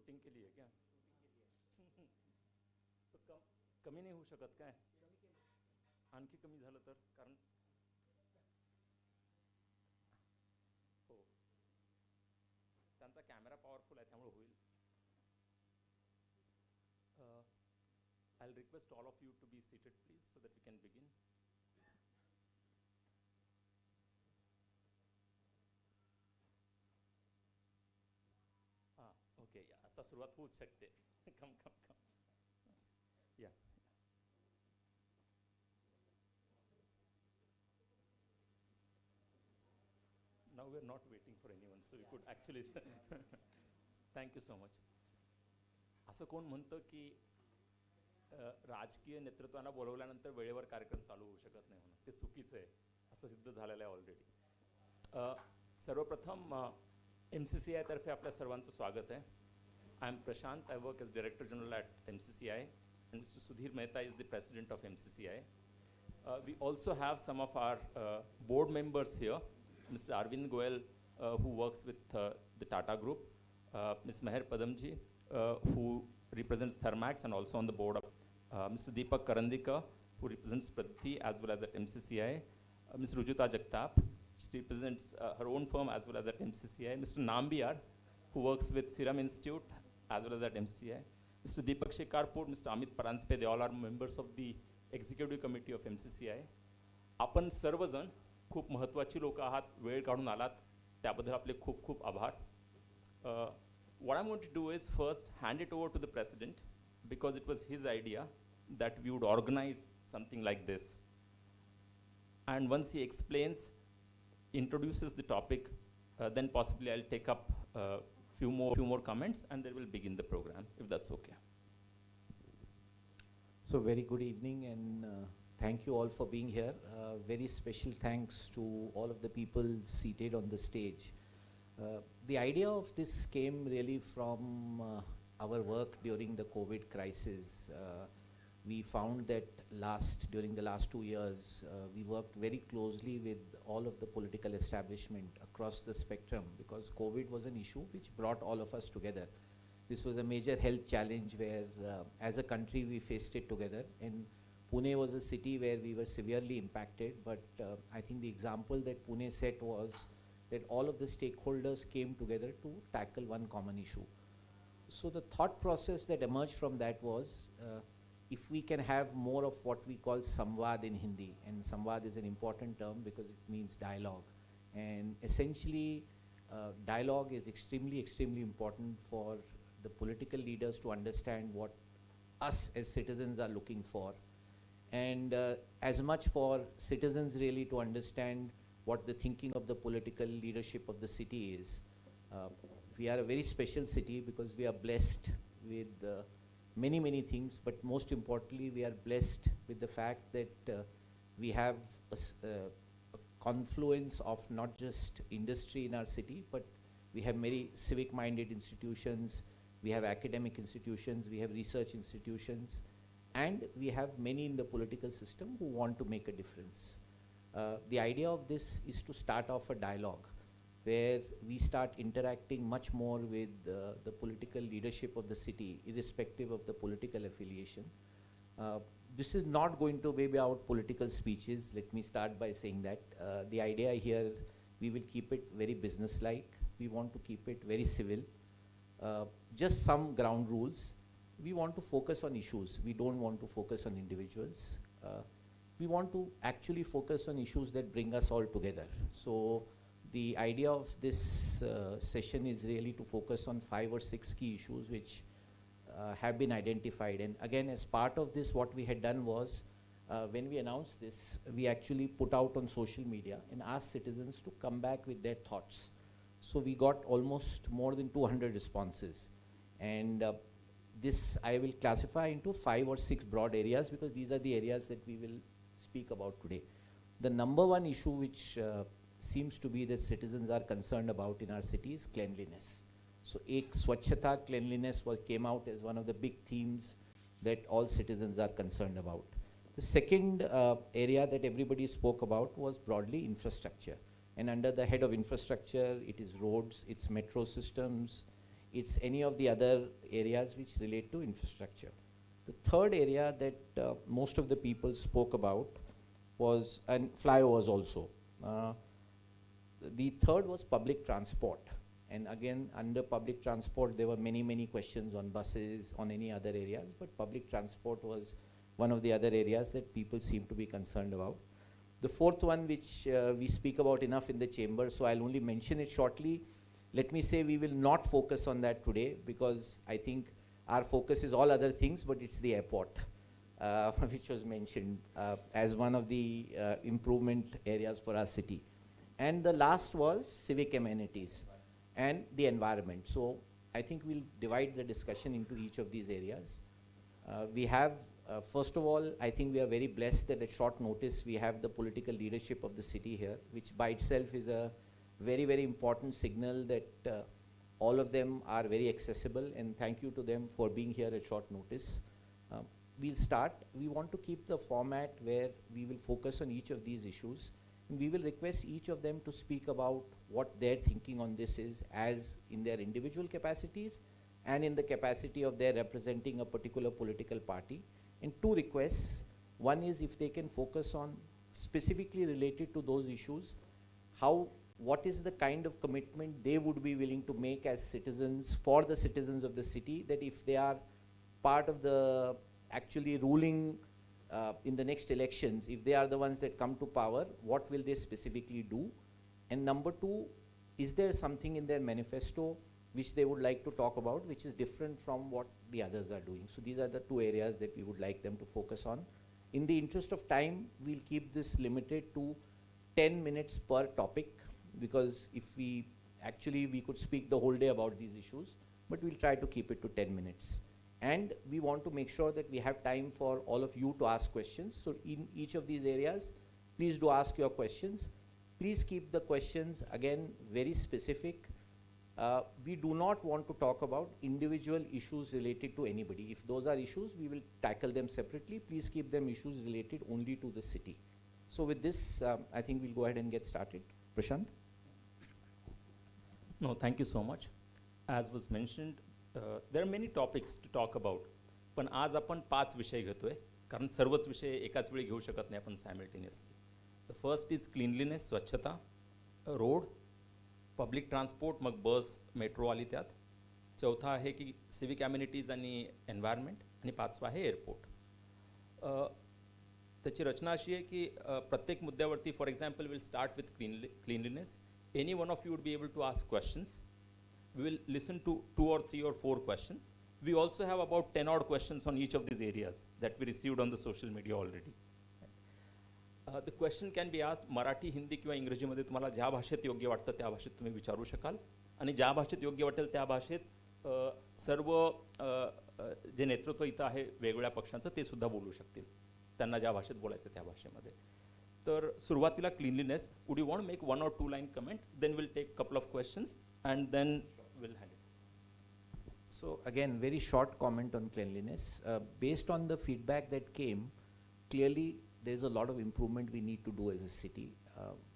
Shooting के लिए क्या तो कमी नाही होऊ शकत काय आणखी कमी झालं तर कारण हो त्यांचा कॅमेरा पॉवरफुल आहे त्यामुळे होईल I'll request all of you to be seated please so that we can begin. Okay, yeah, आता सुरुवात होऊ शकते come yeah now we're not waiting for anyone so we could actually thank you so much. असं कोण म्हणतं की राजकीय नेतृत्वाला बोलवल्यानंतर वेळेवर कार्यक्रम चालू होऊ शकत नाही म्हणून ते चुकीचं आहे असं सिद्ध झालेलं आहे ऑलरेडी. सर्वप्रथम MCCI तर्फे आपल्या सर्वांचं स्वागत आहे. I am Prashant. I work as Director General at MCCI and Mr. Sudhir Mehta is the President of MCCI. We also have some of our board members here. Mr. Arvind Goel who works with the Tata Group, Ms. Meher Padamji who represents Thermax and also on the board of Mr. Deepak Karandikar who represents Prati as well as at MCCI, Ms. Rujuta Jagtap, she represents her own firm as well as at MCCI, Mr. Nambiar who works with Serum Institute as well as at MCCI, Mr. Deepak Shekarpur, Mr. Amit Paranspe, they all are members of the executive committee of MCCI. आपण सर्वजण खूप महत्त्वाची लोक आहात, वेळ काढून आलात त्याबद्दल आपले खूप खूप आभार. What I'm going to do is first hand it over to the President because it was his idea that we would organize something like this. And once he explains, introduces the topic, then possibly I'll take up few more comments and then we'll begin the program, if that's okay. So very good evening and thank you all for being here. Very special thanks to all of the people seated on the stage. The idea of this came really from our work during the COVID crisis. We found that during the last 2 years, we worked very closely with all of the political establishment across the spectrum because COVID was an issue which brought all of us together. This was a major health challenge where as a country we faced it together, and Pune was a city where we were severely impacted, but I think the example that Pune set was that all of the stakeholders came together to tackle one common issue. So the thought process that emerged from that was if we can have more of what we call samvad in Hindi, and samvad is an important term because it means dialogue, and essentially dialogue is extremely important for the political leaders to understand what us as citizens are looking for, and as much for citizens really to understand what the thinking of the political leadership of the city is. We are a very special city because we are blessed with many things, but most importantly we are blessed with the fact that we have a confluence of not just industry in our city, but we have many civic minded institutions, we have academic institutions, we have research institutions, and we have many in the political system who want to make a difference. The idea of this is to start off a dialogue where we start interacting much more with the political leadership of the city, irrespective of the political affiliation. This is not going to be about political speeches. Let me start by saying that. The idea here, we will keep it very business-like. We want to keep it very civil. Just some ground rules. We want to focus on issues. We don't want to focus on individuals. We want to actually focus on issues that bring us all together. So the idea of this session is really to focus on 5 or 6 key issues which have been identified. And again, as part of this, what we had done was, when we announced this, we actually put out on social media and asked citizens to come back with their thoughts. So we got almost more than 200 responses. And this I will classify into 5 or 6 broad areas because these are the areas that we will speak about today. The number one issue which seems to be that citizens are concerned about in our city is cleanliness. So Swachhata, cleanliness came out as one of the big themes that all citizens are concerned about. The second area that everybody spoke about was broadly infrastructure. And under the head of infrastructure, it is roads, it's metro systems, it's any of the other areas which relate to infrastructure. The third area that most of the people spoke about was, and flyovers also. The third was public transport. And again, under public transport, there were many questions on buses, on any other areas, but public transport was one of the other areas that people seem to be concerned about. The fourth one, which we speak about enough in the chamber, so I'll only mention it shortly. Let me say we will not focus on that today, because I think our focus is all other things, but it's the airport, which was mentioned as one of the improvement areas for our city. And the last was civic amenities and the environment. So I think we'll divide the discussion into each of these areas. We have, first of all, I think we are very blessed that at short notice we have the political leadership of the city here, which by itself is a very important signal that all of them are very accessible, and thank you to them for being here at short notice. We'll start. We want to keep the format where we will focus on each of these issues. And we will request each of them to speak about what their thinking on this is, as in their individual capacities and in the capacity of their representing a particular political party. And two requests. One is if they can focus on specifically related to those issues, what is the kind of commitment they would be willing to make as citizens for the citizens of the city, that if they are part of the actually ruling in the next elections, if they are the ones that come to power, what will they specifically do? And number two, is there something in their manifesto which they would like to talk about, which is different from what the others are doing? So these are the two areas that we would like them to focus on. In the interest of time, we'll keep this limited to 10 minutes per topic, because if we could speak the whole day about these issues, but we'll try to keep it to 10 minutes. And we want to make sure that we have time for all of you to ask questions. So in each of these areas, please do ask your questions. Please keep the questions, again, very specific. We do not want to talk about individual issues related to anybody. If those are issues, we will tackle them separately. Please keep them issues related only to the city. So with this, I think we'll go ahead and get started. Prashant? No, thank you so much. As was mentioned, there are many topics to talk about. पण आज आपण 5 विषय घेतोय, कारण सर्वच विषय एकाच वेळी घेऊ शकत नाही आपण simultaneously. The first is cleanliness, स्वच्छता, रोड, पब्लिक ट्रान्सपोर्ट, मग बस, मेट्रो आली त्यात. चौथा आहे की सिविक ॲम्युनिटीज आणि एन्व्हायरमेंट, आणि पाचवा आहे एअरपोर्ट. त्याची रचना अशी आहे की प्रत्येक मुद्द्यावरती, for example, will start with cleanliness. Any one of you would be able to ask questions. We will listen to 2 or 3 or 4 questions. We also have about 10 odd questions on each of these areas that we received on the social media already. The question can be asked Marathi, Hindi किंवा इंग्रजीमध्ये तुम्हाला ज्या भाषेत योग्य वाटतं त्या भाषेत तुम्ही विचारू शकाल, आणि ज्या भाषेत योग्य वाटेल त्या भाषेत सर्व जे नेतृत्व इथं आहे वेगवेगळ्या पक्षांचं ते सुद्धा बोलू शकतील, त्यांना ज्या भाषेत बोलायचं त्या भाषेमध्ये. तर सुरुवातीला cleanliness. Would you want make 1 or 2 line comment, then we'll take couple of questions and then we'll hand it. So again, very short comment on cleanliness. Based on the feedback that came, clearly there's a lot of improvement we need to do as a city.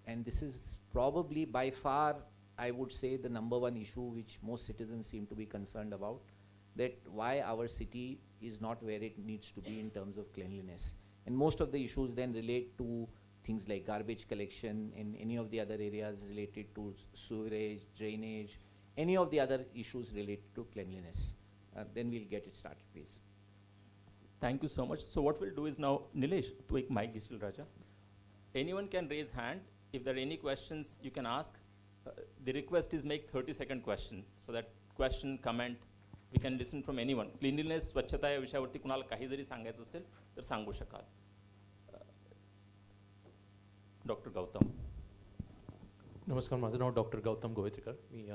And this is probably by far, I would say, the number one issue which most citizens seem to be concerned about, that why our city is not where it needs to be in terms of cleanliness. And most of the issues then relate to things like garbage collection and any of the other areas related to sewerage, drainage, any of the other issues related to cleanliness. Then we'll get it started, please. Thank you so much. So what we'll do is now, Nilesh, to एक mic घेशील राजा. Anyone can raise hand. If there are any questions, you can ask. The request is make 30-second question, so that question, comment, we can listen from anyone. Cleanliness, स्वच्छता या विषयावरती कुणाला काही जरी सांगायचं असेल तर सांगू शकाल. डॉक्टर गौतम. नमस्कार, माझं नाव डॉक्टर गौतम गोवेत्रीकर. मी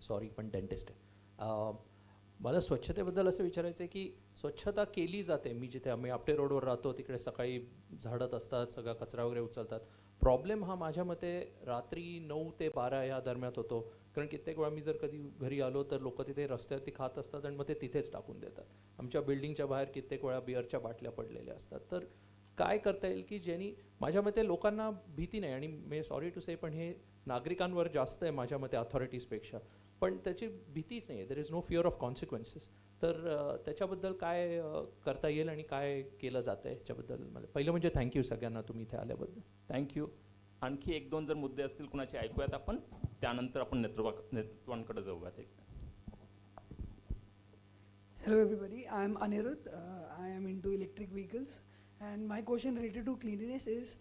सॉरी पण डेंटिस्ट आहे. मला स्वच्छतेबद्दल असं विचारायचं आहे की स्वच्छता केली जाते. मी जिथे आम्ही आपटे रोडवर राहतो तिकडे सकाळी झाडत असतात, सगळा कचरा वगैरे उचलतात. प्रॉब्लेम हा माझ्या मते रात्री 9 ते 12 या दरम्यान होतो, कारण कित्येक वेळा मी जर कधी घरी आलो तर लोक तिथे रस्त्यावरती खात असतात आणि मग ते तिथेच टाकून देतात. आमच्या बिल्डिंगच्या बाहेर कित्येक वेळा बिअरच्या बाटल्या पडलेल्या असतात. तर काय करता येईल की ज्यांनी, माझ्या मते लोकांना भीती नाही, आणि मे सॉरी टू से पण हे नागरिकांवर जास्त आहे माझ्या मते अथॉरिटीजपेक्षा. पण त्याची भीतीच नाही आहे, there is no fear of consequences. तर त्याच्याबद्दल काय करता येईल आणि काय केलं जातं आहे याच्याबद्दल मला पहिलं म्हणजे थँक्यू सगळ्यांना तुम्ही इथे आल्याबद्दल. थँक्यू. आणखी एक दोन जर मुद्दे असतील कुणाचे ऐकूयात आपण, त्यानंतर आपण नेतृत्वांकडे जाऊयात. Hello everybody, I am Anirudh. I am into electric vehicles and my question related to cleanliness is,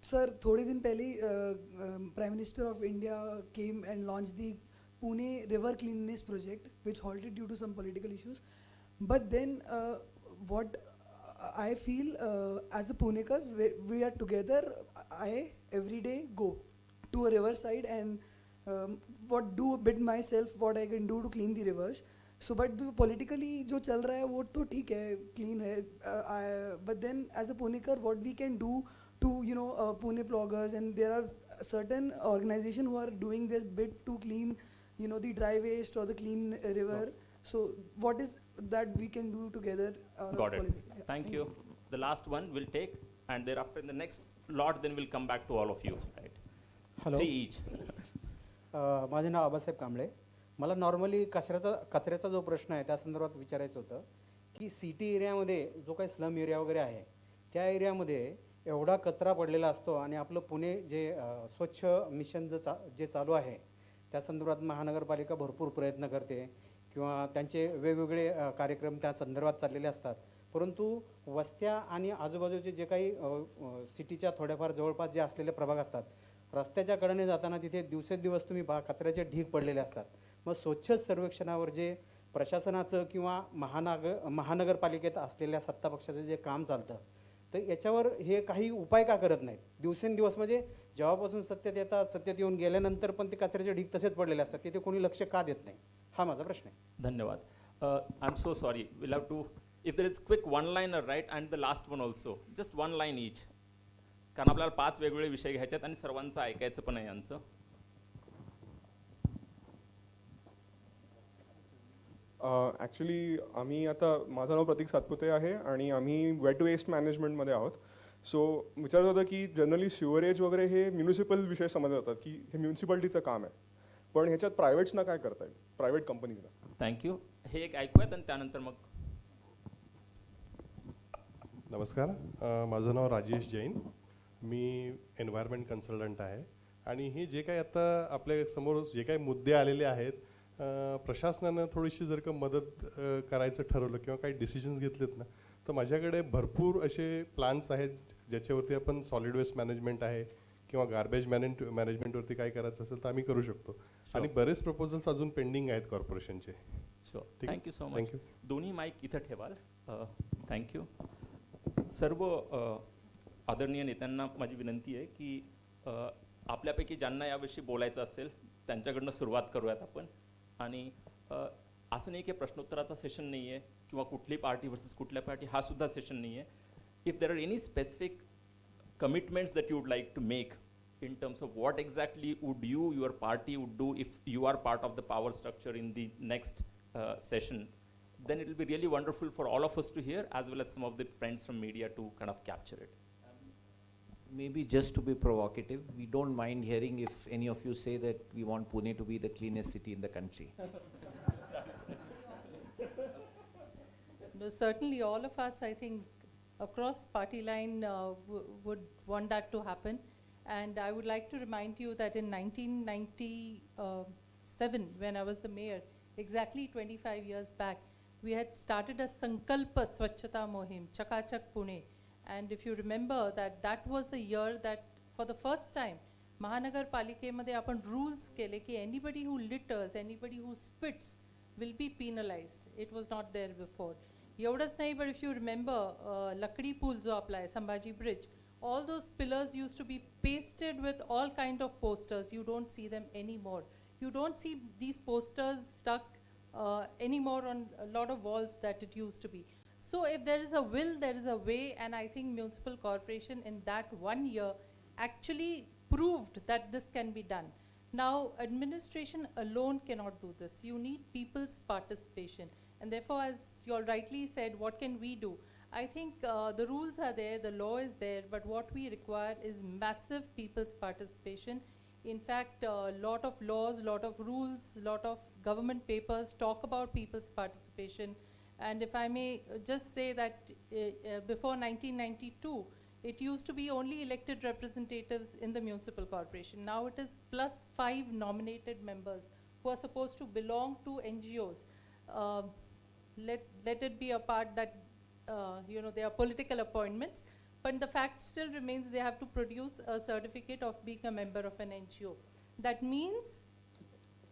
sir, थोड़े दिन पहले Prime Minister of India came and launched the Pune River Cleanliness Project, which halted due to some political issues. But then what I feel as a Punekars, we are together. I every day go to a river side and what do a bit myself what I can do to clean the rivers. So but politically जो चल रहा है वो तो ठीक है, clean है, but then as a Punekar what we can do to Pune bloggers, and there are certain organizations who are doing this bit to clean the dry waste or the clean river. So what is that we can do together? Got it. Thank you. The last one we'll take, and thereafter in the next lot then we'll come back to all of you. Right? Hello, 3 each. माझे नाव आबासाहेब कांबळे. मला normally कचऱ्याचा जो प्रश्न आहे त्या संदर्भात विचारायचं होतं की सिटी एरियामध्ये जो काही स्लम एरिया वगैरे आहे त्या एरियामध्ये एवढा कचरा पडलेला असतो आणि आपलं पुणे जे स्वच्छ मिशन जे चालू आहे त्या संदर्भात महानगरपालिका भरपूर प्रयत्न करते किंवा त्यांचे वेगवेगळे कार्यक्रम त्या संदर्भात चाललेले असतात, परंतु वस्त्या आणि आजूबाजूचे जे काही सिटीच्या थोड्याफार जवळपास जे असलेले प्रभाग असतात, रस्त्याच्या कडेने जाताना तिथे दिवसेंदिवस तुम्ही कचऱ्याचे ढीग पडलेले असतात. मग स्वच्छ सर्वेक्षणावर जे प्रशासनाचं किंवा महानगरपालिकेत असलेल्या सत्तापक्षाचं जे काम चालतं, तर याच्यावर हे काही उपाय का करत नाहीत? दिवसेंदिवस म्हणजे जेव्हापासून सत्तेत येतात, सत्तेत येऊन गेल्यानंतर पण ते कचऱ्याचे ढीग तसेच पडलेले असतात, तिथे कोणी लक्ष का देत नाही? हा माझा प्रश्न आहे. धन्यवाद. I am so sorry, will have to, if there is quick one liner right and the last one also, just one line each, कारण आपल्याला 5 वेगवेगळे विषय घ्यायचे आहेत आणि सर्वांचं ऐकायचं पण आहे यांचं. ॲक्च्युली आम्ही आता, माझं नाव प्रतीक सातपुते आहे आणि आम्ही वेट वेस्ट मॅनेजमेंटमध्ये आहोत. सो विचारत होतं की जनरली सिवरेज वगैरे हे म्युनिसिपल विषय समजले जातात की हे म्युन्सिपाल्टीचं काम आहे, पण ह्याच्यात प्रायव्हेट्सना काय करता येईल, प्रायव्हेट कंपनीजना? थँक्यू. हे एक ऐकूयात आणि त्यानंतर मग. नमस्कार, माझं नाव राजेश जैन. मी एन्व्हायरमेंट कन्सल्टंट आहे आणि हे जे काही आता आपल्या समोर जे काही मुद्दे आलेले आहेत, प्रशासनानं थोडीशी जर का मदत करायचं ठरवलं किंवा काही डिसिजन्स घेतलेत ना, तर माझ्याकडे भरपूर असे प्लॅन्स आहेत ज्याच्यावरती आपण सॉलिड वेस्ट मॅनेजमेंट आहे किंवा गार्बेज मॅनेजमेंटवरती काय करायचं असेल तर आम्ही करू शकतो. आणि बरेच प्रपोजल्स अजून पेंडिंग आहेत कॉर्पोरेशनचे. शुअर. Thank you so much. दोन्ही माईक इथं ठेवाल. थँक्यू. सर्व आदरणीय नेत्यांना माझी विनंती आहे की आपल्यापैकी ज्यांना याविषयी बोलायचं असेल त्यांच्याकडनं सुरुवात करूयात आपण. आणि असं नाही की प्रश्नोत्तराचा सेशन नाही आहे किंवा कुठली पार्टी वर्सेस कुठल्या पार्टी, हा सुद्धा सेशन नाही आहे. If there are any specific commitments that you would like to make in terms of what exactly would your party would do if you are part of the power structure in the next session, then it will be really wonderful for all of us to hear, as well as some of the friends from media to kind of capture it. Maybe just to be provocative, we don't mind hearing if any of you say that we want Pune to be the cleanest city in the country. No, certainly all of us, I think, across party line would want that to happen. And I would like to remind you that in 1997, when I was the mayor, exactly 25 years back, we had started a Sankalpa Swachhata Mohim, Chakachak Pune. And if you remember that was the year that for the first time, Mahanagar Palikemadhe apan rules kele ki anybody who litters, anybody who spits will be penalized. It was not there before. Yevdas nahi, but if you remember, Lakdi Pool jo apla hai, Sambhaji Bridge, all those pillars used to be pasted with all kind of posters. You don't see them anymore. You don't see these posters stuck anymore on a lot of walls that it used to be. So if there is a will, there is a way, and I think municipal corporation in that 1 year actually proved that this can be done. Now, administration alone cannot do this. You need people's participation. And therefore, as you all rightly said, what can we do? I think the rules are there, the law is there, but what we require is massive people's participation In fact, a lot of laws, lot of rules, lot of government papers talk about people's participation. And if I may just say that before 1992, it used to be only elected representatives in the municipal corporation. Now it is +5 nominated members who are supposed to belong to NGOs. Let it be a part that, they are political appointments, but the fact still remains they have to produce a certificate of being a member of an NGO. That means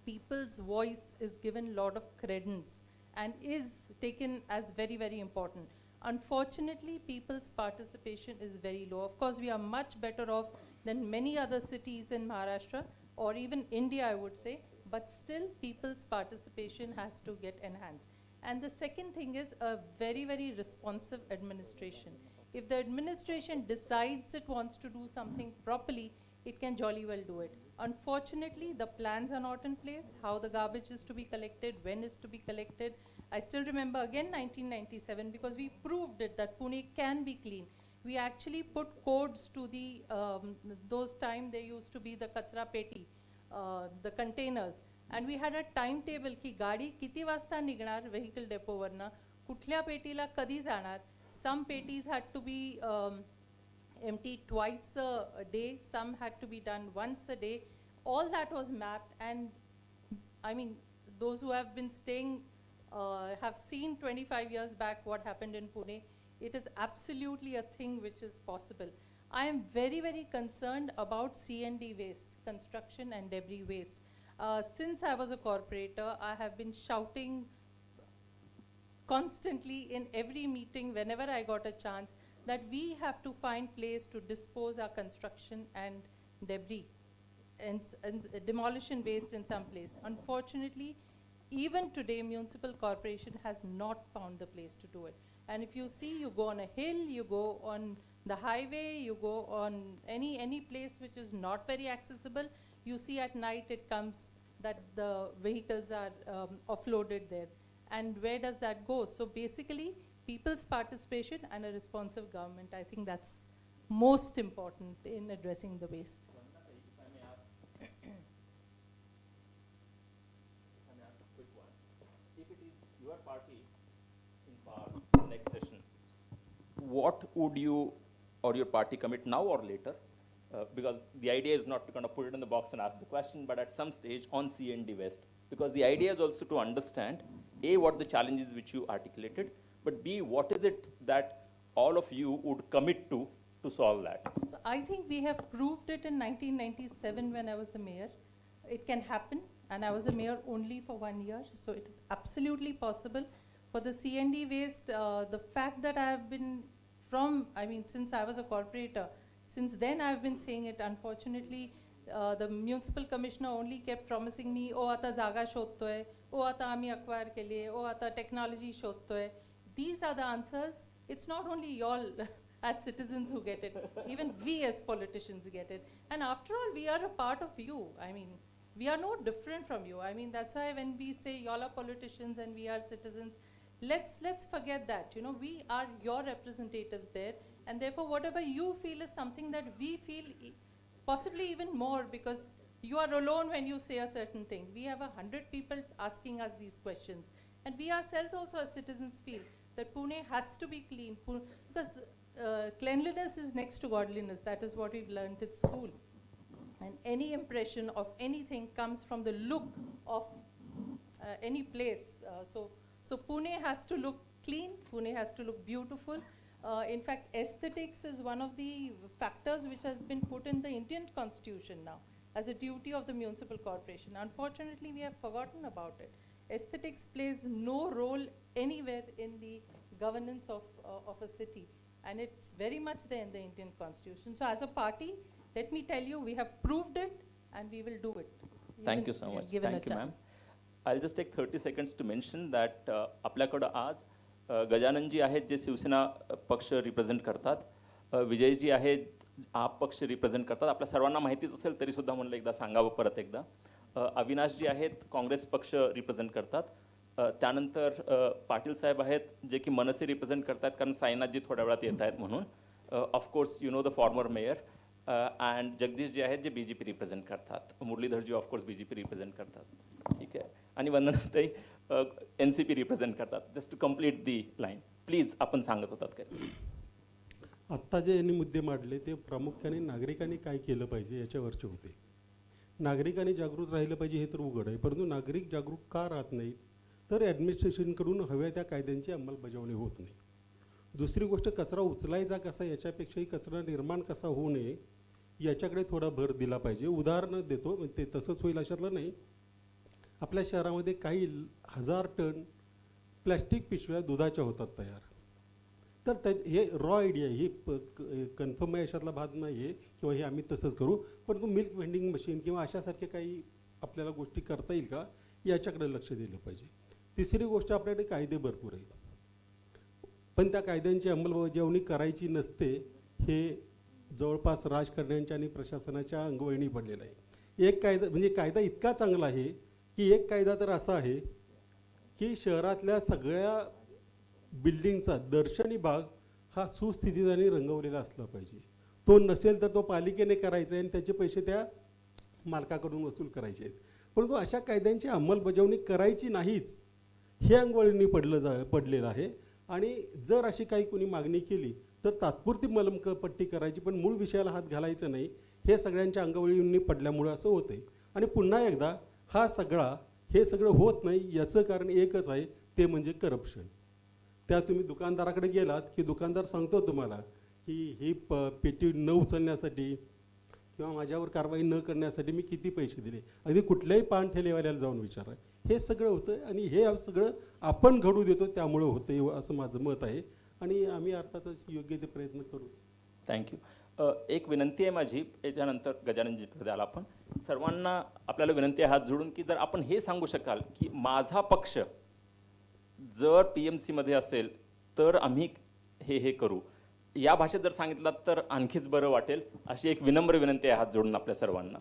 people's voice is given a lot of credence and is taken as very, very important. Unfortunately, people's participation is very low. Of course, we are much better off than many other cities in Maharashtra or even India, I would say, but still people's participation has to get enhanced. And the second thing is a very, very responsive administration. If the administration decides it wants to do something properly, it can jolly well do it. Unfortunately, the plans are not in place, how the garbage is to be collected, when is to be collected. I still remember again 1997 because we proved it that Pune can be clean. We actually put codes to the, those time there used to be the kachra peti, the containers. And we had a timetable की गाडी किती वाजता निघणार vehicle depot Verna, कुठल्या पेटीला कधी जाणार. Some peties had to be emptied twice a day, some had to be done once a day. All that was mapped, and I mean, those who have been staying have seen 25 years back what happened in Pune. It is absolutely a thing which is possible. I am very, very concerned about C&D waste, construction and debris waste. Since I was a corporator, I have been shouting constantly in every meeting whenever I got a chance that we have to find place to dispose our construction and debris and demolition waste in some place. Unfortunately, even today, municipal corporation has not found the place to do it. And if you see, you go on a hill, you go on the highway, you go on any place which is not very accessible, you see at night it comes that the vehicles are offloaded there. And where does that go? So basically, people's participation and a responsive government, I think that's most important in addressing the waste. If I may ask a quick one. If it is your party in power next session, what would you or your party commit now or later? Because the idea is not to kind of put it in the box and ask the question, but at some stage on C&D West. Because the idea is also to understand, A, what the challenges which you articulated, but B, what is it that all of you would commit to solve that? So I think we have proved it in 1997 when I was the mayor. It can happen, and I was the mayor only for 1 year, so it is absolutely possible. For the C&D waste, the fact that I have been since I was a corporator, since then I've been saying it. Unfortunately, the municipal commissioner only kept promising me, oh, ata zaga shodtoy, oh, ata ami acquire ke liye, oh, ata technology shodtoy. These are the answers. It's not only y'all as citizens who get it, even we as politicians get it. And after all, we are a part of you. I mean, we are no different from you. I mean, that's why when we say y'all are politicians and we are citizens, let's forget that. You know, we are your representatives there, and therefore whatever you feel is something that we feel possibly even more, because you are alone when you say a certain thing. We have 100 people asking us these questions, and we ourselves also as citizens feel that Pune has to be clean, because cleanliness is next to godliness. That is what we've learned at school. And any impression of anything comes from the look of any place. So Pune has to look clean, Pune has to look beautiful. In fact, aesthetics is one of the factors which has been put in the Indian Constitution now as a duty of the municipal corporation. Unfortunately, we have forgotten about it. Aesthetics plays no role anywhere in the governance of a city, and it's very much there in the Indian Constitution. So as a party, let me tell you, we have proved it and we will do it. Thank you so much. Given Thank a you, ma'am. chance. I'll just take 30 seconds to mention that आपल्याकडं आज गजाननजी आहेत जे शिवसेना पक्ष represent करतात, विजयजी आहेत आप पक्ष represent करतात. आपल्या सर्वांना माहितीच असेल तरी सुद्धा म्हणलं एकदा सांगावं परत एकदा. अविनाशजी आहेत काँग्रेस पक्ष रिप्रेझेंट करतात. त्यानंतर पाटील साहेब आहेत जे की मनसे रिप्रेझेंट करतात कारण साईनाथजी थोड्या वेळात येत आहेत म्हणून. Of course you know the former mayor. And Jagdish जे आहेत जे BJP रिप्रेझेंट करतात, मुरलीधरजी ऑफकोर्स BJP रिप्रेझेंट करतात, ठीक आहे, आणि वंदनाताई NCP रिप्रेझेंट करतात. Just to complete the line, please आपण सांगत होतात काय? आत्ता जे यांनी मुद्दे मांडले ते प्रामुख्याने नागरिकांनी काय केलं पाहिजे याच्यावरचे होते. नागरिकांनी जागृत राहिलं पाहिजे हे तर उघड आहे, परंतु नागरिक जागरूक का राहत नाहीत, तर ॲडमिनिस्ट्रेशनकडून हव्या त्या कायद्यांची अंमलबजावणी होत नाही. दुसरी गोष्ट, कचरा उचलायचा कसा याच्यापेक्षाही कचरा निर्माण कसा होऊ नये याच्याकडे थोडा भर दिला पाहिजे. उदाहरणं देतो, ते तसंच होईल अशातलं नाही. आपल्या शहरामध्ये काही 1000 टन प्लॅस्टिक पिशव्या दुधाच्या होतात तयार. तर त्या हे रॉ आयडिया, ही कन्फर्म आहे अशातला भाग नाही आहे किंवा हे आम्ही तसंच करू, परंतु मिल्क व्हेंडिंग मशीन किंवा अशासारखे काही आपल्याला गोष्टी करता येईल का याच्याकडे लक्ष दिलं पाहिजे. तिसरी गोष्ट, आपल्याकडे कायदे भरपूर आहेत, पण त्या कायद्यांची अंमलबजावणी करायची नसते. हे जवळपास राजकारण्यांच्या आणि प्रशासनाच्या अंगवळणी पडलेलं आहे. एक कायदा म्हणजे कायदा इतका चांगला आहे की एक कायदा तर असा आहे की शहरातल्या सगळ्या बिल्डिंगचा दर्शनी भाग हा सुस्थितीत आणि रंगवलेला असला पाहिजे. तो नसेल तर तो पालिकेने करायचा आहे आणि त्याचे पैसे त्या मालकाकडून वसूल करायचे आहेत. परंतु अशा कायद्यांची अंमलबजावणी करायची नाहीच हे अंगवळणी पडलेलं आहे. आणि जर अशी काही कोणी मागणी केली तर तात्पुरती मलमपट्टी करायची, पण मूळ विषयाला हात घालायचा नाही. हे सगळ्यांच्या अंगवळींनी पडल्यामुळं असं होतं आहे. आणि पुन्हा एकदा हे सगळं होत नाही याचं कारण एकच आहे, ते म्हणजे करप्शन. त्या तुम्ही दुकानदाराकडे गेलात की दुकानदार सांगतो तुम्हाला की ही पेटी न उचलण्यासाठी किंवा माझ्यावर कारवाई न करण्यासाठी मी किती पैसे दिले. अगदी कुठल्याही पान ठेलेवाल्याला जाऊन विचारा. हे सगळं होतं आणि हे सगळं आपण घडू देतो, त्यामुळं होतं असं माझं मत आहे. आणि आम्ही अर्थातच योग्य ते प्रयत्न करू. थँक्यू. एक विनंती आहे माझी, याच्यानंतर गजाननजीकडे आला आपण. सर्वांना आपल्याला विनंती आहे हात जोडून की जर आपण हे सांगू शकाल की माझा पक्ष जर PMC मध्ये असेल तर आम्ही हे करू, या भाषेत जर सांगितलं तर आणखीच बरं वाटेल. अशी एक विनम्र विनंती आहे हात जोडून आपल्या सर्वांना.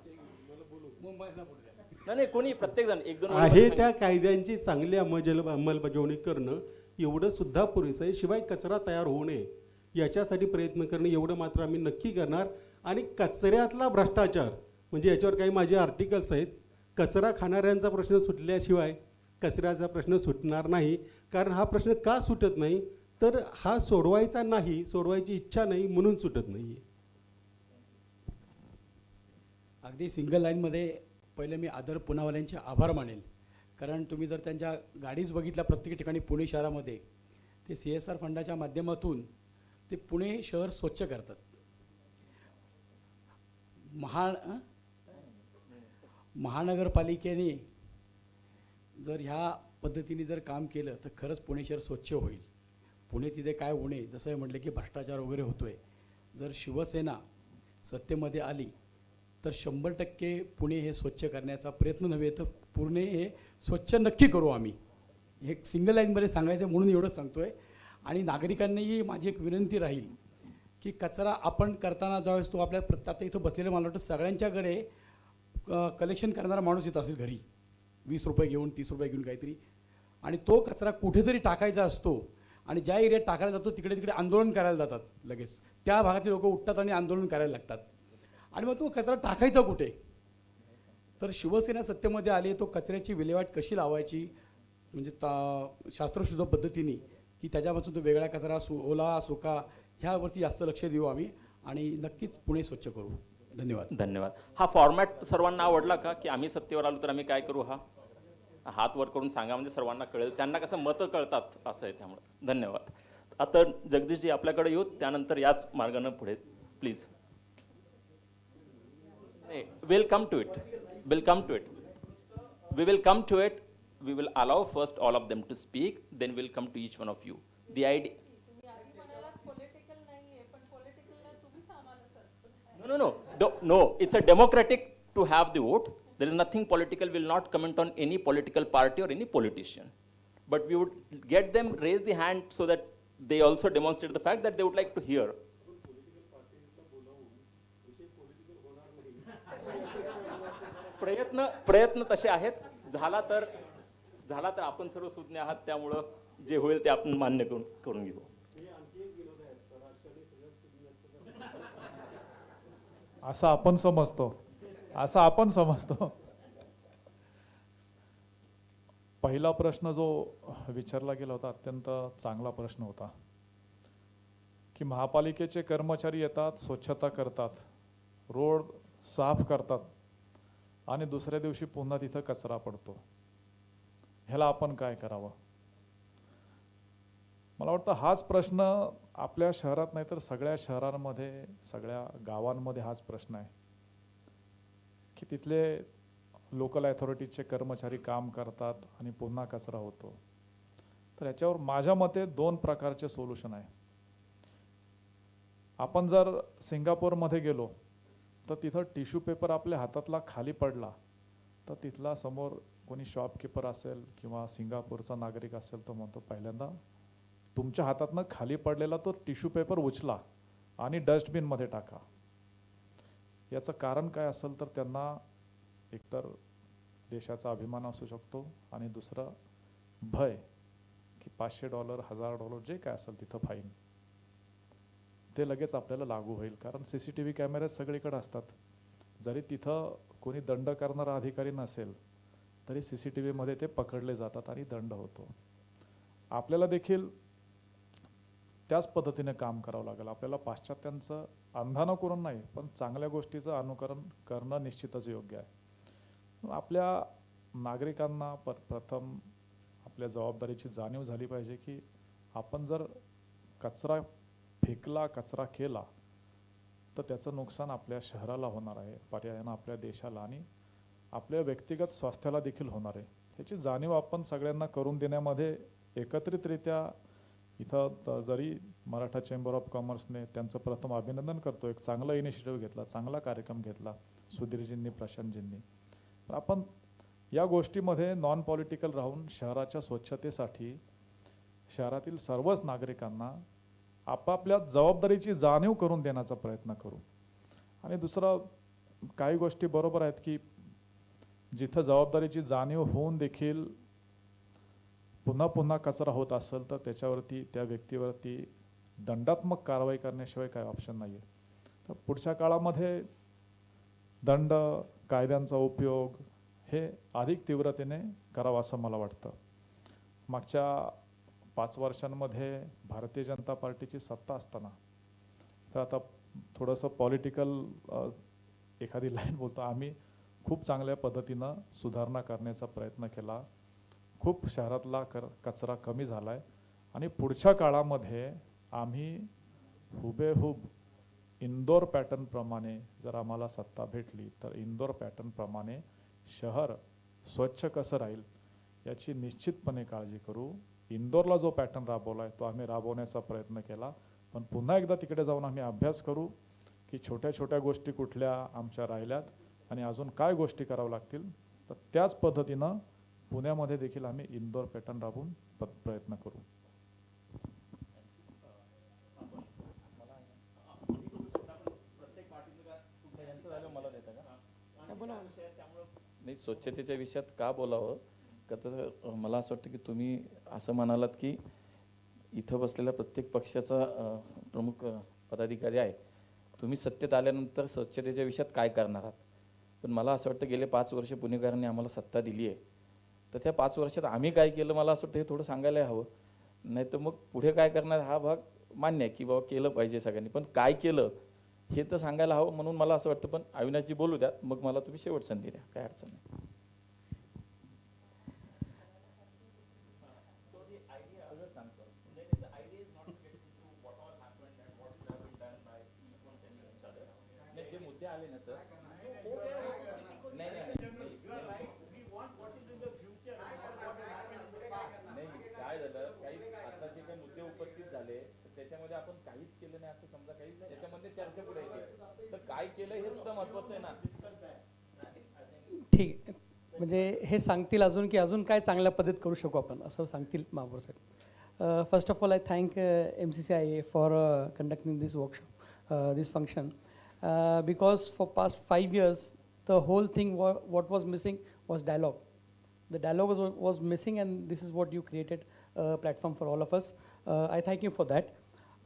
नाही, कोणी प्रत्येकजण एक दोन आहे त्या कायद्यांची चांगली अंमलबजावणी करणं एवढं सुद्धा पुरेसं आहे. शिवाय कचरा तयार होऊ नये याच्यासाठी प्रयत्न करणं एवढं मात्र आम्ही नक्की करणार. आणि कचऱ्यातला भ्रष्टाचार म्हणजे याच्यावर काही माझे आर्टिकल्स आहेत. कचरा खाणाऱ्यांचा प्रश्न सुटल्याशिवाय कचऱ्याचा प्रश्न सुटणार नाही. कारण हा प्रश्न का सुटत नाही तर हा सोडवायचा नाही, सोडवायची इच्छा नाही म्हणून सुटत नाही. अगदी सिंगल लाईनमध्ये पहिले मी आदर पुनावाल्यांचे आभार मानेल. कारण तुम्ही जर त्यांच्या गाडीच बघितल्या प्रत्येक ठिकाणी पुणे शहरामध्ये, ते CSR फंडाच्या माध्यमातून ते पुणे शहर स्वच्छ करतात. महानगरपालिकेने जर ह्या पद्धतीने जर काम केलं तर खरंच पुणे शहर स्वच्छ होईल. पुणे तिथे काय होणे, जसं म्हटलं की भ्रष्टाचार वगैरे होतो आहे. जर शिवसेना सत्तेमध्ये आली तर 100% पुणे हे स्वच्छ करण्याचा प्रयत्न नव्हे तर पुणे हे स्वच्छ नक्की करू आम्ही. हे सिंगल लाईनमध्ये सांगायचं म्हणून एवढंच सांगतो आहे. आणि नागरिकांनाही माझी एक विनंती राहील की कचरा आपण करताना ज्यावेळेस तो आपल्या आता इथं बसलेलं मला वाटतं सगळ्यांच्याकडे कलेक्शन करणारा माणूस येत असेल घरी 20 रुपये घेऊन 30 रुपये घेऊन काहीतरी, आणि तो कचरा कुठेतरी टाकायचा असतो. आणि ज्या एरियात टाकायला जातो तिकडे तिकडे आंदोलन करायला जातात. लगेच त्या भागातले लोक उठतात आणि आंदोलन करायला लागतात. आणि मग तो कचरा टाकायचा कुठे? तर शिवसेना सत्तेमध्ये आली, तो कचऱ्याची विल्हेवाट कशी लावायची म्हणजे शास्त्रशुद्ध पद्धतीने, की त्याच्यापासून तो वेगळा कचरा ओला सुका ह्यावरती जास्त लक्ष देऊ आम्ही आणि नक्कीच पुणे स्वच्छ करू. धन्यवाद. धन्यवाद. हा फॉर्मॅट सर्वांना आवडला का की आम्ही सत्तेवर आलो तर आम्ही काय करू? हा हात वर करून सांगा म्हणजे सर्वांना कळेल. त्यांना कसं मतं कळतात असं आहे, त्यामुळे धन्यवाद. आता जगदीशजी आपल्याकडे येऊ, त्यानंतर याच मार्गानं पुढे please. We'll come to it. We'll come to it. We will come to it. We will allow first all of them to speak. Then we'll come to each one of you. The idea. No. It's a democratic to have the vote. There is nothing political. We'll not comment on any political party or any politician. But we would get them raise the hand so that they also demonstrate the fact that they would like to hear. प्रयत्न तसे आहेत. झाला तर आपण सर्व सुज्ञ आहात, त्यामुळं जे होईल ते आपण मान्य करून घेऊ. असं आपण समजतो. पहिला प्रश्न जो विचारला गेला होता अत्यंत चांगला प्रश्न होता की महापालिकेचे कर्मचारी येतात, स्वच्छता करतात, रोड साफ करतात आणि दुसऱ्या दिवशी पुन्हा तिथं कचरा पडतो. ह्याला आपण काय करावं? मला वाटतं हाच प्रश्न आपल्या शहरात नाही तर सगळ्या शहरांमध्ये, सगळ्या गावांमध्ये हाच प्रश्न आहे की तिथले लोकल अथॉरिटीजचे कर्मचारी काम करतात आणि पुन्हा कचरा होतो. तर याच्यावर माझ्या मते 2 प्रकारचे सोल्युशन आहे. आपण जर सिंगापूरमध्ये गेलो तर तिथं टिश्यू पेपर आपल्या हातातला खाली पडला तर तिथला समोर कोणी शॉपकीपर असेल किंवा सिंगापूरचा नागरिक असेल तो म्हणतो पहिल्यांदा तुमच्या हातातनं खाली पडलेला तो टिश्यू पेपर उचला आणि डस्टबिनमध्ये टाका. याचं कारण काय असेल तर त्यांना एकतर देशाचा अभिमान असू शकतो आणि दुसरं भय की $500, $1000 जे काय असेल तिथं फाईन ते लगेच आपल्याला लागू होईल. कारण CCTV कॅमेरे सगळीकडे असतात. जरी तिथं कोणी दंड करणारा अधिकारी नसेल तरी CCTVमध्ये ते पकडले जातात आणि दंड होतो. आपल्याला देखील त्याच पद्धतीने काम करावं लागेल. आपल्याला पाश्चात्यांचं अंधानं करून नाही पण चांगल्या गोष्टीचं अनुकरण करणं निश्चितच योग्य आहे. आपल्या नागरिकांना प्रथम आपल्या जबाबदारीची जाणीव झाली पाहिजे की आपण जर कचरा फेकला, कचरा केला तर त्याचं नुकसान आपल्या शहराला होणार आहे, पर्यायानं आपल्या देशाला आणि आपल्या व्यक्तिगत स्वास्थ्याला देखील होणार आहे. ह्याची जाणीव आपण सगळ्यांना करून देण्यामध्ये एकत्रितरित्या इथं जरी मराठा चेंबर ऑफ कॉमर्सने त्यांचं प्रथम अभिनंदन करतो, एक चांगला इनिशिएटिव्ह घेतला, चांगला कार्यक्रम घेतला सुधीरजींनी, प्रशांतजींनी. आपण या गोष्टीमध्ये नॉन पॉलिटिकल राहून शहराच्या स्वच्छतेसाठी शहरातील सर्वच नागरिकांना आपापल्या जबाबदारीची जाणीव करून देण्याचा प्रयत्न करू. आणि दुसरं काही गोष्टी बरोबर आहेत की जिथं जबाबदारीची जाणीव होऊन देखील पुन्हा पुन्हा कचरा होत असेल तर त्याच्यावरती त्या व्यक्तीवरती दंडात्मक कारवाई करण्याशिवाय काही ऑप्शन नाही आहे. तर पुढच्या काळामध्ये दंड, कायद्यांचा उपयोग हे अधिक तीव्रतेने करावा असं मला वाटतं. मागच्या 5 वर्षांमध्ये भारतीय जनता पार्टीची सत्ता असताना तर आता थोडंसं पॉलिटिकल एखादी लाईन बोलतो, आम्ही खूप चांगल्या पद्धतीनं सुधारणा करण्याचा प्रयत्न केला. खूप शहरातला कचरा कमी झाला आहे आणि पुढच्या काळामध्ये आम्ही हुबेहूब इंदोर पॅटर्नप्रमाणे जर आम्हाला सत्ता भेटली तर इंदोर पॅटर्नप्रमाणे शहर स्वच्छ कसं राहील याची निश्चितपणे काळजी करू. इंदोरला जो पॅटर्न राबवला आहे तो आम्ही राबवण्याचा प्रयत्न केला. पण पुन्हा एकदा तिकडे जाऊन आम्ही अभ्यास करू की छोट्या छोट्या गोष्टी कुठल्या आमच्या राहिल्यात आणि अजून काय गोष्टी कराव्या लागतील. तर त्याच पद्धतीनं पुण्यामध्ये देखील आम्ही इंदोर पॅटर्न राबवून प्रयत्न करू. नाही, स्वच्छतेच्या विषयात का बोलावं का तर मला असं वाटतं की तुम्ही असं म्हणालात की इथं बसलेल्या प्रत्येक पक्षाचा प्रमुख पदाधिकारी आहे, तुम्ही सत्तेत आल्यानंतर स्वच्छतेच्या विषयात काय करणार आहात. पण मला असं वाटतं गेले 5 वर्ष पुणेकरांनी आम्हाला सत्ता दिली आहे तर त्या 5 वर्षात आम्ही काय केलं मला असं वाटतं हे थोडं सांगायला हवं. नाही तर मग पुढे काय करणार हा भाग मान्य आहे की बाबा केलं पाहिजे सगळ्यांनी, पण काय केलं हे तर सांगायला हवं. म्हणून मला असं वाटतं पण अविनाशजी बोलू द्या, मग मला तुम्ही शेवट संधी द्या, काय अडचण नाही. त्याच्यामध्ये आपण काहीच केलं नाही असं समजा, काहीच नाही त्याच्यामध्ये चर्चा पुढे येते तर काय केलं हे सुद्धा महत्वाचं आहे ना. ठीक आहे, म्हणजे हे सांगतील अजून की अजून काय चांगल्या पद्धतीत करू शकू आपण असं सांगतील महापौर साहेब. First of all I thank MCCIA for conducting this workshop, this function, because for past 5 years the whole thing what was missing was dialogue. The dialogue was missing and this is what you created a platform for all of us. I thank you for that.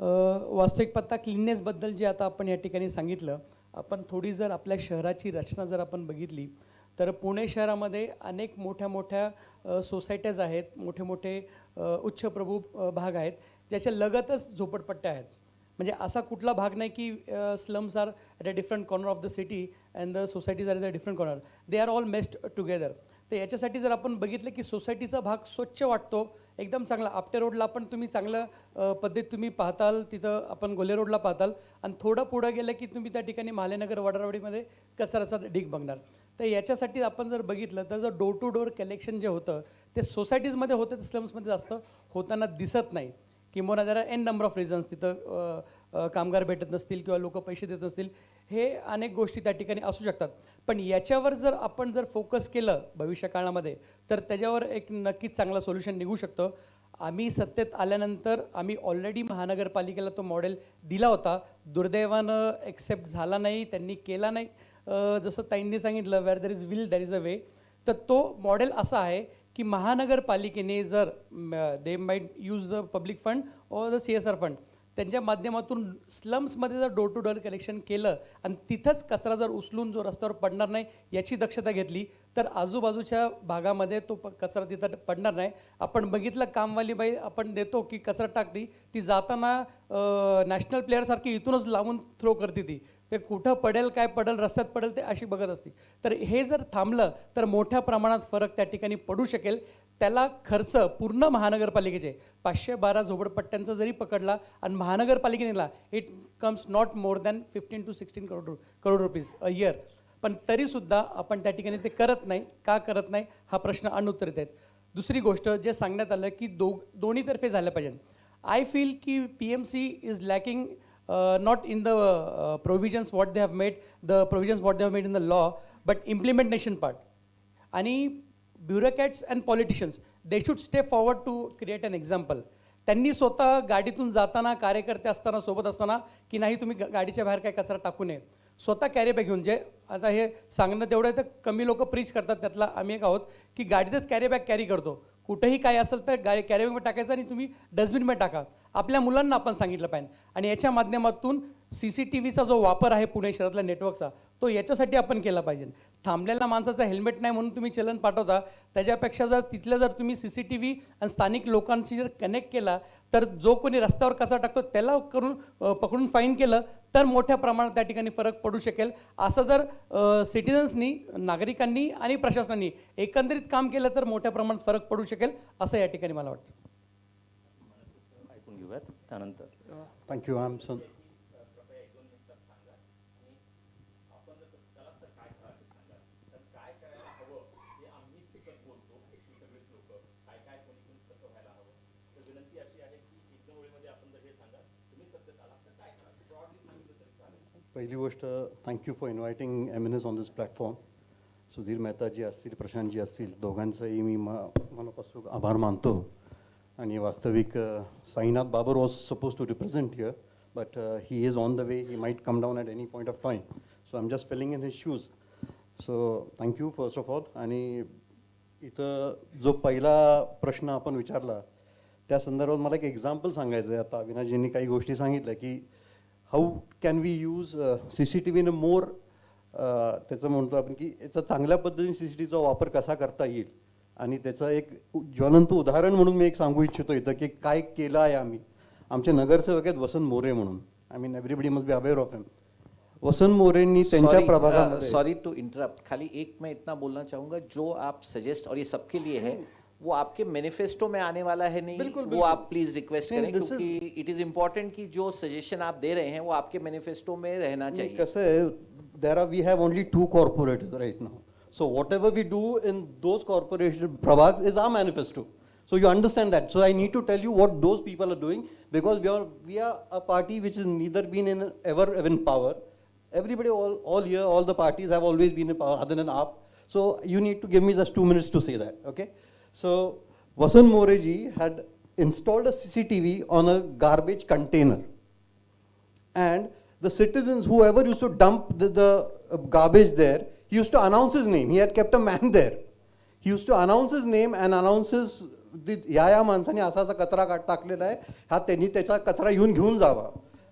वास्तविक पाहता क्लीननेसबद्दल जे आता आपण या ठिकाणी सांगितलं, आपण थोडी जर आपल्या शहराची रचना जर आपण बघितली तर पुणे शहरामध्ये अनेक मोठ्या मोठ्या सोसायट्याज आहेत, मोठे मोठे उच्चप्रभू भाग आहेत, ज्याच्या लगतच झोपडपट्ट्या आहेत. म्हणजे असा कुठला भाग नाही की slums are at a different corner of the city and the societies are at a different corner, they are all messed together. तर याच्यासाठी जर आपण बघितलं की सोसायटीचा भाग स्वच्छ वाटतो, एकदम चांगला. आपटे रोडला पण तुम्ही चांगलं पद्धत तुम्ही पाहताल, तिथं आपण गोले रोडला पाहताल, आणि थोडं पुढं गेलं की तुम्ही त्या ठिकाणी महालेनगर वडारवाडीमध्ये कचऱ्याचा ढीग बघणार. तर याच्यासाठी आपण जर बघितलं तर जर डोर टू डोर कलेक्शन जे होतं ते सोसायटीजमध्ये होतं, ते स्लम्समध्ये जास्त होताना दिसत नाही. किंवा जरा एन नंबर ऑफ रिझन्स, तिथं कामगार भेटत नसतील किंवा लोक पैसे देत नसतील, हे अनेक गोष्टी त्या ठिकाणी असू शकतात. पण याच्यावर जर आपण जर फोकस केलं भविष्य काळामध्ये तर त्याच्यावर एक नक्कीच चांगलं सोल्युशन निघू शकतं. आम्ही सत्तेत आल्यानंतर आम्ही ऑलरेडी महानगरपालिकेला तो मॉडेल दिला होता, दुर्दैवानं एक्सेप्ट झाला नाही, त्यांनी केला नाही. जसं ताईंनी सांगितलं, where there is will there is a way. तर तो मॉडेल असा आहे की महानगरपालिकेने जर they might use the public fund और द CSR फंड, त्यांच्या माध्यमातून स्लम्समध्ये जर डोर टू डोर कलेक्शन केलं आणि तिथंच कचरा जर उचलून जो रस्त्यावर पडणार नाही याची दक्षता घेतली तर आजूबाजूच्या भागामध्ये तो कचरा तिथं पडणार नाही. आपण बघितलं, कामवाली बाई आपण देतो की कचरा टाकती, ती जाताना नॅशनल प्लेअरसारखी इथूनच लावून थ्रो करते. ती ते कुठं पडेल, काय पडेल, रस्त्यात पडेल ते अशी बघत असते. तर हे जर थांबलं तर मोठ्या प्रमाणात फरक त्या ठिकाणी पडू शकेल. त्याला खर्च पूर्ण महानगरपालिकेचे 512 झोपडपट्ट्यांचा जरी पकडला आणि महानगरपालिकेला it comes not more than 15 to 16 crore rupees a year. पण तरीसुद्धा आपण त्या ठिकाणी ते करत नाही. का करत नाही हा प्रश्न अनुत्तरित आहेत. दुसरी गोष्ट जे सांगण्यात आलं की दोन्हीतर्फे झालं पाहिजे. आय फील की PMC is lacking not in the provisions what they have made, the provisions what they have made in the law, but implementation part. आणि bureaucrats and politicians, they should step forward to create an example. त्यांनी स्वतः गाडीतून जाताना, कार्यकर्ते असताना, सोबत असताना की नाही तुम्ही गाडीच्या बाहेर काय कचरा टाकू नये, स्वतः कॅरी बॅग घेऊन. जे आता हे सांगणं तेवढं आहे तर कमी लोक प्रीच करतात, त्यातला आम्ही एक आहोत की गाडीतच कॅरी बॅग कॅरी करतो. कुठेही काय असेल तर कॅरी बॅगमध्ये टाकायचं आणि तुम्ही डस्टबिनमध्ये टाका. आपल्या मुलांना आपण सांगितलं पाहिजे. आणि याच्या माध्यमातून CCTVचा जो वापर आहे पुणे शहरातल्या नेटवर्कचा, तो याच्यासाठी आपण केला पाहिजे. थांबलेल्या माणसाचा हेल्मेट नाही म्हणून तुम्ही चलन पाठवता, त्याच्यापेक्षा जर तिथल्या जर तुम्ही CCTV आणि स्थानिक लोकांशी जर कनेक्ट केला तर जो कोणी रस्त्यावर कचरा टाकतो त्याला पकडून फाईन केलं तर मोठ्या प्रमाणात त्या ठिकाणी फरक पडू शकेल. असं जर सिटिझन्सनी, नागरिकांनी आणि प्रशासनाने एकंदरीत काम केलं तर मोठ्या प्रमाणात फरक पडू शकेल असं या ठिकाणी मला वाटतं. ऐकून घेऊयात त्यानंतर. थँक्यू. आय एम पहिली गोष्ट, thank you for inviting eminence on this platform. Sudhir Mehtaji असतील, प्रशांतजी असतील, दोघांचाही मी मनापासून आभार मानतो. आणि वास्तविक Sainath Babar was suppose to represent here, but he is on the way. He might come down at any point of time. So I am just filling in his shoes. So thank you first of all. आणि इथं जो पहिला प्रश्न आपण विचारला त्या संदर्भात मला एक एक्झाम्पल सांगायचं आहे. आता अविनाशजींनी काही गोष्टी सांगितल्या की how can we use CCTV in a more, त्याचं म्हणतो आपण की याचा चांगल्या पद्धतीने CCTVचा वापर कसा करता येईल. आणि त्याचं एक ज्वलंत उदाहरण म्हणून मी एक सांगू इच्छितो इथं की काय केलं आहे आम्ही. आमचे नगरसेवक आहेत वसंत मोरे म्हणून. I mean everybody must be aware of him. Vasant मोरेंनी त्यांच्या प्रभागामध्ये, सॉरी टू इंटरप्ट, खाली एक मैं इतना बोलना चाहूँगा, जो आप सजेस्ट, और ये सबके लिए है, वो आपके मैनिफेस्टो में आने वाला है नहीं. बिल्कुल, वो बिल्कुल. आप प्लीज रिक्वेस्ट करें क्योंकि इट इज इम्पोर्टेंट कि जो सजेशन आप दे रहे हैं वो आपके मैनिफेस्टो में रहना चाहिए. कसं आहे, we have only 2 corporates right now. So whatever we do in those corporation prabhags is our manifesto. So you understand that. So I need to tell you what those people are doing, because we are a party which has neither been ever in power. Everybody, all here, all the parties have always been in power other than AAP. So you need to give me just 2 minutes to say that, okay? So Vasant Moreji had installed a CCTV on a garbage container. And the citizens, whoever used to dump the garbage there, he used to announce his name. He had kept a man there. He used to announce his name and announce his या माणसाने असा कचरा टाकलेला आहे, हा त्यांनी त्याचा कचरा येऊन घेऊन जावा.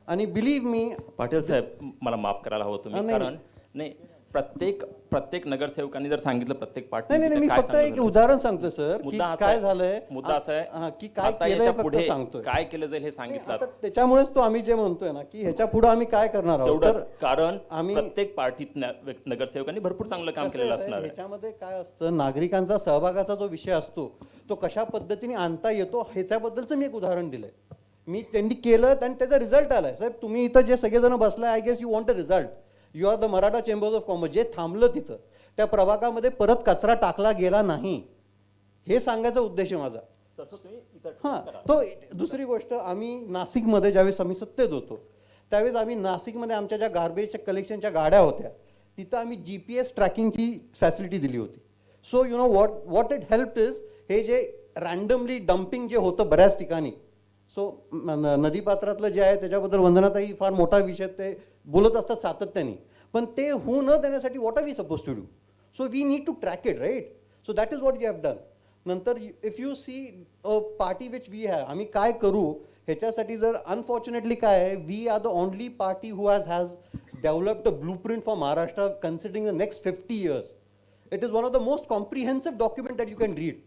आणि बिलीव्ह मी, पाटील साहेब मला माफ करायला हवं तुम्ही, नाही, कारण नाही प्रत्येक नगरसेवकांनी जर सांगितलं प्रत्येक पार्टी नाही मी फक्त एक उदाहरण सांगतो सर, की मुद्दा काय झालंय, मुद्दा असा आहे की काय आता केलंय याच्या फक्त पुढे सांगतोय. काय केलं जाईल हे सांगितलं आता त्याच्यामुळेच तो आम्ही जे म्हणतोय ना, की ह्याच्या पुढे आम्ही काय करणार आहोत. तेवढंच, तर कारण आम्ही प्रत्येक पार्टीत नगरसेवकांनी भरपूर चांगलं काम कसं केलेलं आहे, असणार आहे. ह्याच्यामध्ये काय असतं, नागरिकांचा सहभागाचा जो विषय असतो तो कशा पद्धतीने आणता येतो ह्याच्याबद्दलचं मी एक उदाहरण दिलंय. मी त्यांनी केलं आणि त्याचा रिझल्ट आलाय. साहेब तुम्ही इथं जे सगळेजण बसलाय, I guess you want a result. You are the Maratha chambers of commerce. जे थांबलं तिथं त्या प्रभागामध्ये परत कचरा टाकला गेला नाही, हे सांगायचा उद्देश आहे माझा. तसं तुम्ही इथं हां, करा. तो दुसरी गोष्ट, आम्ही नाशिकमध्ये ज्यावेळेस आम्ही सत्तेत होतो त्यावेळेस आम्ही नाशिकमध्ये आमच्या ज्या गार्बेजच्या कलेक्शनच्या गाड्या होत्या तिथं आम्ही GPS ट्रॅकिंगची फॅसिलिटी दिली होती. So you know what it help is, हे जे रॅन्डमली डम्पिंग जे होतं बऱ्याच ठिकाणी, सो नदीपात्रातलं जे आहे त्याच्याबद्दल वंदनाताई फार मोठा विषय ते बोलत असतात सातत्याने, पण ते होऊ न देण्यासाठी what are we suppose to do. So we need to track it, right. So that is what we have done. नंतर if you see a party which we have, आम्ही काय करू ह्याच्यासाठी, जर अनफॉर्च्युनेटली काय आहे, we are the only party who has developed a blueprint for Maharashtra considering the next 50 years. It is one of the most comprehensive document that you can read.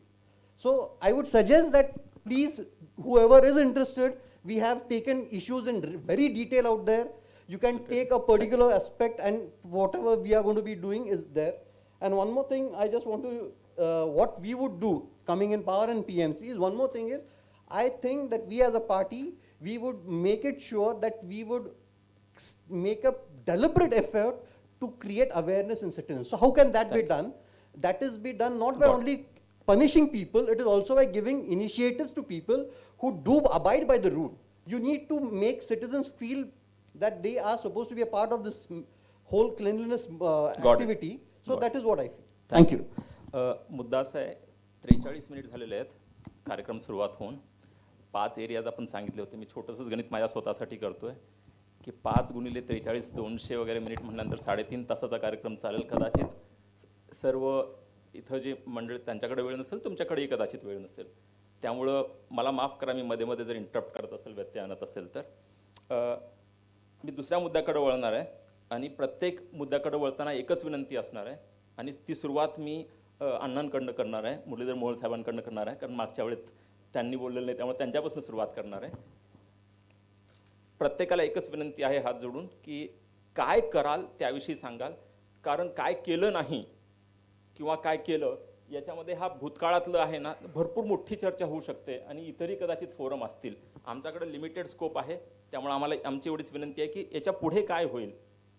So I would suggest that please, whoever is interested, we have taken issues in very detail out there. You can take a particular aspect and whatever we are going to be doing is there. And one more thing I just want to, what we would do coming in power and PMC is, one more thing is, I think that we as a party, we would make it sure that we would make a deliberate effort to create awareness in citizens. So how can that be done? That is be done not by only punishing people, it is also by giving initiatives to people who do abide by the rule. You need to make citizens feel that they are supposed to be a part of this whole cleanliness activity. So that is what I feel. Thank you. मुद्दा असा आहे, 43 minute झालेले आहेत कार्यक्रम सुरुवात होऊन. 5 areas आपण सांगितले होते. मी छोटंसंच गणित माझ्या स्वतःसाठी करतोय की 5 × 43 200 वगैरे मिनिट म्हटल्यानंतर 3.5 तासाचा कार्यक्रम चालेल. कदाचित सर्व इथं जे मंडळी त्यांच्याकडे वेळ नसेल, तुमच्याकडेही कदाचित वेळ नसेल. त्यामुळं मला माफ करा, मी मध्ये मध्ये जर इंटरप्ट करत असेल, व्यत्यय आणत असेल तर. मी दुसऱ्या मुद्द्याकडे वळणार आहे आणि प्रत्येक मुद्द्याकडे वळताना एकच विनंती असणार आहे, आणि ती सुरुवात मी अण्णांकडनं करणार आहे, मुरलीधर मोहोळ साहेबांकडनं करणार आहे, कारण मागच्या वेळेत त्यांनी बोललेलं नाही, त्यामुळे त्यांच्यापासून सुरुवात करणार आहे. प्रत्येकाला एकच विनंती आहे हात जोडून, की काय कराल त्याविषयी सांगाल, कारण काय केलं नाही किंवा काय केलं याच्यामध्ये हा भूतकाळातलं आहे ना, भरपूर मोठी चर्चा होऊ शकते आणि इतरही कदाचित फोरम असतील. आमच्याकडे लिमिटेड स्कोप आहे, त्यामुळे आम्हाला आमची एवढीच विनंती आहे की याच्या पुढे काय होईल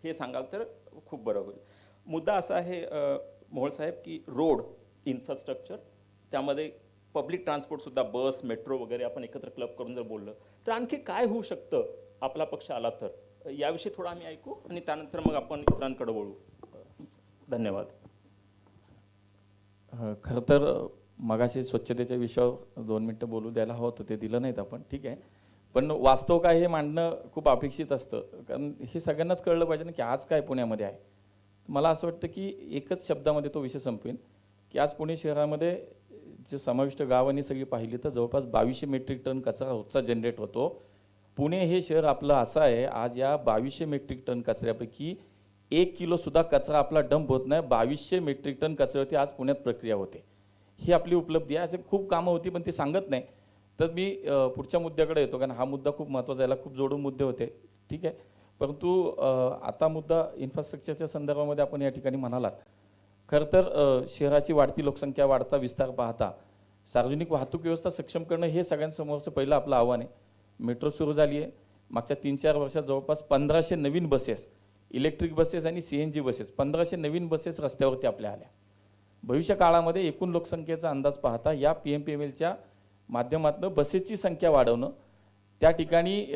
हे सांगाल तर खूप बरं होईल. मुद्दा असा आहे मोहोळ साहेब, की रोड इन्फ्रास्ट्रक्चर, त्यामध्ये पब्लिक ट्रान्सपोर्टसुद्धा, बस, मेट्रो वगैरे आपण एकत्र क्लब करून जर बोललं तर आणखी काय होऊ शकतं आपला पक्ष आला तर, याविषयी थोडं आम्ही ऐकू आणि त्यानंतर मग आपण इतरांकडे वळू. धन्यवाद. खरं तर मगाशी स्वच्छतेच्या विषयावर 2 मिनटं बोलू द्यायला हवं होतं, ते दिलं नाहीत आपण, ठीक आहे. पण वास्तव काय हे मांडणं खूप अपेक्षित असतं, कारण हे सगळ्यांनाच कळलं पाहिजे ना की आज काय पुण्यामध्ये आहे. मला असं वाटतं की एकच शब्दामध्ये तो विषय संपवेन, की आज पुणे शहरामध्ये जे समाविष्ट गावांनी सगळी पाहिली तर जवळपास 2200 मेट्रिक टन कचरा रोजचा जनरेट होतो. पुणे हे शहर आपलं असं आहे, आज या 2200 मेट्रिक टन कचऱ्यापैकी 1 किलोसुद्धा कचरा आपला डंप होत नाही. 2200 मेट्रिक टन कचऱ्यावरती आज पुण्यात प्रक्रिया होते. ही आपली उपलब्धी आहे. असे खूप कामं होती पण ती सांगत नाही. तर मी पुढच्या मुद्द्याकडे येतो, कारण हा मुद्दा खूप महत्त्वाचा आहे. याला खूप जोडून मुद्दे होते, ठीक आहे. परंतु आता मुद्दा इन्फ्रास्ट्रक्चरच्या संदर्भामध्ये आपण या ठिकाणी म्हणालात. खरं तर शहराची वाढती लोकसंख्या, वाढता विस्तार पाहता सार्वजनिक वाहतूक व्यवस्था सक्षम करणं हे सगळ्यांसमोरचं पहिलं आपलं आव्हान आहे. मेट्रो सुरू झाली आहे. मागच्या 3-4 वर्षात जवळपास 1500 नवीन बसेस, इलेक्ट्रिक बसेस आणि CNG बसेस, 1500 नवीन बसेस रस्त्यावरती आपल्या आल्या. भविष्य काळामध्ये एकूण लोकसंख्येचा अंदाज पाहता या PMPMLच्या माध्यमातून बसेसची संख्या वाढवणं, त्या ठिकाणी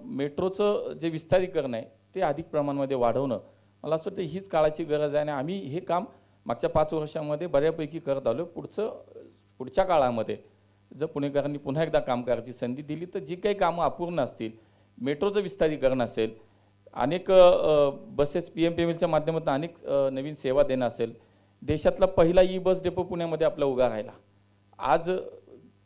मेट्रोचं जे विस्तारीकरण आहे ते अधिक प्रमाणामध्ये वाढवणं, मला असं वाटतं हीच काळाची गरज आहे. आणि आम्ही हे काम मागच्या 5 वर्षामध्ये बऱ्यापैकी करत आलो. पुढच्या काळामध्ये जर पुणेकरांनी पुन्हा एकदा काम करायची संधी दिली तर जी काही कामं अपूर्ण असतील, मेट्रोचं विस्तारीकरण असेल, अनेक बसेस PMPMLच्या माध्यमातून अनेक नवीन सेवा देणं असेल, देशातला पहिला बस डेपो पुण्यामध्ये आपला उभा राहिला. आज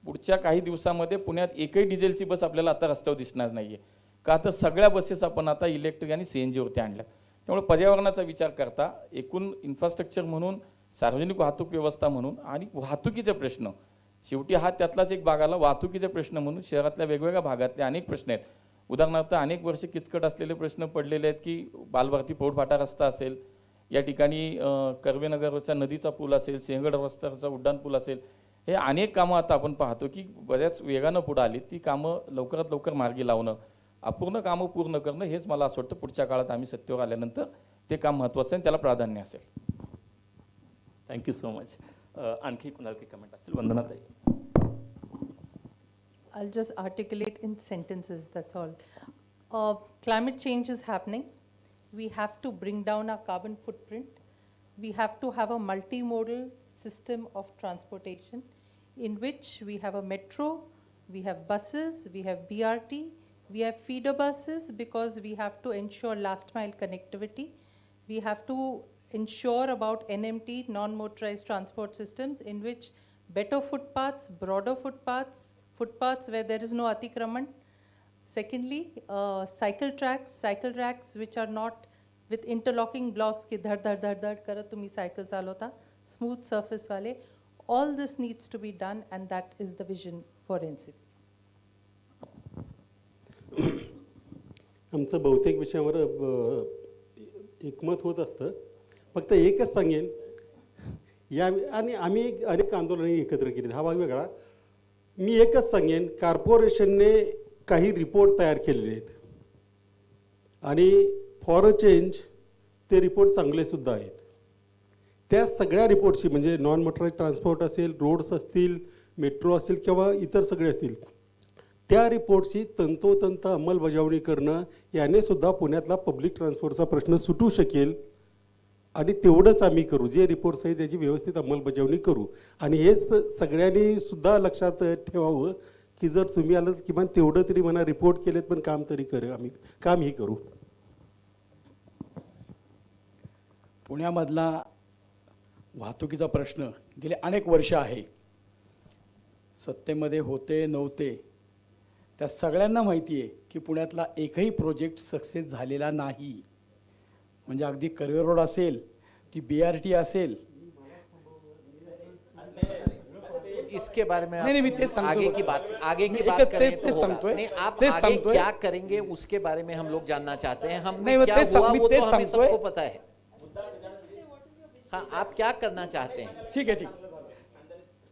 पुढच्या काही दिवसामध्ये पुण्यात एकही डिझेलची बस आपल्याला आता रस्त्यावर दिसणार नाही आहे. का तर सगळ्या बसेस आपण आता इलेक्ट्रिक आणि CNG वरती आणल्या. त्यामुळे पर्यावरणाचा विचार करता एकूण इन्फ्रास्ट्रक्चर म्हणून, सार्वजनिक वाहतूक व्यवस्था म्हणून आणि वाहतुकीचे प्रश्न, शेवटी हा त्यातलाच एक भाग आला. वाहतुकीचे प्रश्न म्हणून शहरातल्या वेगवेगळ्या भागातले अनेक प्रश्न आहेत. उदाहरणार्थ अनेक वर्ष किचकट असलेले प्रश्न पडलेले आहेत की बालभारती प्रौढफाटा रस्ता असेल, या ठिकाणी कर्वेनगरच्या नदीचा पूल असेल, सिंहगड रस्त्याचा उड्डाण पूल असेल, हे अनेक कामं आता आपण पाहतो की बऱ्याच वेगानं पुढे आली. ती कामं लवकरात लवकर मार्गी लावणं, अपूर्ण कामं पूर्ण करणं, हेच मला असं वाटतं पुढच्या काळात आम्ही सत्तेवर आल्यानंतर ते काम महत्त्वाचं आहे, त्याला प्राधान्य असेल. Thank you so much. आणखी कोणाला काही कमेंट असतील? वंदनाताई. I'll just articulate in sentences, that's all. Climate change is happening. We have to bring down our carbon footprint. We have to have a multimodal system of transportation in which we have a metro, we have buses, we have BRT, we have feeder buses because we have to ensure last mile connectivity. We have to ensure about NMT, non-motorized transport systems, in which better footpaths, broader footpaths where there is no atikraman. Secondly, cycle tracks which are not with interlocking blocks ki dhad dhad dhad dhad karat tumhi cycle chalota, smooth surface wale. All this needs to be done, and that is the vision for NCP. आमचं बहुतेक विषयावर एकमत होत असतं. फक्त एकच सांगेन, या आणि आम्ही अनेक आंदोलने एकत्र केली, हा भाग वेगळा. मी एकच सांगेन, कॉर्पोरेशनने काही रिपोर्ट तयार केलेले आहेत आणि फॉर अ चेंज ते रिपोर्ट चांगलेसुद्धा आहेत. त्या सगळ्या रिपोर्टची, म्हणजे नॉन मोटराइज ट्रान्सपोर्ट असेल, रोड्स असतील, मेट्रो असेल किंवा इतर सगळे असतील, त्या रिपोर्टची तंतोतंत अंमलबजावणी करणं याने सुद्धा पुण्यातला पब्लिक ट्रान्सपोर्टचा प्रश्न सुटू शकेल. आणि तेवढंच आम्ही करू, जे रिपोर्ट्स आहेत त्याची व्यवस्थित अंमलबजावणी करू. आणि हेच सगळ्यांनी सुद्धा लक्षात ठेवावं की जर तुम्ही आलं किमान तेवढं तरी म्हणा रिपोर्ट केलेत, पण काम तरी आम्ही कामही करू. पुण्यामधला वाहतुकीचा प्रश्न गेले अनेक वर्ष आहे. सत्तेमध्ये होते नव्हते त्या सगळ्यांना माहिती आहे की पुण्यातला एकही प्रोजेक्ट सक्सेस झालेला नाही. म्हणजे अगदी कर्वे रोड असेल, ती BRT असेल, इसके बारे में नहीं, आगे की बात करें तो होगा. नहीं, आप आगे क्या करेंगे उसके बारे में हम लोग जानना चाहते हैं. हमने क्या हुआ वो तो हमें सबको पता है. हाँ, आप क्या करना चाहते हैं? ठीक आहे.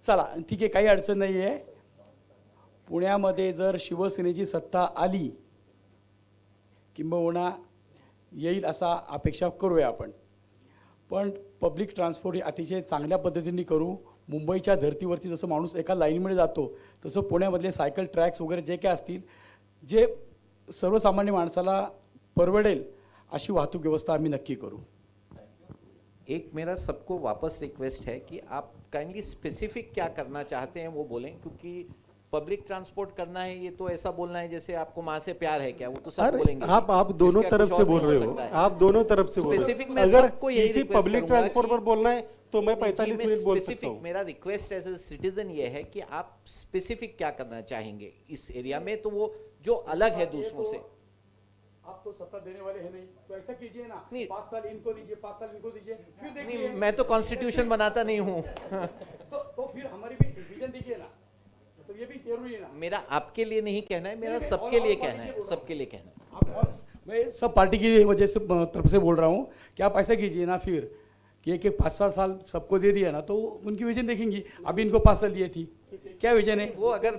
चला ठीक आहे, काही अडचण नाही आहे. पुण्यामध्ये जर शिवसेनेची सत्ता आली, किंबहुना येईल असा अपेक्षा करूया आपण. पण पब्लिक ट्रान्सपोर्ट हे अतिशय चांगल्या पद्धतीने करू. मुंबईच्या धर्तीवरती जसं माणूस एका लाईनमध्ये जातो तसं पुण्यामधले सायकल ट्रॅक्स वगैरे जे काय असतील, जे सर्वसामान्य माणसाला परवडेल अशी वाहतूक व्यवस्था आम्ही नक्की करू. एक मेरा सबको वापस रिक्वेस्ट है कि आप काइंडली स्पेसिफिक क्या करना चाहते हैं वो बोलें, क्योंकि पब्लिक ट्रांसपोर्ट करना है ये तो ऐसा बोलना है जैसे आपको माँ से प्यार है क्या, वो तो सब बोलेंगे. आप दोनों तरफ से बोल रहे हो, आप दोनों तरफ से बोल रहे हो. अगर किसी पब्लिक ट्रांसपोर्ट पर बोलना है तो मैं 45 मिनट बोल सकता हूँ. मेरा रिक्वेस्ट एज ए सिटीजन ये है कि आप स्पेसिफिक क्या करना चाहेंगे इस एरिया में, तो वो जो अलग है दूसरों से. आप तो सत्ता देने वाले हैं नहीं, तो ऐसा कीजिए ना, 5 साल इनको दीजिए, 5 साल इनको दीजिए, फिर देखिए. नहीं, मैं तो कॉन्स्टिट्यूशन बनाता नहीं हूँ. तो फिर हमारी भी विजन दीजिए ना, तो ये भी जरूरी है ना. मेरा आपके लिए नहीं कहना है, मेरा सबके लिए कहना है, सबके लिए कहना है. मैं सब पार्टी की वजह से तरफ से बोल रहा हूँ कि आप ऐसा कीजिए ना फिर कि एक 5-7 साल सबको दे दिया ना, तो उनकी विजन देखेंगे. अभी इनको 5 साल दिए थी, क्या विजन है वो. अगर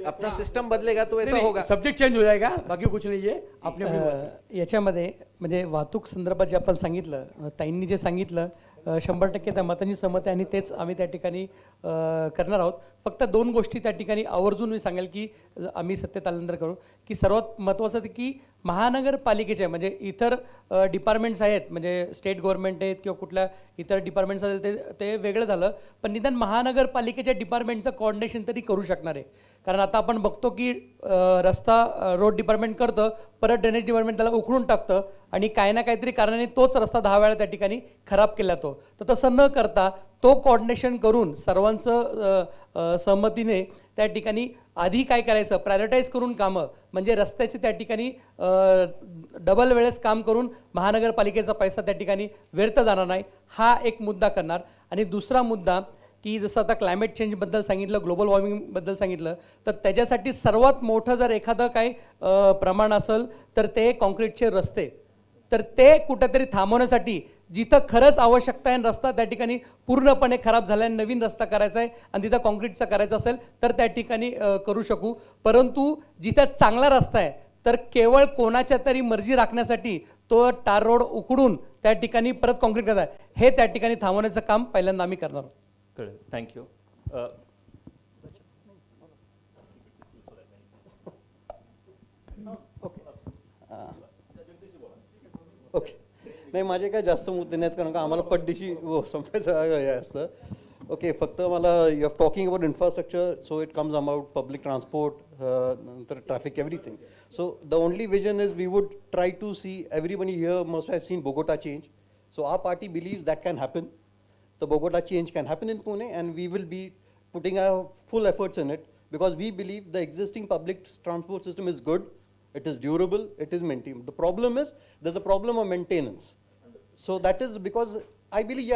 अपना सिस्टम बदलेगा तो ऐसा होगा, सब्जेक्ट चेंज हो जाएगा, बाकी कुछ नहीं है. आपने याच्यामध्ये म्हणजे वाहतूक संदर्भात जे आपण सांगितलं, ताईंनी जे सांगितलं 100% त्या मतांची सहमती आणि तेच आम्ही त्या ठिकाणी करणार आहोत. फक्त 2 गोष्टी त्या ठिकाणी आवर्जून मी सांगेल की आम्ही सत्तेत आल्यानंतर करू, की सर्वात महत्त्वाचं ते की महानगरपालिकेचे म्हणजे इतर डिपार्टमेंट्स आहेत, म्हणजे स्टेट गव्हर्नमेंट आहेत किंवा कुठल्या इतर डिपार्टमेंट्स आहेत, ते वेगळं झालं, पण निदान महानगरपालिकेच्या डिपार्टमेंटचं कोऑर्डिनेशन तरी करू शकणार आहे. कारण आता आपण बघतो की रस्ता रोड डिपार्टमेंट करतं, परत ड्रेनेज डिपार्टमेंट त्याला उखडून टाकतं आणि काही ना काहीतरी कारणाने तोच रस्ता 10 वेळा त्या ठिकाणी खराब केला तो. तर तसं न करता तो कोऑर्डिनेशन करून सर्वांचं सहमतीने त्या ठिकाणी आधी काय करायचं, प्रायोरिटाईज करून कामं, म्हणजे रस्त्याचे त्या ठिकाणी डबल वेळेस काम करून महानगरपालिकेचा पैसा त्या ठिकाणी व्यर्थ जाणार नाही, हा एक मुद्दा करणार. आणि दुसरा मुद्दा की जसं आता क्लायमेट चेंजबद्दल सांगितलं, ग्लोबल वॉर्मिंगबद्दल सांगितलं, तर त्याच्यासाठी सर्वात मोठं जर एखादं काही प्रमाण असेल तर ते कॉन्क्रीटचे रस्ते. तर ते कुठेतरी थांबवण्यासाठी जिथं खरंच आवश्यकता आहे रस्ता त्या ठिकाणी पूर्णपणे खराब झाला आहे, नवीन रस्ता करायचा आहे आणि तिथं कॉन्क्रीटचा करायचा असेल तर त्या ठिकाणी करू शकू. परंतु जिथं चांगला रस्ता आहे तर केवळ कोणाच्या तरी मर्जी राखण्यासाठी तो टार रोड उकडून त्या ठिकाणी परत कॉन्क्रीट करत आहे, हे त्या ठिकाणी थांबवण्याचं काम पहिल्यांदा आम्ही करणार आहोत. कळेल, थँक्यू. ओके, नाही माझे काय जास्त मुद्दे नाहीत कारण का आम्हाला पड्डीशी संपायचं हे असतं. ओके, फक्त मला you have talking about infrastructure, so it comes about public transport, नंतर traffic, everything. So the only vision is we would try to see everybody here must have seen Bogota change. So our party believes that can happen. The Bogota change can happen in Pune, and we will be putting our full efforts in it because we believe the existing public transport system is good, it is durable, it is maintained. The problem is there's a problem of maintenance. So that is because I believe,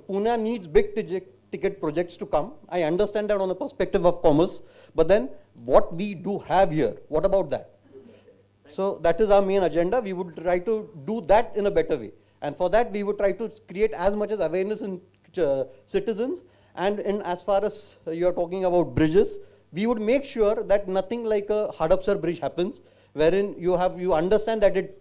Pune needs big ticket projects to come. I understand that on the perspective of commerce, but then what we do have here, what about that? So that is our main agenda. We would try to do that in a better way. And for that, we would try to create as much as awareness in citizens. And in as far as you are talking about bridges, we would make sure that nothing like a Hadapsar bridge happens, wherein you understand that it.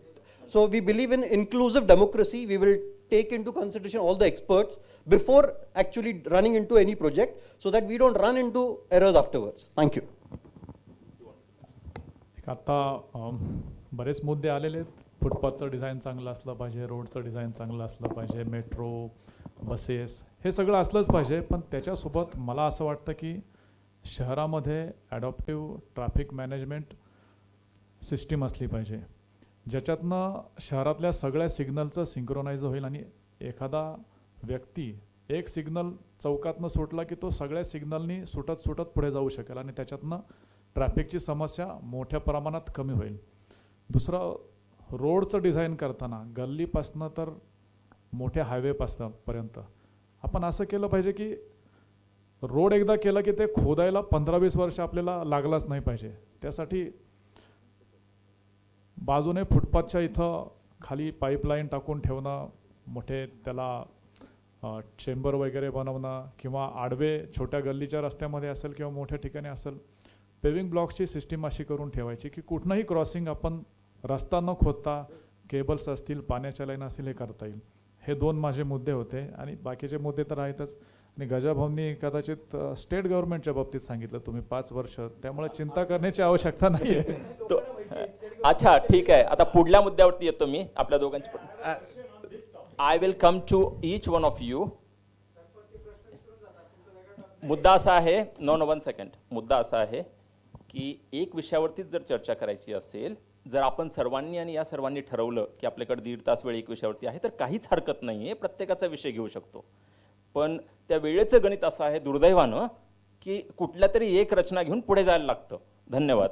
So we believe in inclusive democracy. We will take into consideration all the experts before actually running into any project, so that we don't run into errors afterwards. Thank you. आता बरेच मुद्दे आलेले आहेत. फुटपाथचं design चांगलं असलं पाहिजे, रोडचं design चांगलं असलं पाहिजे, मेट्रो, बसेस, हे सगळं असलंच पाहिजे. पण त्याच्यासोबत मला असं वाटतं की शहरामध्ये ॲडॉप्टिव्ह ट्रॅफिक मॅनेजमेंट सिस्टीम असली पाहिजे, ज्याच्यातनं शहरातल्या सगळ्या सिग्नलचं सिंक्रोनाइज होईल आणि एखादा व्यक्ती एक सिग्नल चौकातनं सुटला की तो सगळ्या सिग्नलनी सुटत पुढे जाऊ शकेल आणि त्याच्यातनं ट्रॅफिकची समस्या मोठ्या प्रमाणात कमी होईल. दुसरं, रोडचं डिझाईन करताना गल्लीपासनं तर मोठ्या हायवेपासपर्यंत आपण असं केलं पाहिजे की रोड एकदा केलं की ते खोदायला 15-20 वर्ष आपल्याला लागलाच नाही पाहिजे. त्यासाठी बाजूने फुटपाथच्या इथं खाली पाईपलाईन टाकून ठेवणं, मोठे त्याला चेंबर वगैरे बनवणं, किंवा आडवे छोट्या गल्लीच्या रस्त्यामध्ये असेल किंवा मोठ्या ठिकाणी असेल पेविंग ब्लॉक्सची सिस्टीम अशी करून ठेवायची की कुठनंही क्रॉसिंग आपण रस्ता न खोदता केबल्स असतील, पाण्याच्या लाईन असतील, हे करता येईल. हे 2 माझे मुद्दे होते आणि बाकीचे मुद्दे तर आहेतच. आणि गजाभाऊंनी कदाचित स्टेट गव्हर्नमेंटच्या बाबतीत सांगितलं तुम्ही 5 वर्ष, त्यामुळे चिंता करण्याची आवश्यकता नाही आहे. अच्छा, ठीक आहे. आता पुढल्या मुद्द्यावरती येतो मी आपल्या दोघांची. I will come to each one of you. मुद्दा असा आहे, नो 1 सेकंड. मुद्दा असा आहे की एक विषयावरतीच जर चर्चा करायची असेल, जर आपण सर्वांनी आणि या सर्वांनी ठरवलं की आपल्याकडे 1.5 तास वेळ एक विषयावरती आहे तर काहीच हरकत नाही आहे, प्रत्येकाचा विषय घेऊ शकतो. पण त्या वेळेचं गणित असं आहे दुर्दैवानं की कुठल्या तरी एक रचना घेऊन पुढे जायला लागतं. धन्यवाद.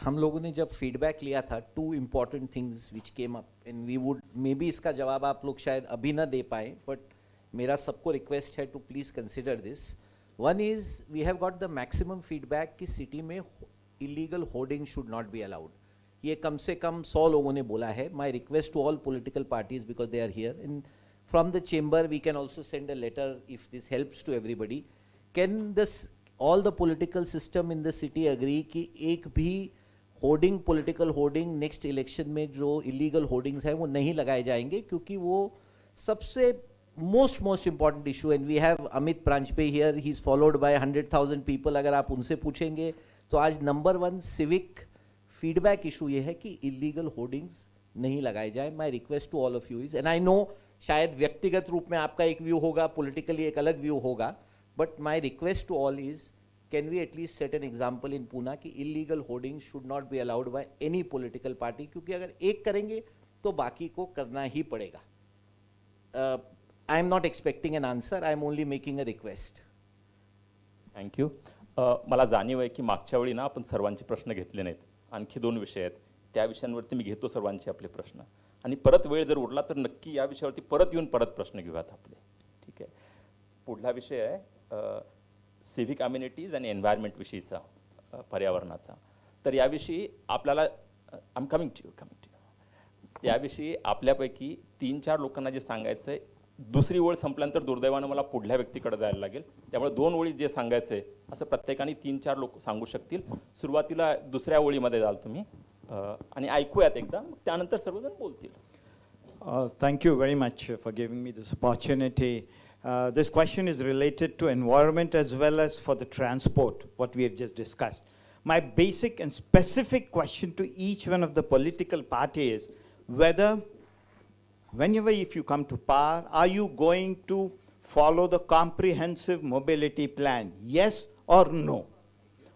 हम लोगों ने जब फीडबैक लिया था, 2 important things which came up and we would may be इसका जवाब आप लोग शायद अभी ना दे पाए, बट मेरा सबको रिक्वेस्ट है to please consider this. One is we have got the maximum feedback कि सिटी में illegal hoarding should not be allowed. ये कम से कम 100 लोगों ने बोला है. My request to all political parties, because they are here, in from the chamber we can also send a letter if this helps to everybody. Can this all the political system in the city agree कि एक भी hoarding, political hoarding next election में जो illegal hoardings हैं वो नहीं लगाए जाएंगे, क्योंकि वो सबसे most important issue. And we have Amit Pranjpe here, he's followed by 100,000 people. अगर आप उनसे पूछेंगे तो आज नंबर 1 सिविक फीडबैक इशू ये है कि इलीगल होर्डिंग्स नहीं लगाए जाए. My request to all of you is, and I know शायद व्यक्तिगत रूप में आपका एक व्यू होगा, पॉलिटिकली एक अलग व्यू होगा, but my request to all is can we at least set an example in Pune कि illegal hoarding should not be allowed by any political party, क्योंकि अगर एक करेंगे तो बाकी को करना ही पड़ेगा. I am not expecting an answer, I am only making a request. Thank you. मला जाणीव आहे की मागच्या वेळी ना आपण सर्वांचे प्रश्न घेतले नाहीत. आणखी 2 विषय आहेत, त्या विषयांवरती मी घेतो सर्वांचे आपले प्रश्न, आणि परत वेळ जर उरला तर नक्की या विषयावरती परत येऊन परत प्रश्न घेऊयात आपले. ठीक आहे. पुढला विषय आहे सिव्हिक अम्युनिटीज आणि एन्व्हायरमेंट विषयीचा, पर्यावरणाचा. तर याविषयी आपल्याला कमिंग टू यू याविषयी आपल्यापैकी 3-4 लोकांना जे सांगायचं आहे, दुसरी ओळ संपल्यानंतर दुर्दैवानं मला पुढल्या व्यक्तीकडे जायला लागेल, त्यामुळे 2 ओळी जे सांगायचं आहे असं प्रत्येकाने 3-4 लोक सांगू शकतील. सुरुवातीला दुसऱ्या ओळीमध्ये जाल तुम्ही आणि ऐकूयात एकदा, मग त्यानंतर सर्वजण बोलतील. Thank you very much for giving me this opportunity. This question is related to environment as well as for the transport, what we have just discussed. My basic and specific question to each one of the political party is whether, whenever if you come to power, are you going to follow the comprehensive mobility plan, yes or no?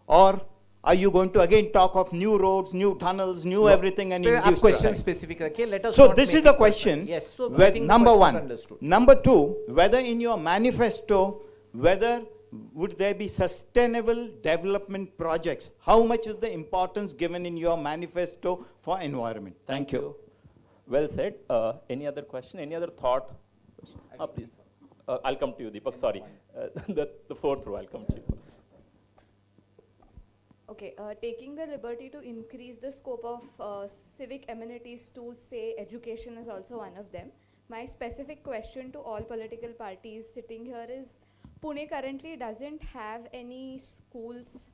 Or are you going to again talk of new roads, new tunnels, new everything and आप induce question traffic? specific रखिए. Let us So not this make is the it question. personal. Yes. So I where- think the number question is one. understood. Number two, whether in your manifesto, whether would there be sustainable development projects? How much is the importance given in your manifesto for environment? Thank you. Well said. Any other question? Any other thought? Please. I'll come to you, Deepak. Sorry. The 4th row, I'll come to you. Okay, taking the liberty to increase the scope of civic amenities to say education is also one of them. My specific question to all political parties sitting here is, Pune currently doesn't have any schools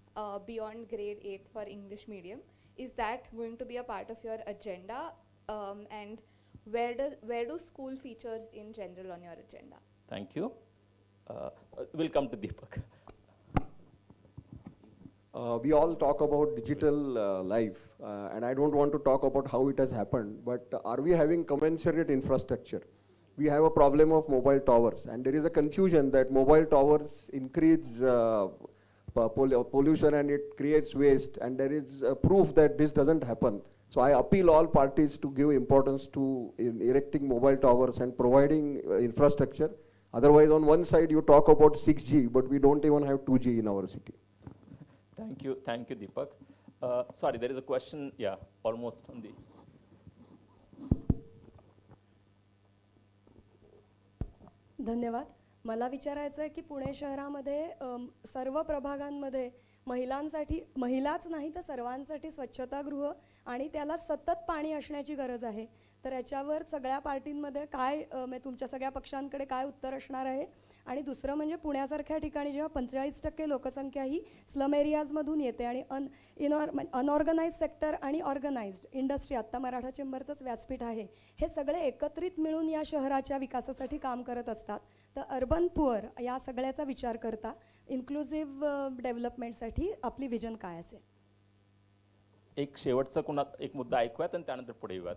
beyond grade 8 for English medium. Is that going to be a part of your agenda? And where do school features in general on your agenda? Thank you. We'll come to Deepak. We all talk about digital life, and I don't want to talk about how it has happened, but are we having commensurate infrastructure? We have a problem of mobile towers, and there is a confusion that mobile towers increase pollution and it creates waste, and there is proof that this doesn't happen. So I appeal all parties to give importance to erecting mobile towers and providing infrastructure. Otherwise, on one side you talk about 6G, but we don't even have 2G in our city. Thank you, Deepak. Sorry, there is a question, yeah, almost on the. धन्यवाद. मला विचारायचं आहे की पुणे शहरामध्ये सर्व प्रभागांमध्ये महिलाच नाही तर सर्वांसाठी स्वच्छतागृह आणि त्याला सतत पाणी असण्याची गरज आहे. तर याच्यावर सगळ्या पार्टींमध्ये काय तुमच्या सगळ्या पक्षांकडे काय उत्तर असणार आहे? आणि दुसरं म्हणजे पुण्यासारख्या ठिकाणी जेव्हा 45% लोकसंख्या ही स्लम एरियाजमधून येते आणि अनऑर्गनाइज सेक्टर आणि ऑर्गनाइज्ड इंडस्ट्री, आत्ता मराठा चेंबरचंच व्यासपीठ आहे, हे सगळे एकत्रित मिळून या शहराच्या विकासासाठी काम करत असतात. तर अर्बन पुअर या सगळ्याचा विचार करता इन्क्लुझिव्ह डेव्हलपमेंटसाठी आपली विजन काय असेल? एक शेवटचा एक मुद्दा ऐकूयात आणि त्यानंतर पुढे येऊयात.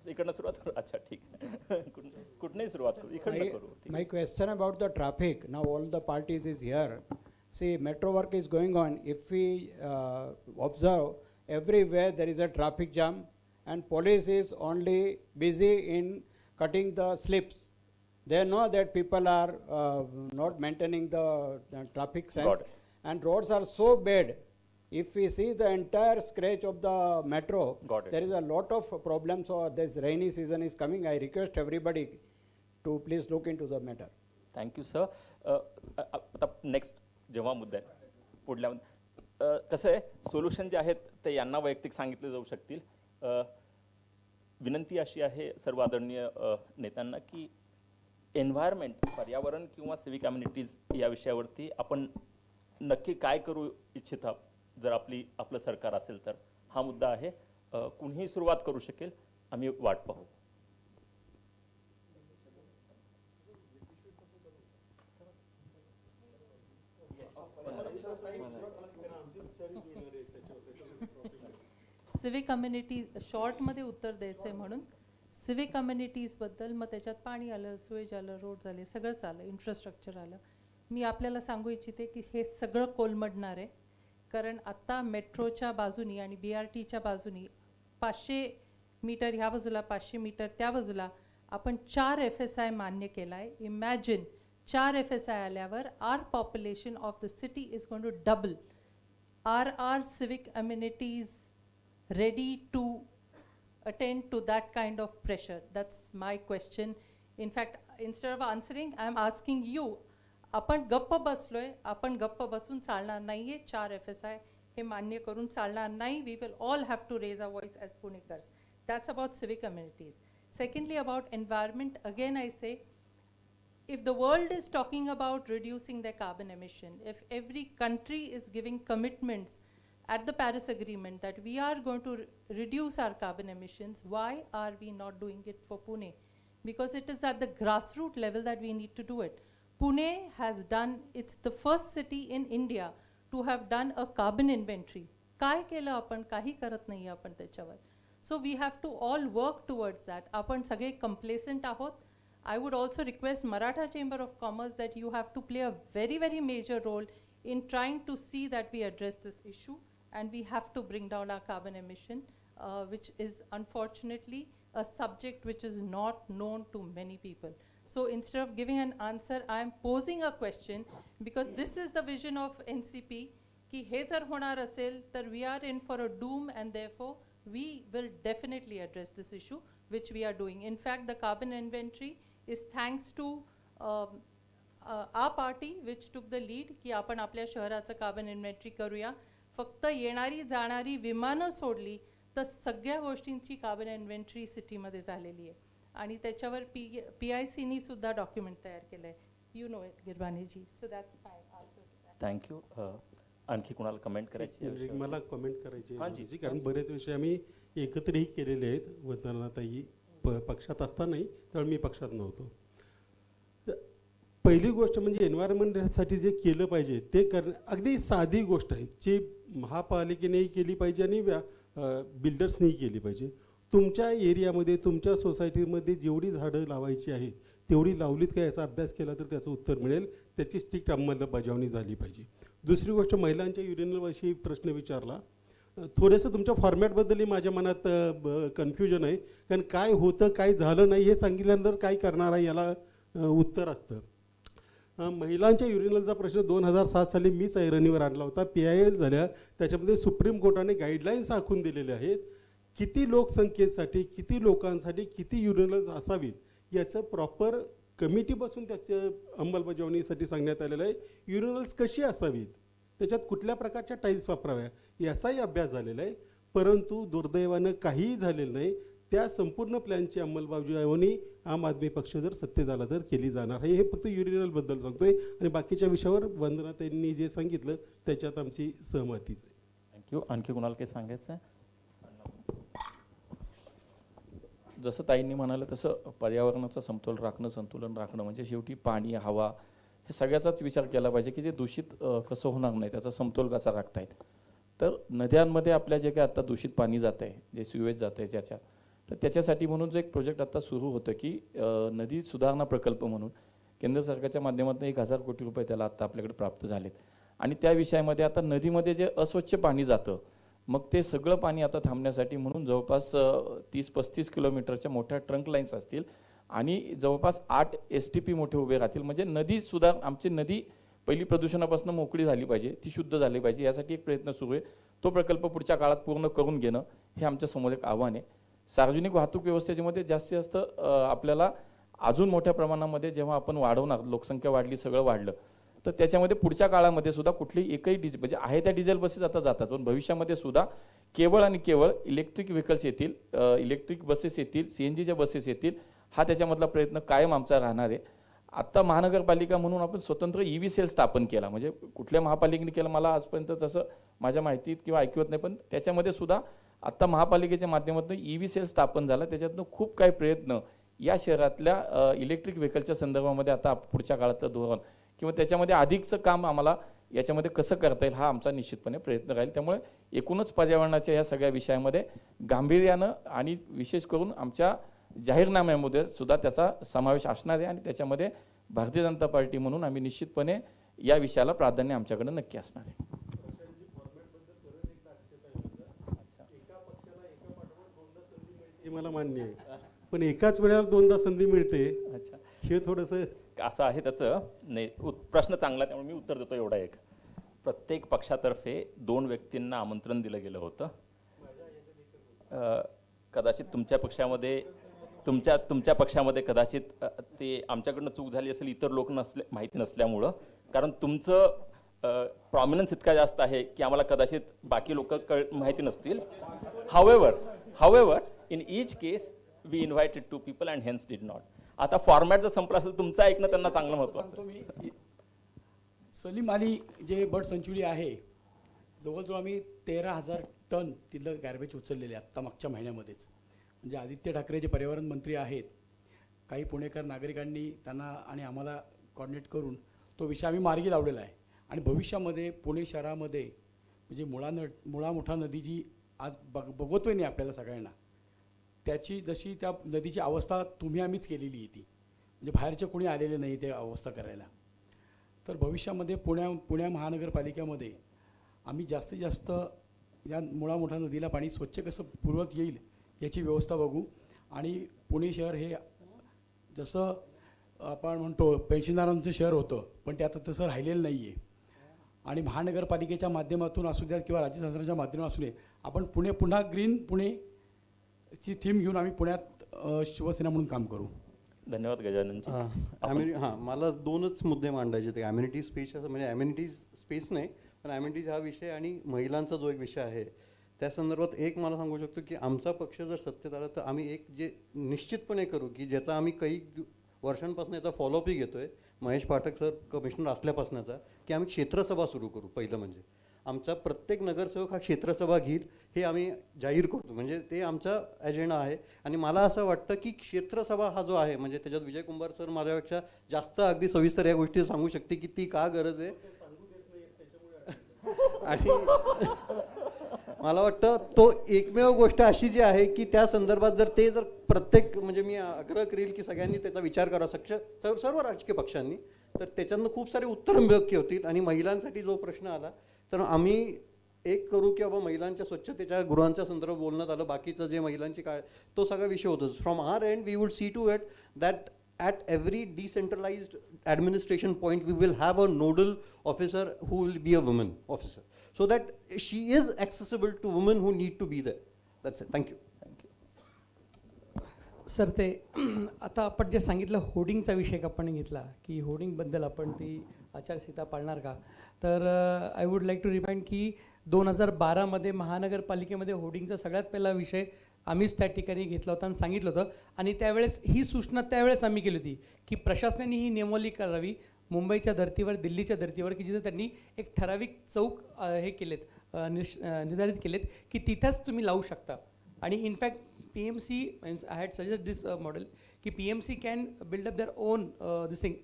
इकडनं सुरुवात करू. अच्छा, ठीक आहे. कुठनंही सुरुवात करू, इकडनं करू. My question about the traffic, now all the parties is here. See, metro work is going on. If we observe, everywhere there is a traffic jam and police is only busy in cutting the slips. They know that people are not maintaining the traffic sense and roads are so bad. If we see the entire stretch of the metro, there is a lot of problems. So this rainy season is coming. I request everybody to please look into the matter. Thank you, sir. आता next जेव्हा मुद्दा आहे पुढल्या कसं आहे, solution जे आहेत ते यांना वैयक्तिक सांगितले जाऊ शकतील. विनंती अशी आहे सर्व आदरणीय नेत्यांना की एन्व्हायरमेंट, पर्यावरण किंवा सिव्हिक कम्युनिटीज या विषयावरती आपण नक्की काय करू इच्छिता जर आपलं सरकार असेल तर हा मुद्दा आहे. कुणीही सुरुवात करू शकेल, आम्ही वाट पाहू. सिव्हिक कम्युनिटीज शॉर्टमध्ये उत्तर द्यायचं आहे म्हणून सिव्हिक कम्युनिटीजबद्दल, मग त्याच्यात पाणी आलं, स्वेज आलं, रोड झाले, सगळंच आलं, इन्फ्रास्ट्रक्चर आलं. मी आपल्याला सांगू इच्छिते की हे सगळं कोलमडणार आहे, कारण आत्ता मेट्रोच्या बाजूनी आणि BRTच्या बाजूनी 500 मीटर ह्या बाजूला 500 मीटर त्या बाजूला आपण 4 FSI मान्य केला आहे. इमॅजिन 4 FSI आल्यावर our population of the city is going to double. Our civic amenities ready to attend to that kind of pressure? That's my question. In fact, instead of answering, I am asking you. आपण गप्प बसलोय, आपण गप्प बसून चालणार नाहीये. 4 FSI हे मान्य करून चालणार नाही. We will all have to raise our voice as Punekars. That's about civic amenities. Secondly, about environment, again I say, if the world is talking about reducing their carbon emission, if every country is giving commitments at the Paris Agreement that we are going to reduce our carbon emissions, why are we not doing it for Pune? Because it is at the grassroots level that we need to do it. Pune has done, it's the first city in India to have done a carbon inventory. काय केलं आपण? काही करत नाही आपण त्याच्यावर. So we have to all work towards that. आपण सगळे complacent आहोत. I would also request Maratha Chamber of Commerce that you have to play a very, very major role in trying to see that we address this issue, and we have to bring down our carbon emission, which is unfortunately a subject which is not known to many people. So instead of giving an answer, I am posing a question, because this is the vision of NCP, कि हे जर होणार असेल तर we are in for a doom, and therefore we will definitely address this issue, which we are doing. In fact, the carbon inventory is thanks to our party which took the lead की आपण आपल्या शहराचं carbon inventory करूया. फक्त येणारी जाणारी विमानं सोडली तर सगळ्या गोष्टींची कार्बन इन्व्हेंटरी सिटीमध्ये झालेली आहे, आणि त्याच्यावर PICनी सुद्धा डॉक्युमेंट तयार केलं आहे. You know it Girvaniji. So that's fine. Thank you. आणखी कुणाला कमेंट करायची? मला कमेंट करायची हां आहे, कारण बरेच विषय आम्ही एकत्रही केलेले आहेत. वंदनाताई पक्षात असतानाही, त्यावेळी मी पक्षात नव्हतो. पहिली गोष्ट म्हणजे एन्व्हायरमेंटसाठी जे केलं पाहिजे ते करणं अगदी साधी गोष्ट आहे, जी महापालिकेनेही केली पाहिजे आणि बिल्डर्सनेही केली पाहिजे. तुमच्या एरियामध्ये, तुमच्या सोसायटीमध्ये जेवढी झाडं लावायची आहे तेवढी लावलीत का याचा अभ्यास केला तर त्याचं उत्तर मिळेल. त्याची स्ट्रिक्ट अंमलबजावणी झाली पाहिजे. दुसरी गोष्ट, महिलांच्या युरिनलविषयी प्रश्न विचारला. थोडंसं तुमच्या फॉर्मॅटबद्दलही माझ्या मनात कन्फ्युजन आहे, कारण काय होतं काय झालं नाही हे सांगितल्यानंतर काय करणार आहे याला उत्तर असतं. महिलांच्या युरिनलचा प्रश्न 2007 साली मीच ऐरणीवर आणला होता. PIL झाल्या, त्याच्यामध्ये सुप्रीम कोर्टाने गाईडलाईन्स आखून दिलेले आहेत. किती लोकसंख्येसाठी, किती लोकांसाठी किती युरिनल्स असावीत याचं प्रॉपर कमिटी बसून त्याचं अंमलबजावणीसाठी सांगण्यात आलेलं आहे. युरिनल्स कशी असावीत, त्याच्यात कुठल्या प्रकारच्या टाईल्स वापराव्या याचाही अभ्यास झालेला आहे. परंतु दुर्दैवानं काहीही झालेलं नाही. त्या संपूर्ण प्लॅनची अंमलबजावणी आम आदमी पक्ष जर सत्तेत आला तर केली जाणार आहे. हे फक्त युरिनलबद्दल सांगतोय, आणि बाकीच्या विषयावर वंदना त्यांनी जे सांगितलं त्याच्यात आमची सहमतीच आहे. थँक्यू. आणखी कुणाला काही सांगायचं आहे? जसं ताईंनी म्हणालं तसं पर्यावरणाचा समतोल राखणं, संतुलन राखणं म्हणजे शेवटी पाणी, हवा हे सगळ्याचाच विचार केला पाहिजे की ते दूषित कसं होणार नाही, त्याचा समतोल कसा राखता येईल. तर नद्यांमध्ये आपल्या जे काही आता दूषित पाणी जात आहे, जे सिवेज जात आहे ज्याच्या, तर त्याच्यासाठी म्हणून जो एक प्रोजेक्ट आता सुरू होतं की नदी सुधारणा प्रकल्प म्हणून केंद्र सरकारच्या माध्यमातून 1000 कोटी रुपये त्याला आता आपल्याकडे प्राप्त झालेत. आणि त्या विषयामध्ये आता नदीमध्ये जे अस्वच्छ पाणी जातं, मग ते सगळं पाणी आता थांबण्यासाठी म्हणून जवळपास 30-35 किलोमीटरच्या मोठ्या ट्रंक लाईन्स असतील आणि जवळपास 8 STP मोठे उभे राहतील. म्हणजे नदी आमची नदी पहिली प्रदूषणापासून मोकळी झाली पाहिजे, ती शुद्ध झाली पाहिजे, यासाठी एक प्रयत्न सुरू आहे. तो प्रकल्प पुढच्या काळात पूर्ण करून घेणं हे आमच्या समोर एक आव्हान आहे. सार्वजनिक वाहतूक व्यवस्थेमध्ये जास्तीत जास्त आपल्याला अजून मोठ्या प्रमाणामध्ये जेव्हा आपण वाढवणार, लोकसंख्या वाढली, सगळं वाढलं, तर त्याच्यामध्ये पुढच्या काळामध्ये सुद्धा कुठलीही एकही डिझेल म्हणजे आहे त्या डिझेल बसेस आता जातात, पण भविष्यामध्ये सुद्धा केवळ आणि केवळ इलेक्ट्रिक व्हेकल्स येतील, इलेक्ट्रिक बसेस येतील, CNGच्या बसेस येतील. हा त्याच्यामधला प्रयत्न कायम आमचा राहणार आहे. आत्ता महानगरपालिका म्हणून आपण स्वतंत्र EV सेल स्थापन केला, म्हणजे कुठल्या महापालिकेने केलं मला आजपर्यंत तसं माझ्या माहितीत किंवा ऐकवत नाही, पण त्याच्यामध्ये सुद्धा आत्ता महापालिकेच्या माध्यमातून EV सेल स्थापन झाला. त्याच्यातनं खूप काही प्रयत्न या शहरातल्या इलेक्ट्रिक व्हेकलच्या संदर्भामध्ये आता पुढच्या काळातलं धोरण किंवा त्याच्यामध्ये अधिकचं काम आम्हाला याच्यामध्ये कसं करता येईल हा आमचा निश्चितपणे प्रयत्न राहील. त्यामुळे एकूणच पर्यावरणाच्या या सगळ्या विषयामध्ये गांभीर्यानं आणि विशेष करून आमच्या जाहीरनाम्यामध्ये सुद्धा त्याचा समावेश असणार आहे आणि त्याच्यामध्ये भारतीय जनता पार्टी म्हणून आम्ही निश्चितपणे या विषयाला प्राधान्य आमच्याकडे नक्की असणार आहे. हे मला मान्य आहे, पण एकाच वेळेला दोनदा संधी मिळते, अच्छा, हे थोडंसं असं आहे त्याचं. नाही, प्रश्न चांगला आहे, त्यामुळे मी उत्तर देतो. एवढा एक, प्रत्येक पक्षातर्फे 2 व्यक्तींना आमंत्रण दिलं गेलं होतं. कदाचित तुमच्या पक्षामध्ये कदाचित ते आमच्याकडनं चूक झाली असेल, इतर लोक माहिती नसल्यामुळं. कारण तुमचं प्रॉमिनन्स इतका जास्त आहे की आम्हाला कदाचित बाकी लोक माहिती नसतील. However in each case we invited 2 people and hence did not. आता फॉर्मॅट जर संपला असेल, तुमचं ऐकणं त्यांना चांगलं महत्त्वाचं. मी सलीम अली जे बर्ड सँच्युरी आहे, जवळजवळ आम्ही 13,000 टन तिथलं गार्बेज उचललेले आत्ता मागच्या महिन्यामध्येच. म्हणजे आदित्य ठाकरे जे पर्यावरण मंत्री आहेत, काही पुणेकर नागरिकांनी त्यांना आणि आम्हाला कॉर्डिनेट करून तो विषय आम्ही मार्गी लावलेला आहे. आणि भविष्यामध्ये पुणे शहरामध्ये म्हणजे मुळा मोठा नदी जी आज बघतोय नाही आपल्याला सगळ्यांना, त्याची जशी त्या नदीची अवस्था तुम्ही आम्हीच केलेली आहे ती, म्हणजे बाहेरचे कोणी आलेले नाही ते अवस्था करायला. तर भविष्यामध्ये पुण्या महानगरपालिकेमध्ये आम्ही जास्तीत जास्त या मुळा मोठा नदीला पाणी स्वच्छ कसं पुरवत येईल याची व्यवस्था बघू. आणि पुणे शहर हे जसं आपण म्हणतो पेन्शनदारांचं शहर होतं, पण ते आता तसं राहिलेलं नाही आहे. आणि महानगरपालिकेच्या माध्यमातून असू द्या किंवा राज्य शासनाच्या माध्यमातून असू दे, आपण पुन्हा ग्रीन पुणेची थीम घेऊन आम्ही पुण्यात शिवसेना म्हणून काम करू. धन्यवाद गजाननजी. मला 2च मुद्दे मांडायचे होते. ॲम्युनिटी स्पेस, म्हणजे ॲम्युनिटी स्पेस नाही, पण ॲम्युनिटीज हा विषय आणि महिलांचा जो एक विषय आहे त्या संदर्भात एक मला सांगू शकतो की आमचा पक्ष जर सत्तेत आला तर आम्ही एक जे निश्चितपणे करू की ज्याचा आम्ही काही वर्षांपासून याचा फॉलोअपही घेतो आहे, महेश पाठक सर कमिशनर असल्यापासूनचा, की आम्ही क्षेत्रसभा सुरू करू. पहिलं म्हणजे आमचा प्रत्येक नगरसेवक हा क्षेत्रसभा घेईल हे आम्ही जाहीर करतो, म्हणजे ते आमचा एजेंडा आहे. आणि मला असं वाटतं की क्षेत्रसभा हा जो आहे, म्हणजे त्याच्यात विजय कुंभार सर माझ्यापेक्षा जास्त अगदी सविस्तर या गोष्टी सांगू शकते की ती का गरज आहे. आणि मला वाटतं तो एकमेव गोष्ट अशी जी आहे की त्या संदर्भात जर प्रत्येक, म्हणजे मी आग्रह करेल की सगळ्यांनी त्याचा विचार करा, सर्व राजकीय पक्षांनी, तर त्याच्यातनं खूप सारे उत्तर मिळत होतील. आणि महिलांसाठी जो प्रश्न आला तर आम्ही एक करू की बाबा महिलांच्या स्वच्छतेच्या गृहांच्या संदर्भात बोलण्यात आलं, बाकीचं जे महिलांची काय तो सगळा विषय होतोच. From our end we would see to it that at every decentralized administration point we will have a nodal officer who will be a woman officer, so that she is accessible to women who need to be there. That's it. Thank you. Sir, ते आता आपण जे सांगितलं होर्डिंगचा विषय आपण घेतला की होर्डिंगबद्दल आपण ती आचारसंहिता पाळणार का, तर I would like to remind की 2012मध्ये महानगरपालिकेमध्ये होर्डिंगचा सगळ्यात पहिला विषय आम्हीच त्या ठिकाणी घेतला होता आणि सांगितलं होतं. आणि त्यावेळेस ही सूचना त्यावेळेस आम्ही केली होती की प्रशासनाने ही नियमावली करावी मुंबईच्या धर्तीवर, दिल्लीच्या धर्तीवर, की जिथे त्यांनी एक ठराविक चौक हे केलेत, निर्धारित केलेत की तिथेच तुम्ही लावू शकता. आणि in fact PMC means I had suggested this model ki PMC can build up their own this thing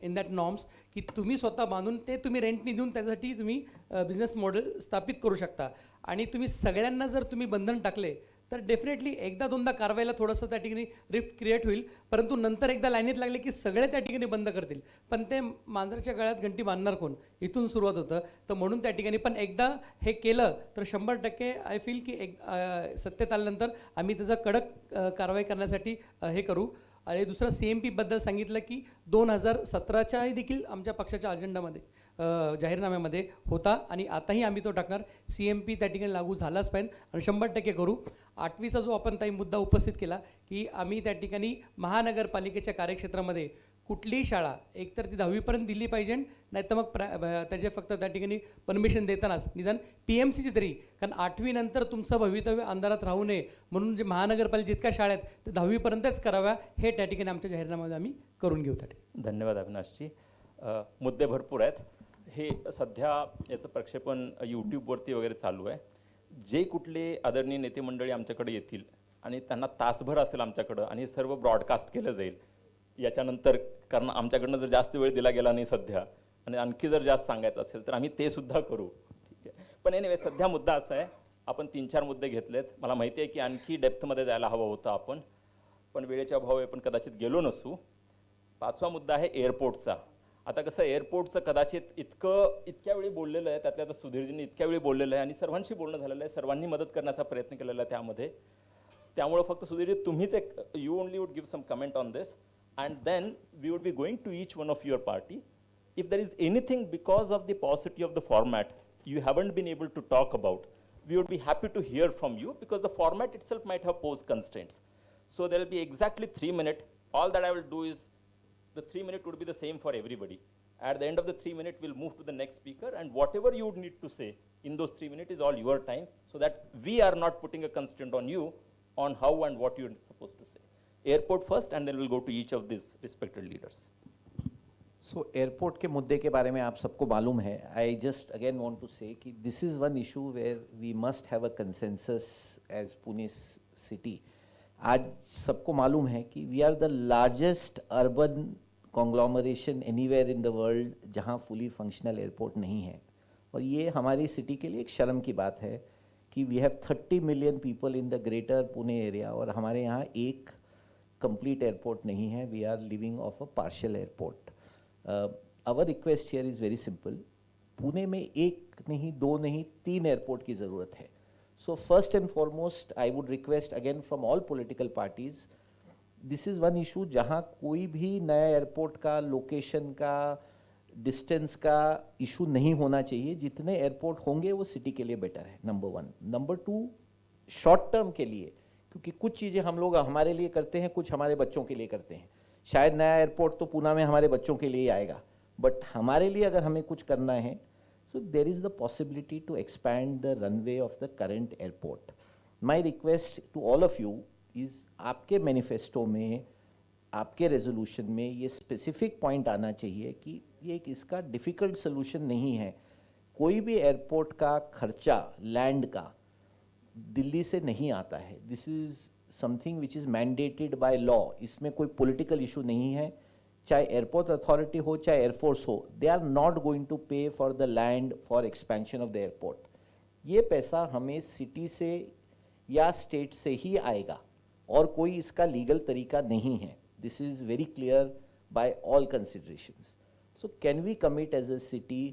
in that norms की तुम्ही स्वतः बांधून ते तुम्ही रेंटनी देऊन त्यासाठी तुम्ही बिझनेस मॉडेल स्थापित करू शकता. आणि तुम्ही सगळ्यांना जर तुम्ही बंधन टाकले तर डेफिनेटली एकदा दोनदा कारवाईला थोडंसं त्या ठिकाणी रिफ्ट क्रिएट होईल, परंतु नंतर एकदा लाईनीत लागले की सगळे त्या ठिकाणी बंद करतील. पण ते मांजराच्या गळ्यात घंटी बांधणार कोण, इथून सुरुवात होतं. तर म्हणून त्या ठिकाणी पण एकदा हे केलं तर 100% आय फील की सत्तेत आल्यानंतर आम्ही त्याचा कडक कारवाई करण्यासाठी हे करू. आणि दुसरं CMPबद्दल सांगितलं की 2017च्याही देखील आमच्या पक्षाच्या अजेंडामध्ये जाहीरनाम्यामध्ये होता आणि आताही आम्ही तो टाकणार. CMP त्या ठिकाणी लागू झालाच पाहिजे आणि 100% करू. 8वीचा जो आपण काही मुद्दा उपस्थित केला की आम्ही त्या ठिकाणी महानगरपालिकेच्या कार्यक्षेत्रामध्ये कुठलीही शाळा एकतर ती 10वीपर्यंत दिली पाहिजे, नाही तर मग त्याचे फक्त त्या ठिकाणी परमिशन देतानाच निदान PMCची तरी, कारण 8वी नंतर तुमचं भवितव्य अंधारात राहू नये म्हणून जे महानगरपालिका जितक्या शाळा आहेत ते 10वीपर्यंतच कराव्या, हे त्या ठिकाणी आमच्या जाहीरनाम्यामध्ये आम्ही करून घेऊ. धन्यवाद अविनाशजी. मुद्दे भरपूर आहेत. हे सध्या याचं प्रक्षेपण यूट्यूबवरती वगैरे चालू आहे. जे कुठले आदरणीय नेते मंडळी आमच्याकडे येतील आणि त्यांना तासभर असेल आमच्याकडं आणि सर्व ब्रॉडकास्ट केलं जाईल याच्यानंतर, कारण आमच्याकडनं जर जास्त वेळ दिला गेला नाही सध्या आणि आणखी जर जास्त सांगायचं असेल तर आम्ही ते सुद्धा करू. ठीक आहे, पण एनिवे सध्या मुद्दा असा आहे, आपण 3-4 मुद्दे घेतलेत. मला माहिती आहे की आणखी डेप्थमध्ये जायला हवं होतं आपण, पण वेळेच्या अभावी आपण कदाचित गेलो नसू. 5वा मुद्दा आहे एअरपोर्टचा. आता कसं एअरपोर्टचं कदाचित इतक्या वेळी बोललेलं आहे, त्यातल्या आता सुधीरजींनी इतक्या वेळी बोललेलं आहे आणि सर्वांशी बोलणं झालेलं आहे, सर्वांनी मदत करण्याचा प्रयत्न केलेला आहे त्यामध्ये. त्यामुळे फक्त सुधीरजी तुम्हीच एक you only would give some comment on this and then we would be going to each one of your party. If there is anything because of the paucity of the format you haven't been able to talk about, we would be happy to hear from you because the format itself might have posed constraints. So there will be exactly 3 minutes. All that I will do is the 3 minutes would be the same for everybody. At the end of the 3 minutes, we'll move to the next speaker and whatever you would need to say in those 3 minutes is all your time so that we are not putting a constraint on you on how and what you're supposed to say. Airport first and then we'll go to each of these respected leaders. So airport के मुद्दे के बारे में आप सबको मालूम है. I just again want to say कि this is one issue where we must have a consensus as Pune city. आज सबको मालूम है कि we are the largest urban conglomeration anywhere in the world जहां फुली फंक्शनल एयरपोर्ट नहीं है. और ये हमारी सिटी के लिए एक शर्म की बात है कि we have 30 million people in the greater Pune area और हमारे यहाँ एक कंप्लीट एयरपोर्ट नहीं है. We are living of a partial airport. Our request here is very simple. Pune में एक नहीं, दो नहीं, 3 एयरपोर्ट की ज़रूरत है. So first end foremost I would request again from all political parties, this is one issue जहाँ कोई भी नया एयरपोर्ट का लोकेशन का डिस्टेंस का इशू नहीं होना चाहिए. जितने एयरपोर्ट होंगे वो सिटी के लिए बेटर है, नंबर 1. नंबर 2, शॉर्ट टर्म के लिए, क्योंकि कुछ चीज़ें हम लोग हमारे लिए करते हैं, कुछ हमारे बच्चों के लिए करते हैं. शायद नया एयरपोर्ट तो पूना में हमारे बच्चों के लिए ही आएगा, बट हमारे लिए अगर हमें कुछ करना है, so there is the possibility to expand the runway of the current airport. My request to all of you is, आपके मैनिफेस्टो में, आपके रेजोल्यूशन में ये स्पेसिफिक पॉइंट आना चाहिए कि ये एक इसका डिफ़िकल्ट सोल्यूशन नहीं है. कोई भी एयरपोर्ट का खर्चा लैंड का दिल्ली से नहीं आता है. This is something which is mandated by law. इसमें कोई पॉलिटिकल इशू नहीं है. चाहे एयरपोर्ट अथॉरिटी हो, चाहे एयरफोर्स हो, they are not going to pay for the land for expansion of the airport. ये पैसा हमें सिटी से या स्टेट से ही आएगा और कोई इसका लीगल तरीका नहीं है. This is very clear by all considerations. So can we commit as a city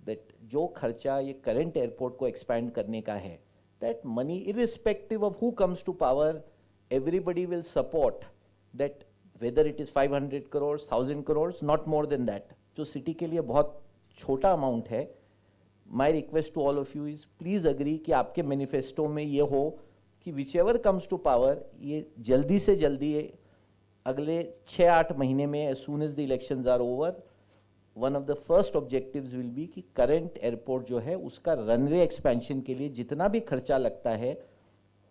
that जो खर्चा ये करंट एयरपोर्ट को एक्सपैंड करने का है, that money irrespective of who comes to power, everybody will support that, whether it is 500 crores, 1000 crores, not more than that. जो city के लिए बहुत छोटा अमाउंट है. My request to all of you is, please agree कि आपके manifesto में ये हो कि whichever comes to power, ये जल्दी से जल्दी अगले 6-8 महीने में, as soon as the elections are over, one of the first objectives will be कि करंट एयरपोर्ट जो है उसका रनवे एक्सपेंशन के लिए जितना भी खर्चा लगता है,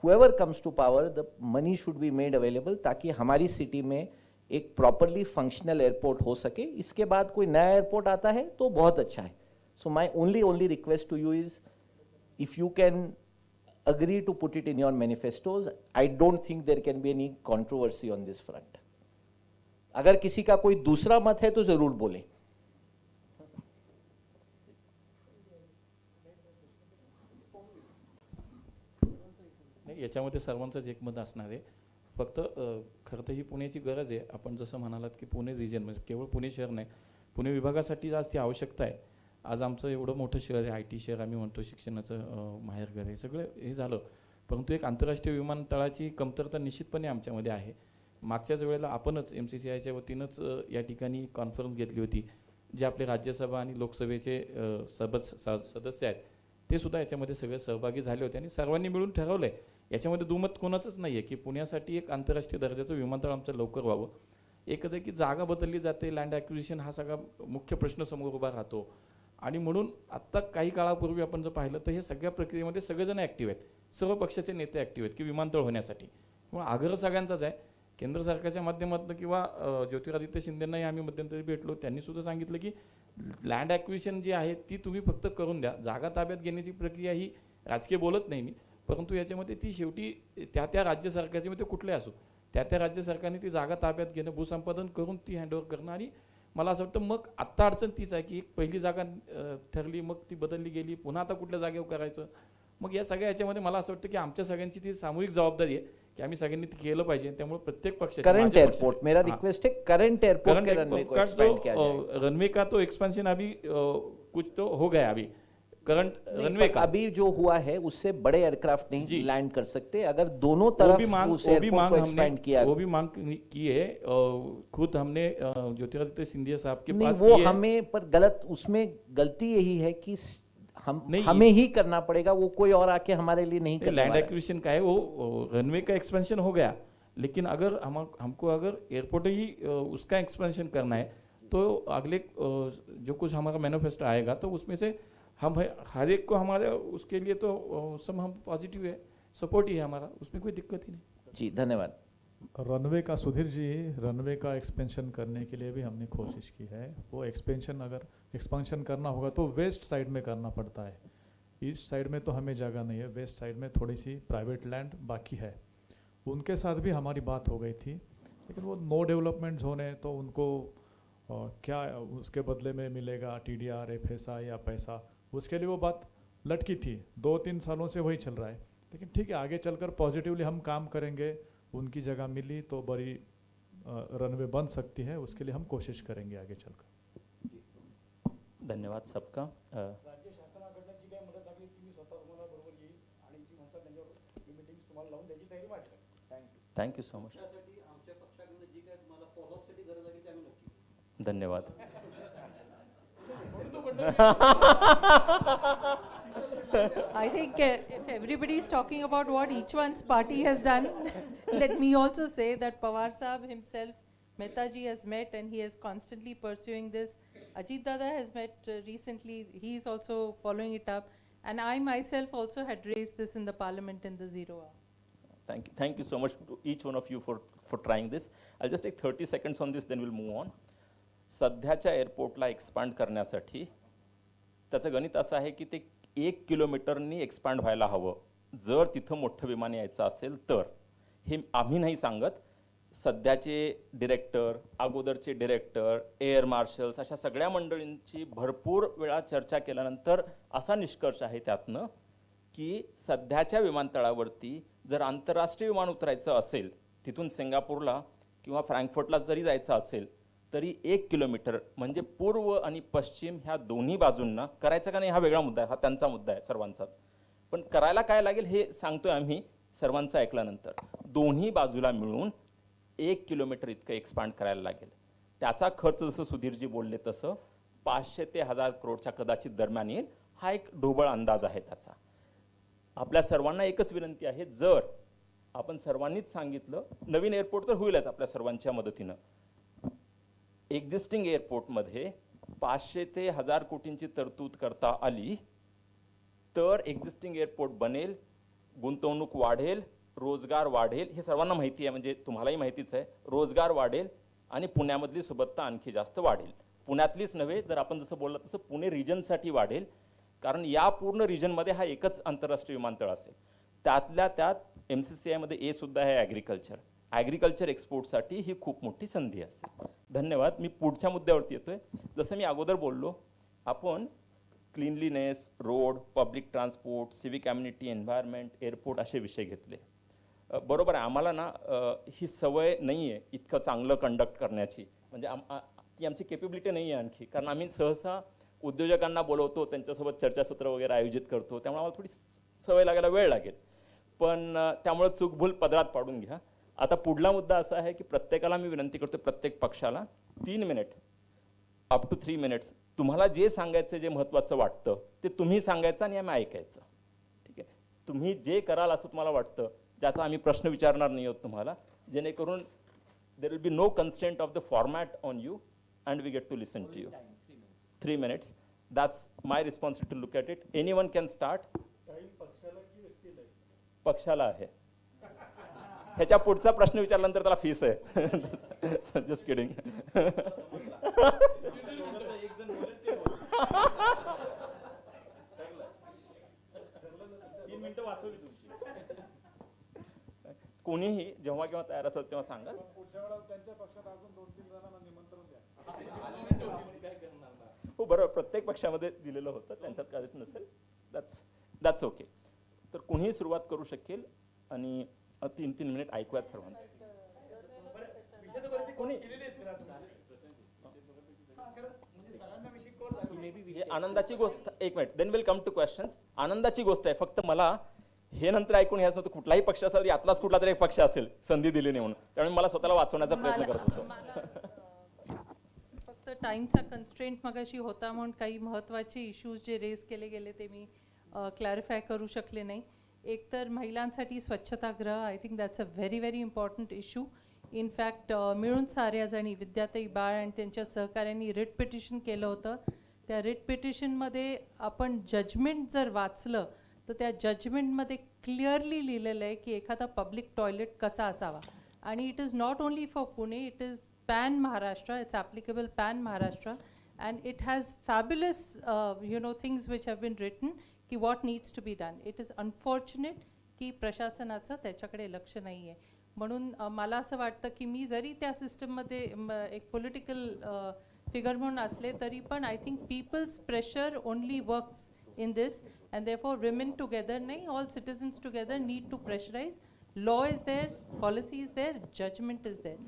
whoever comes to power, the money should be made available ताकि हमारी सिटी में एक प्रॉपरली फंक्शनल एयरपोर्ट हो सके. इसके बाद कोई नया एयरपोर्ट आता है तो बहुत अच्छा है. So my only request to you is, if you can agree to put it in your manifestos, I don't think there can be any controversy on this front. अगर किसी का कोई दूसरा मत है तो जरूर बोले. याच्यामध्ये सर्वांचंच एकमत असणार आहे. फक्त खरं तर ही पुण्याची गरज आहे. आपण जसं म्हणालात की पुणे रिजन म्हणजे केवळ पुणे शहर नाही, पुणे विभागासाठी आज ती आवश्यकता आहे. आज आमचं एवढं मोठं शहर आहे, IT शहर आम्ही म्हणतो, शिक्षणाचं माहेरघर आहे, सगळं हे झालं, परंतु एक आंतरराष्ट्रीय विमानतळाची कमतरता निश्चितपणे आमच्यामध्ये आहे. मागच्याच वेळेला आपणच MCCIच्या वतीनंच या ठिकाणी कॉन्फरन्स घेतली होती. जे आपले राज्यसभा आणि लोकसभेचे सदस्य आहेत ते सुद्धा याच्यामध्ये सगळे सहभागी झाले होते आणि सर्वांनी मिळून ठरवलं आहे, याच्यामध्ये दुमत कोणाचंच नाही आहे की पुण्यासाठी एक आंतरराष्ट्रीय दर्जाचं विमानतळ आमचं लवकर व्हावं. एकच आहे की जागा बदलली जाते, लँड ॲक्विजिशन हा सगळा मुख्य प्रश्न समोर उभा राहतो. आणि म्हणून आत्ता काही काळापूर्वी आपण जर पाहिलं तर हे सगळ्या प्रक्रियेमध्ये सगळेजण ॲक्टिव्ह आहेत, सर्व पक्षाचे नेते ॲक्टिव्ह आहेत की विमानतळ होण्यासाठी. मग आग्रह सगळ्यांचाच आहे. केंद्र सरकारच्या माध्यमातून किंवा ज्योतिरादित्य शिंदेंनाही आम्ही मध्यंतरी भेटलो, त्यांनी सुद्धा सांगितलं की लँड ॲक्विजिशन जी आहे ती तुम्ही फक्त करून द्या. जागा ताब्यात घेण्याची प्रक्रिया ही राजकीय बोलत नाही मी, परंतु याच्यामध्ये ती शेवटी त्या राज्य सरकारची, मग ते कुठले असो, त्या राज्य सरकारने ती जागा ताब्यात घेणं, भूसंपादन करून ती हँडओव्हर करणं. आणि मला असं वाटतं मग आत्ता अडचण तीच आहे की एक पहिली जागा ठरली, मग ती बदलली गेली, पुन्हा आता कुठल्या जागेवर करायचं. मग या सगळ्या याच्यामध्ये मला असं वाटतं की आमच्या सगळ्यांची ती सामूहिक जबाबदारी आहे की आम्ही सगळ्यांनी ते केलं पाहिजे. त्यामुळे प्रत्येक पक्षाचे करंट एयरपोर्ट, मेरा रिक्वेस्ट है करंट एयरपोर्ट के रनवे को एक्सपेंड किया जाए. रनवे का तो एक्सपेंशन अभी कुछ तो हो गया अभी करंट रनवे का. अभी जो हुआ है उससे बड़े एयरक्राफ्ट नहीं लैंड कर सकते. अगर दोनों वो तरफ भी मांग उस एयरपोर्ट को एक्सपेंड किया, वो भी मांग की है. खुद हमने ज्योतिरादित्य सिंधिया साहब के नहीं पास वो की है. हमें पर गलत, उसमें गलती यही है कि हमें ही करना पड़ेगा, वो कोई और आके हमारे लिए नहीं करने लैंड वाला है. एक्विजिशन का है वो रनवे का एक्सपेंशन हो गया. लेकिन अगर हमको अगर एयरपोर्ट ही उसका एक्सपेंशन करना है तो अगले जो कुछ हमारा मैनिफेस्टो आएगा तो उसमें से हम हर एक को हमारे उसके लिए तो सब हम पॉजिटिव है, सपोर्ट ही है हमारा, उसमें कोई दिक्कत ही नहीं. जी धन्यवाद. रनवे का सुधीर जी, रनवे का एक्सपेंशन करने के लिए भी हमने कोशिश की है. वो एक्सपेंशन अगर एक्सपेंशन करना होगा तो वेस्ट साइड में करना पड़ता है. ईस्ट साइड में तो हमें जगह नहीं है, वेस्ट साइड में थोड़ी सी प्राइवेट लैंड बाकी है. उनके साथ भी हमारी बात हो गई थी, लेकिन वो नो डेवलपमेंट जोन है तो उनको क्या उसके बदले में मिलेगा, TDR, FSI या पैसा, उसके लिए वो बात लटकी थी. 2-3 सालों से वही चल रहा है. लेकिन ठीक है, आगे चलकर पॉजिटिवली हम काम करेंगे. उनकी जगह मिली तो बड़ी रनवे बन सकती है, उसके लिए हम कोशिश करेंगे आगे चलकर. धन्यवाद सबका. राज्य शासनाकडनं जी काही मदत लागली ती मी स्वतः तुम्हाला बरोबर येईल आणि जी म्हणतात त्यांच्यावर मीटिंग्स तुम्हाला लावून द्यायची तयारी माझी. Thank you so much. आमच्या पक्षाकडून जी काही तुम्हाला फॉलोअपसाठी गरज लागेल ते आम्ही नक्की. धन्यवाद. I think if everybody is talking about what each one's party has done, let me also say that Pawar Saab himself, Mehta ji has met and he is constantly pursuing this. Ajit Dada has met recently, he is also following it up. And I myself also had raised this in the parliament in the 0 hour. Thank you so much to each one of you for trying this. I'll just take 30 seconds on this, then we'll move on. सध्याच्या एअरपोर्टला expand करण्यासाठी त्याचं गणित असं आहे की ते 1 किलोमीटरनी expand व्हायला हवं. जर तिथं मोठं विमान यायचं असेल तर. हे आम्ही नाही सांगत, सध्याचे डिरेक्टर, अगोदरचे डिरेक्टर, एअर मार्शल्स अशा सगळ्या मंडळींची भरपूर वेळा चर्चा केल्यानंतर असा निष्कर्ष आहे त्यातनं की सध्याच्या विमानतळावरती जर आंतरराष्ट्रीय विमान उतरायचं असेल, तिथून सिंगापूरला किंवा फ्रँकफर्टला जरी जायचं असेल तरी 1 किलोमीटर म्हणजे पूर्व आणि पश्चिम ह्या दोन्ही बाजूंना करायचं का नाही हा वेगळा मुद्दा आहे, हा त्यांचा मुद्दा आहे सर्वांचाच. पण करायला काय लागेल हे सांगतोय आम्ही सर्वांचं ऐकल्यानंतर. दोन्ही बाजूला मिळून 1 किलोमीटर इतकं एक्सपांड करायला लागेल. त्याचा खर्च जसं सुधीरजी बोलले तसं 500 ते 1000 करोडच्या कदाचित दरम्यान येईल. हा एक ढोबळ अंदाज आहे त्याचा. आपल्या सर्वांना एकच विनंती आहे, जर आपण सर्वांनीच सांगितलं, नवीन एअरपोर्ट तर होईलच आपल्या सर्वांच्या मदतीनं, एक्झिस्टिंग एअरपोर्टमध्ये 500 ते 1000 कोटींची तरतूद करता आली तर एक्झिस्टिंग एअरपोर्ट बनेल, गुंतवणूक वाढेल, रोजगार वाढेल. हे सर्वांना माहिती आहे, म्हणजे तुम्हालाही माहितीच आहे. रोजगार वाढेल आणि पुण्यामधली सुबत्ता आणखी जास्त वाढेल. पुण्यातलीच नव्हे, जर आपण जसं बोललं तसं पुणे रिजनसाठी वाढेल. कारण या पूर्ण रिजनमध्ये हा एकच आंतरराष्ट्रीय विमानतळ असेल. त्यातल्या त्यात MCCI मध्ये सुद्धा आहे ॲग्रिकल्चर. ॲग्रिकल्चर एक्सपोर्टसाठी ही खूप मोठी संधी असेल. धन्यवाद. मी पुढच्या मुद्द्यावरती येतोय. जसं मी अगोदर बोललो, आपण cleanliness, road, public transport, civic amenity, environment, airport असे विषय घेतले. बरोबर आहे, आम्हाला ना ही सवय नाही आहे इतकं चांगलं कंडक्ट करण्याची. म्हणजे ती आमची केपेबिलिटी नाही आहे आणखी. कारण आम्ही सहसा उद्योजकांना बोलवतो, त्यांच्यासोबत चर्चासत्र वगैरे आयोजित करतो, त्यामुळे आम्हाला थोडी सवय लागायला वेळ लागेल. पण त्यामुळे चूकभूल पदरात पाडून घ्या. आता पुढला मुद्दा असा आहे की प्रत्येकाला मी विनंती करतो, प्रत्येक पक्षाला 3 मिनिट अप टू 3 मिनिट्स तुम्हाला जे सांगायचं, जे महत्त्वाचं वाटतं ते तुम्ही सांगायचं आणि आम्ही ऐकायचं. ठीक आहे, तुम्ही जे कराल असं तुम्हाला वाटतं, ज्याचा आम्ही प्रश्न विचारणार नाही आहोत तुम्हाला, जेणेकरून there will be no constraint of the format on you and we get to listen to you. 3 minutes. That's my responsibility to look at it. Anyone can start. पक्षाला आहे. ह्याच्या पुढचा प्रश्न विचारल्यानंतर त्याला फीस आहे. Just kidding. कोणीही जेव्हा केव्हा तयार असेल तेव्हा सांगा. हो बरोबर, प्रत्येक पक्षामध्ये दिलेलं होतं, त्यांच्यात काहीच नसेल. That's okay. तर कुणीही सुरुवात करू शकेल आणि 3 मिनिट ऐकूयात सर्वांना. कोणी? ही आनंदाची गोष्ट, एक minute, then will come to questions. आनंदाची गोष्ट आहे, फक्त मला हे नंतर ऐकून घ्यायचं नव्हतं. कुठलाही पक्ष असेल, यातलाच कुठला तरी एक पक्ष असेल संधी दिली नाही म्हणून, त्यामुळे मला स्वतःला वाचवण्याचा प्रयत्न करत होतो. फक्त टाईमचा कन्स्ट्रेंट मगाशी होता म्हणून काही महत्त्वाचे इश्यूज जे रेज केले गेले ते मी क्लॅरिफाय करू शकले नाही. एक तर महिलांसाठी स्वच्छतागृह, I think that's a very very important issue. In fact मिळून साऱ्या जणी, विद्याताई बाळ आणि त्यांच्या सहकाऱ्यांनी रिट पिटिशन केलं होतं. त्या रिट पिटिशनमध्ये आपण जजमेंट जर वाचलं तर त्या जजमेंटमध्ये क्लिअरली लिहिलेलं आहे की एखादा पब्लिक टॉयलेट कसा असावा. आणि it is not only for Pune, it is pan Maharashtra, it's applicable pan Maharashtra, and it has fabulous things which have been written की what needs to be done. It is unfortunate की प्रशासनाचं त्याच्याकडे लक्ष नाही आहे. म्हणून मला असं वाटतं की मी जरी त्या सिस्टममध्ये एक पॉलिटिकल फिगर म्हणून असले तरी पण I think people's pressure only works in this, and therefore women together, nahi, all citizens together need to pressurize. Law is there, policy is there, judgment is there.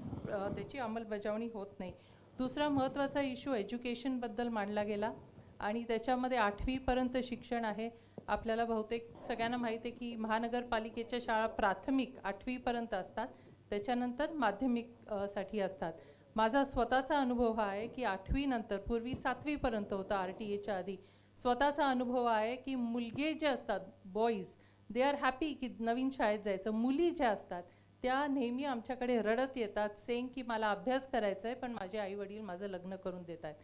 त्याची अंमलबजावणी होत नाही. दुसरा महत्त्वाचा इश्यू एज्युकेशनबद्दल मांडला गेला आणि त्याच्यामध्ये 8वी पर्यंत शिक्षण आहे. आपल्याला बहुतेक सगळ्यांना माहिती आहे की महानगरपालिकेच्या शाळा प्राथमिक 8वी पर्यंत असतात, त्याच्यानंतर माध्यमिक साठी असतात. माझा स्वतःचा अनुभव हा आहे की 8वी नंतर, पूर्वी 7वी पर्यंत होता RTA आधी, स्वतःचा अनुभव आहे की मुलगे जे असतात, बॉईज, दे आर हॅपी की नवीन शाळेत जायचं. मुली ज्या असतात त्या नेहमी आमच्याकडे रडत येतात, सेंग की मला अभ्यास करायचा आहे पण माझे आई वडील माझं लग्न करून देत आहेत.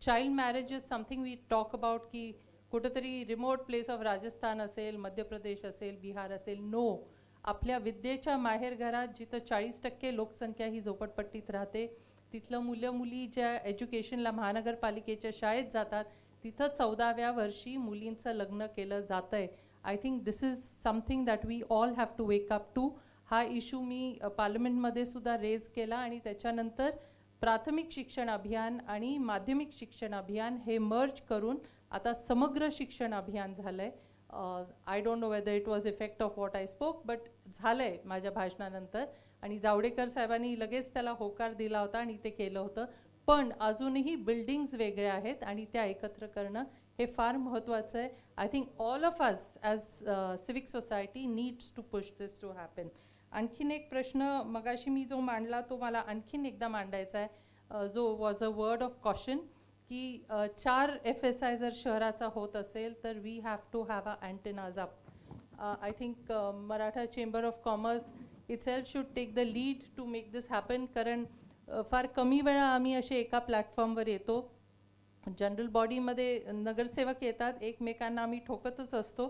Child marriage is something we talk about की कुठंतरी रिमोट प्लेस ऑफ राजस्थान असेल, मध्य प्रदेश असेल, बिहार असेल. नो, आपल्या विद्येच्या माहेरघरात जिथं 40% लोकसंख्या ही झोपडपट्टीत राहते, तिथलं मुलं मुली ज्या एज्युकेशनला महानगरपालिकेच्या शाळेत जातात तिथं 14व्या वर्षी मुलींचं लग्न केलं जातं आहे. I think this is something that we all have to wake up to. हा इश्यू मी पार्लमेंटमध्ये सुद्धा रेज केला आणि त्याच्यानंतर प्राथमिक शिक्षण अभियान आणि माध्यमिक शिक्षण अभियान हे मर्ज करून आता समग्र शिक्षण अभियान झालं आहे. I don't know whether it was effect of what I spoke, but झालं आहे माझ्या भाषणानंतर. आणि जावडेकर साहेबांनी लगेच त्याला होकार दिला होता आणि ते केलं होतं. पण अजूनही बिल्डिंग्स वेगळ्या आहेत आणि त्या एकत्र करणं हे फार महत्त्वाचं आहे. I think all of us as civic society needs to push this to happen. आणखीन एक प्रश्न मगाशी मी जो मांडला तो मला आणखीन एकदा मांडायचा आहे, जो was a word of caution की 4 FSI जर शहराचा होत असेल तर we have to have a antennas up. I think Maratha chamber of commerce itself should take the lead to make this happen. कारण फार कमी वेळा आम्ही असे एका प्लॅटफॉर्मवर येतो. जनरल बॉडीमध्ये नगरसेवक येतात, एकमेकांना आम्ही ठोकतच असतो,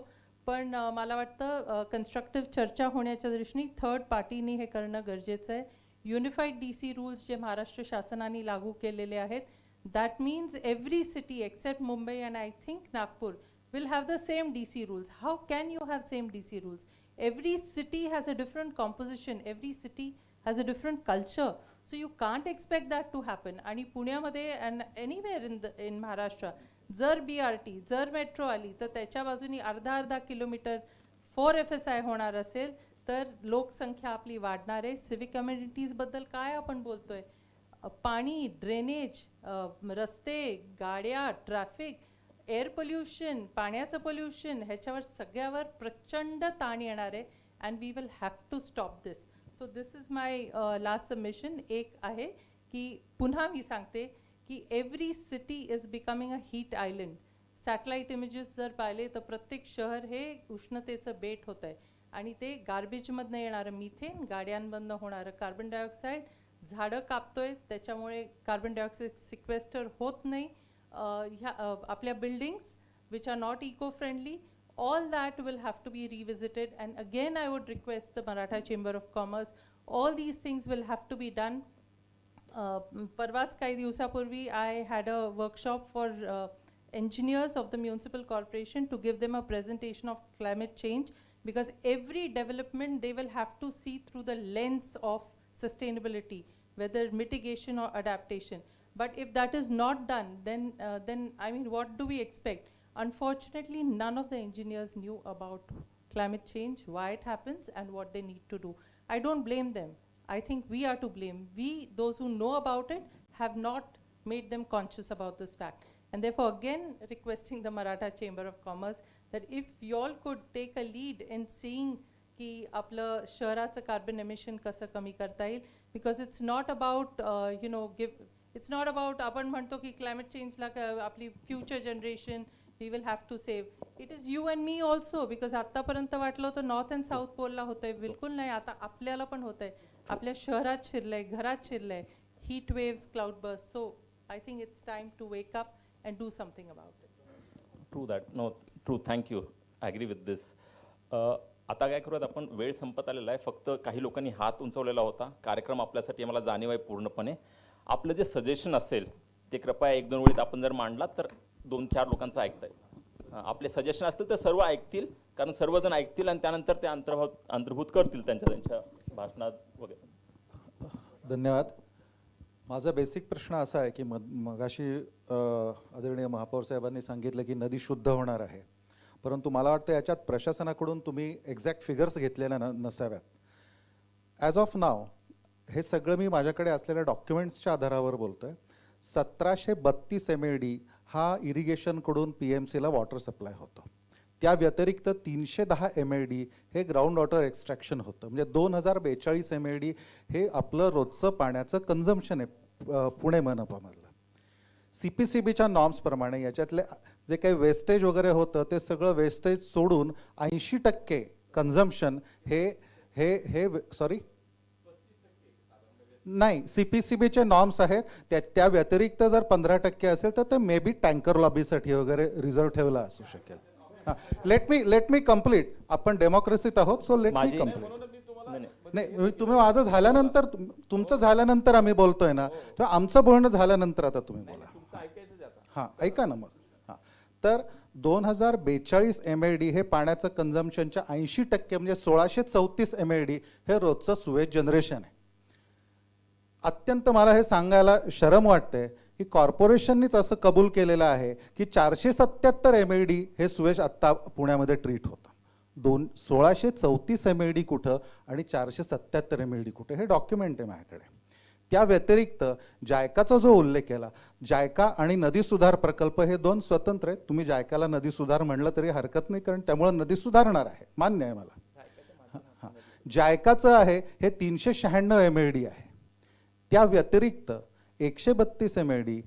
पण मला वाटतं कन्स्ट्रक्टिव्ह चर्चा होण्याच्या दृष्टीने थर्ड पार्टीने हे करणं गरजेचं आहे. युनिफाईड DC रूल्स जे महाराष्ट्र शासनाने लागू केलेले आहेत, that means every city except Mumbai and I think Nagpur will have the same DC rules. How can you have same DC rules? Every city has a different composition, every city has a different culture. So you can't expect that to happen. आणि पुण्यामध्ये and anywhere in Maharashtra, जर BRT, जर metro आली तर त्याच्या बाजूनी अर्धा kilometre 4 FSI होणार असेल तर लोकसंख्या आपली वाढणार आहे. सिविक कम्युनिटीजबद्दल काय आपण बोलतोय? पाणी, ड्रेनेज, रस्ते, गाड्या, ट्रॅफिक, एअर पोल्युशन, पाण्याचं पोल्युशन, ह्याच्यावर सगळ्यावर प्रचंड ताण येणार आहे. And we will have to stop this. So this is my last submission. एक आहे की पुन्हा मी सांगते की every city is becoming a heat island. Satellite images जर पाहिले तर प्रत्येक शहर हे उष्णतेचं बेट होतं आहे आणि ते गार्बेजमधनं येणारं मिथेन, गाड्यांमधनं होणारं कार्बन डायऑक्साईड, झाडं कापतोय त्याच्यामुळे कार्बन डायऑक्साईड सिक्वेस्टर होत नाही. ह्या आपल्या buildings which are not eco friendly, all that will have to be revisited. And again I would request the Maratha Chamber of Commerce, all these things will have to be done. Parvats kai divsapurvi I had a workshop for engineers of the municipal corporation to give them a presentation of climate change, because every development they will have to see through the lens of sustainability, whether mitigation or adaptation. But if that is not done, then I mean, what do we expect? Unfortunately, none of the engineers knew about climate change, why it happens, and what they need to do. I don't blame them. I think we are to blame. We, those who know about it, have not made them conscious about this fact. And therefore, again, requesting the Maratha Chamber of Commerce that if y'all could take a lead in seeing की आपलं शहराचं carbon emission कसं कमी करता येईल, because it's not about it's not about आपण म्हणतो की क्लायमेट चेंजला आपली future generation we will have to save. It is you and me also, because आत्तापर्यंत वाटलं होतं नॉर्थ अँड साऊथ पोलला होतंय, बिलकुल नाही. आता आपल्याला पण होतंय, आपल्या शहरात शिरलंय, घरात शिरलंय, heat waves, cloud burst. So I think it's time to wake up and do something about it. True that. No true, thank you, I agree with this. आता काय करूयात आपण, वेळ संपत आलेला आहे. फक्त काही लोकांनी हात उंचवलेला होता. कार्यक्रम आपल्यासाठी मला जाणीव आहे पूर्णपणे. आपलं जे सजेशन असेल ते कृपया 1-2 वेळीत आपण जर मांडलात तर 2-4 लोकांचं ऐकता येईल. आपले सजेशन असतील तर सर्व ऐकतील, कारण सर्वजण ऐकतील आणि त्यानंतर ते अंतर्भूत करतील त्यांच्या भाषणात वगैरे. धन्यवाद. माझा बेसिक प्रश्न असा आहे की मगाशी आदरणीय महापौर साहेबांनी सांगितलं की नदी शुद्ध होणार आहे, परंतु मला वाटतं याच्यात प्रशासनाकडून तुम्ही एक्झॅक्ट फिगर्स घेतलेल्या नसाव्यात. ॲज ऑफ नाव हे सगळं मी माझ्याकडे असलेल्या डॉक्युमेंट्सच्या आधारावर बोलतोय. 1732 MLD हा इरिगेशनकडून PMCला वॉटर सप्लाय होतो. त्या व्यतिरिक्त 310 MLD हे ग्राउंड वॉटर एक्स्ट्रॅक्शन होतं. म्हणजे 2042 MLD हे आपलं रोजचं पाण्याचं कन्झम्पशन आहे पुणे मनपामधलं. CPCBच्या नॉर्म्सप्रमाणे याच्यातले जे काही वेस्टेज वगैरे होतं ते सगळं वेस्टेज सोडून 80% कन्झम्पशन हे सॉरी नाही, CPCBचे नॉर्म्स आहेत. त्या व्यतिरिक्त जर 15% असेल तर ते मे बी टँकर लॉबीसाठी वगैरे रिझर्व ठेवला असू शकेल. Let me complete. आपण डेमोक्रेसीत आहोत, सो लेट मी कम्प्लीट. नाही, तुम्ही माझं झाल्यानंतर, तुमचं झाल्यानंतर आम्ही बोलतोय ना, तेव्हा आमचं बोलणं झाल्यानंतर आता तुम्ही बोला. हां, ऐका ना मग. हां, तर 2042 MLD हे पाण्याचं कन्झम्पशनच्या 80% म्हणजे 1634 MLD हे रोजचं सुवेज जनरेशन आहे. अत्यंत मला हे सांगायला शरम वाटते की कॉर्पोरेशननीच असं कबूल केलेलं आहे की 477 MLD हे सुवेज आत्ता पुण्यामध्ये ट्रीट होतं. 1634 MLD कुठं आणि 477 MLD कुठे, हे डॉक्युमेंट आहे माझ्याकडे. त्या व्यतिरिक्त जायकाचा जो उल्लेख केला, जायका आणि नदी सुधार प्रकल्प हे 2 स्वतंत्र आहेत. तुम्ही जायकाला नदी सुधार म्हणलं तरी हरकत नाही, कारण त्यामुळे नदी सुधारणार आहे, मान्य आहे मला. हां, जायकाचं आहे हे 396 MLD आहे. त्या व्यतिरिक्त 132 MLD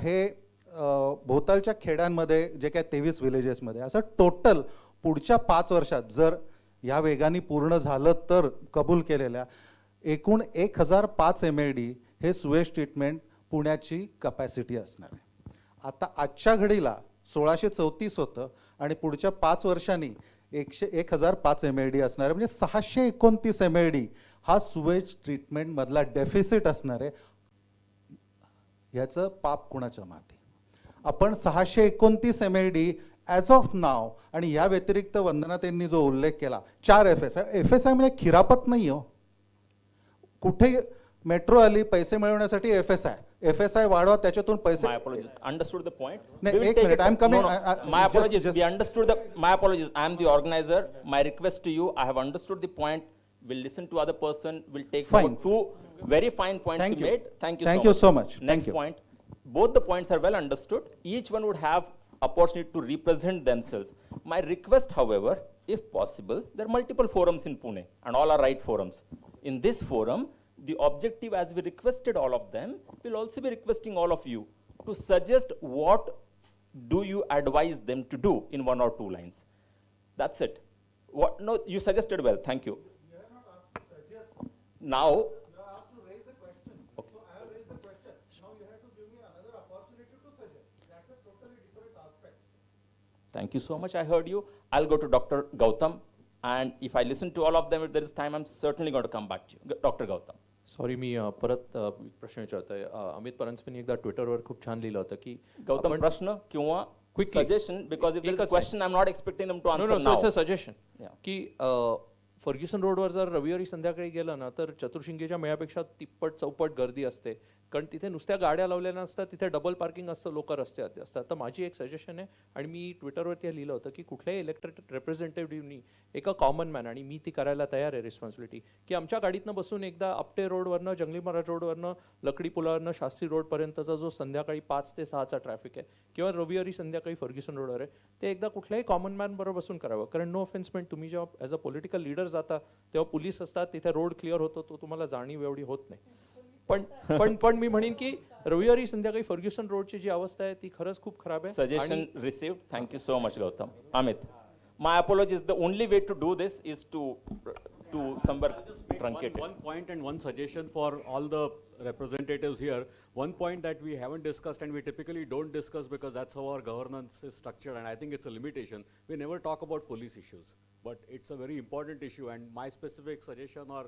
हे भोवतालच्या खेड्यांमध्ये जे काय 23 विलेजेसमध्ये, असं टोटल पुढच्या 5 वर्षात जर या वेगाने पूर्ण झालं तर कबूल केलेल्या एकूण 1005 MLD हे सुवेज ट्रीटमेंट पुण्याची कपॅसिटी असणार आहे. आता आजच्या घडीला 1634 होतं आणि पुढच्या 5 वर्षांनी 1005 MLD असणार आहे. म्हणजे 629 MLD हा सुवेज ट्रीटमेंट मधला डेफिसिट असणार आहे. याचं पाप कुणाच्या माती. आपण 629 MLD ॲज ऑफ नाव, आणि या व्यतिरिक्त वंदना त्यांनी जो उल्लेख केला 4 FSI म्हणजे खिरापत नाही हो. कुठे मेट्रो आली पैसे मिळवण्यासाठी FSI वाढवा, त्याच्यातून पैसे. My apologies. Understood the point. नाही, एक minute, I'm coming. My apologies. We understood my apologies. I am the organizer. My request to you, I have understood the point. We'll listen to other person. We'll take forward 2 very fine points you made. Thank you so much. Next point. Both the points are well understood. Each one would have opportunity to represent themselves. My request, however, if possible, there are multiple forums in Pune and all are right forums. In this forum, the objective, as we requested all of them, will also be requesting all of you to suggest what do you advise them to do in 1 or 2 lines. That's it. What? No, you suggested well. Thank you. Now, you are asked to raise the question. Okay. So I have raised the question. Now you have to give me another opportunity to suggest. That's a totally different aspect. Thank you so much. I heard you. I'll go to Dr. Gautam, and if I listen to all of them, if there is time, I'm certainly going to come back to you. Dr. Gautam. Sorry, मी परत प्रश्न विचारतोय. अमित परांजपेंनी एकदा ट्विटरवर खूप छान लिहिलं होतं की गौतम प्रश्न किंवा suggestion, because if there is a question, I'm not expecting them to answer now. No, so it's a suggestion. Yeah. की फर्ग्युसन रोडवर जर रविवारी संध्याकाळी गेलं ना तर चतुर्शिंगेच्या मेळ्यापेक्षा तिप्पट चौपट गर्दी असते, कारण तिथे नुसत्या गाड्या लावलेल्या नसतात, तिथे डबल पार्किंग असतं, लोक रस्त्यावरती असतात. तर माझी एक सजेशन आहे, आणि मी ट्विटरवरती हे लिहिलं होतं की कुठल्याही इलेक्टेड रिप्रेझेंटेटिव्हनी एका कॉमन मॅन, आणि मी ती करायला तयार आहे रिस्पॉन्सिबिलिटी, की आमच्या गाडीतनं बसून एकदा आपटे रोडवरनं, जंगली महाराज रोडवरनं, लकडी पुलावरनं शास्त्री रोडपर्यंतचा जो संध्याकाळी 5 ते 6चा ट्रॅफिक आहे किंवा रविवारी संध्याकाळी फर्ग्युसन रोडवर आहे, ते एकदा कुठल्याही कॉमन मॅन बरोबर बसून करावं. कारण नो ऑफेन्समेंट, तुम्ही जेव्हा ॲज अ पॉलिटिकल लीडर जाता तेव्हा पोलीस असतात, तिथे रोड क्लिअर होतो, तो तुम्हाला जाणीव एवढी होत नाही. पण मी म्हणेन की रविवारी संध्याकाळी फर्ग्युसन रोडची जी अवस्था आहे ती खरंच खूप खराब आहे. Suggestion received. Thank you so much, Gautam. Amit, my apologies. The only way to do this is to somewhere truncate one point and one suggestion for all the representatives here. One point that we haven't discussed and we typically don't discuss because that's how our governance is structured, and I think it's a limitation. We never talk about police issues, but it's a very important issue, and my specific suggestion or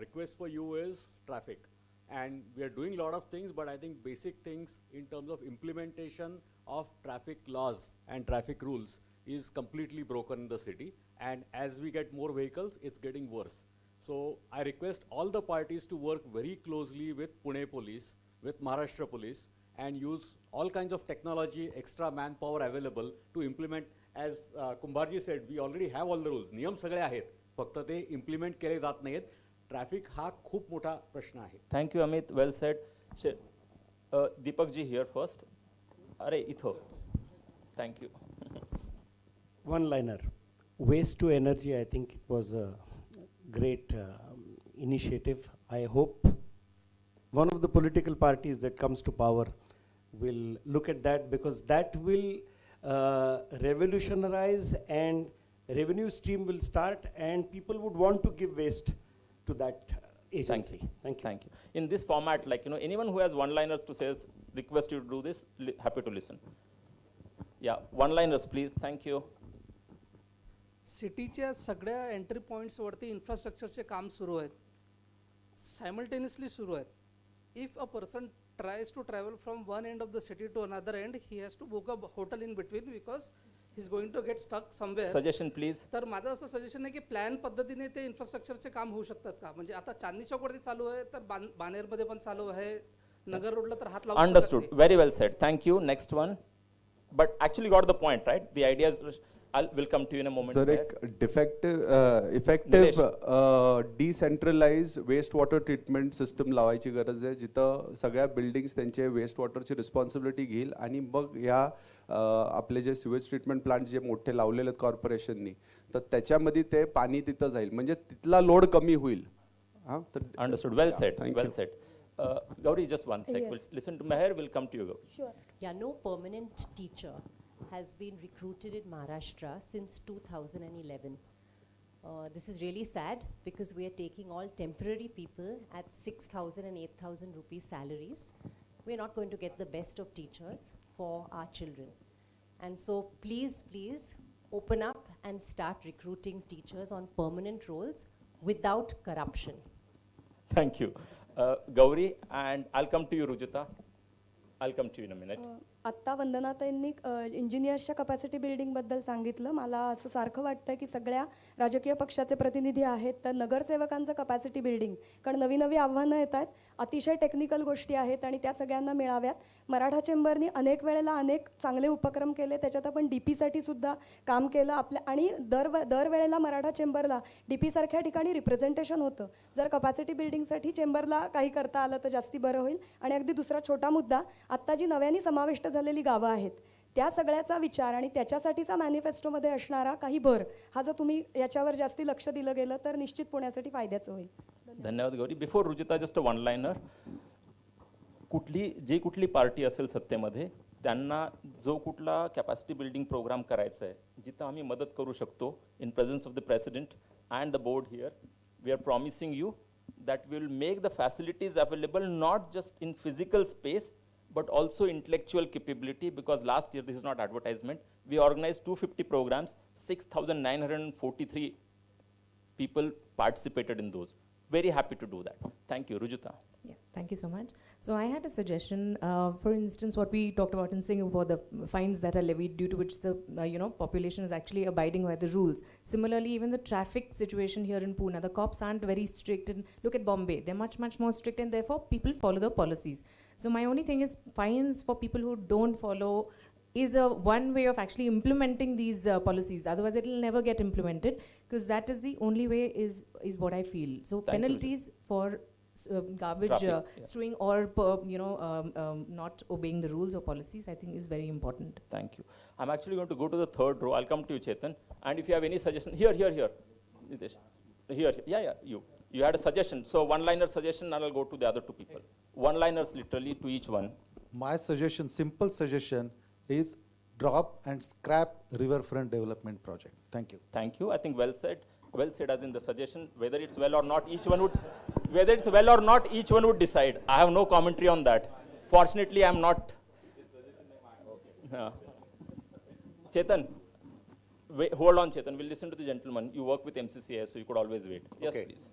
request for you is traffic. And we are doing a lot of things, but I think basic things in terms of implementation of traffic laws and traffic rules is completely broken in the city, and as we get more vehicles, it's getting worse. So I request all the parties to work very closely with Pune Police, with Maharashtra Police, and use all kinds of technology, extra manpower available to implement. As Kumbharji said, we already have all the rules. नियम सगळे आहेत, फक्त ते implement केले जात नाहीत. Traffic हा खूप मोठा प्रश्न आहे. Thank you, Amit. Well said. Deepak ji here first. अरे इथं. Thank you. One liner. Waste to energy, I think it was a great initiative. I hope one of the political parties that comes to power will look at that, because that will revolutionize, and revenue stream will start, and people would want to give waste to that agency. Thank you. In this format, like, anyone who has one-liners to say, request you to do this, happy to listen. Yeah, one-liners, please. Thank you. सिटीच्या सगळ्या entry पॉईंट्सवरती इन्फ्रास्ट्रक्चरचे काम सुरू आहेत, simultaneously सुरू आहेत. If a person tries to travel from one end of the city to another end, he has to book a hotel in between because he's going to get stuck somewhere. Suggestion please. तर माझं असं suggestion आहे की plan पद्धतीने ते इन्फ्रास्ट्रक्चरचे काम होऊ शकतात का? म्हणजे आता चांदणी चौकवरती चालू आहे, तर बाणेरमध्ये पण चालू आहे, नगर रोडला तर हात लावू शकत नाही. Understood. Very well said. Thank you. Next one. But actually got the point, right? The idea is, we'll come to you in a moment. Sir, effective decentralized waste water treatment system लावायची गरज आहे, जिथं सगळ्या buildings त्यांचे waste वॉटरची responsibility घेईल, आणि मग ह्या आपले जे सिवेज ट्रीटमेंट प्लांट जे मोठे लावलेले आहेत कॉर्पोरेशननी, तर त्याच्यामध्ये ते पाणी तिथं जाईल, म्हणजे तिथला लोड कमी होईल. Understood. Well said. Well said. Gauri, just one sec. Yes. We'll listen to Meher. We'll come to you. Sure. Yeah, no permanent teacher has been recruited in Maharashtra since 2011. This is really sad because we are taking all temporary people at 6,000 and 8,000 rupees salaries. We are not going to get the best of teachers for our children. And so please, please open up and start recruiting teachers on permanent roles without corruption. Thank you. Gauri, and I'll come to you, Rujita. I'll come to you in a minute. आत्ता वंदनाताईंनी इंजिनियर्सच्या capacity बिल्डिंगबद्दल सांगितलं. मला असं सारखं वाटतं की सगळ्या राजकीय पक्षाचे प्रतिनिधी आहेत, तर नगरसेवकांचं कपॅसिटी बिल्डिंग, कारण नवी नवी आव्हानं येत आहेत, अतिशय टेक्निकल गोष्टी आहेत, आणि त्या सगळ्यांना मिळाव्यात. मराठा चेंबरनी अनेक वेळेला अनेक चांगले उपक्रम केले, त्याच्यात आपण DP साठी सुद्धा काम केलं आपल्या, आणि दरवेळेला मराठा चेंबरला DP सारख्या ठिकाणी रिप्रेझेंटेशन होतं. जर कपॅसिटी बिल्डिंगसाठी चेंबरला काही करता आलं तर जास्ती बरं होईल. आणि अगदी दुसरा छोटा मुद्दा, आत्ता जी नव्याने समाविष्ट झालेली गावं आहेत त्या सगळ्याचा विचार आणि त्याच्यासाठीचा मॅनिफेस्टोमध्ये असणारा काही भर, हा जर तुम्ही याच्यावर जास्ती लक्ष दिलं गेलं तर निश्चित पुण्यासाठी फायद्याचं होईल. धन्यवाद Gauri. Before Rujita, just a one liner. कुठली पार्टी असेल सत्तेमध्ये, त्यांना जो कुठला कॅपॅसिटी बिल्डिंग प्रोग्राम करायचा आहे, जिथं आम्ही मदत करू शकतो, in presence of the president and the board here, we are promising you that we will make the facilities available not just in physical space but also intellectual capability, because last year, this is not advertisement, we organized 250 programs, 6,943 people participated in those. very happy to do that. Thank you. Rujuta. Yeah, thank you so much. So I had a suggestion. For instance, what we talked about in Singapore, the fines that are levied due to which the population is actually abiding by the rules. Similarly, even the traffic situation here in Pune, the cops aren't very strict. And look at Bombay; they're much more strict, and therefore people follow the policies. So my only thing is fines for people who don't follow is one way of actually implementing these policies. Otherwise, it will never get implemented, because that is the only way. Is what I feel. So Thank you, penalties for garbage Traffic, yeah. strewing or not obeying the rules or policies, I think is very important. Thank you. I'm actually going to go to the third row. I'll come to you, Chetan. And if you have any suggestion, here. Nitesh. Here. Yeah, you. You had a suggestion. So one-liner suggestion, and I'll go to the other two people. One-liners literally to each one. My suggestion, simple suggestion, is drop and scrap riverfront development project. Thank you. Thank you. I think well said. Well said as in the suggestion. Whether it's well or not, each one would decide. I have no commentary on that. Fortunately, I'm not. Chetan, wait, hold on, Chetan. We'll listen to the gentleman. You work with MCCI, so you could always wait. Yes, Okay. please.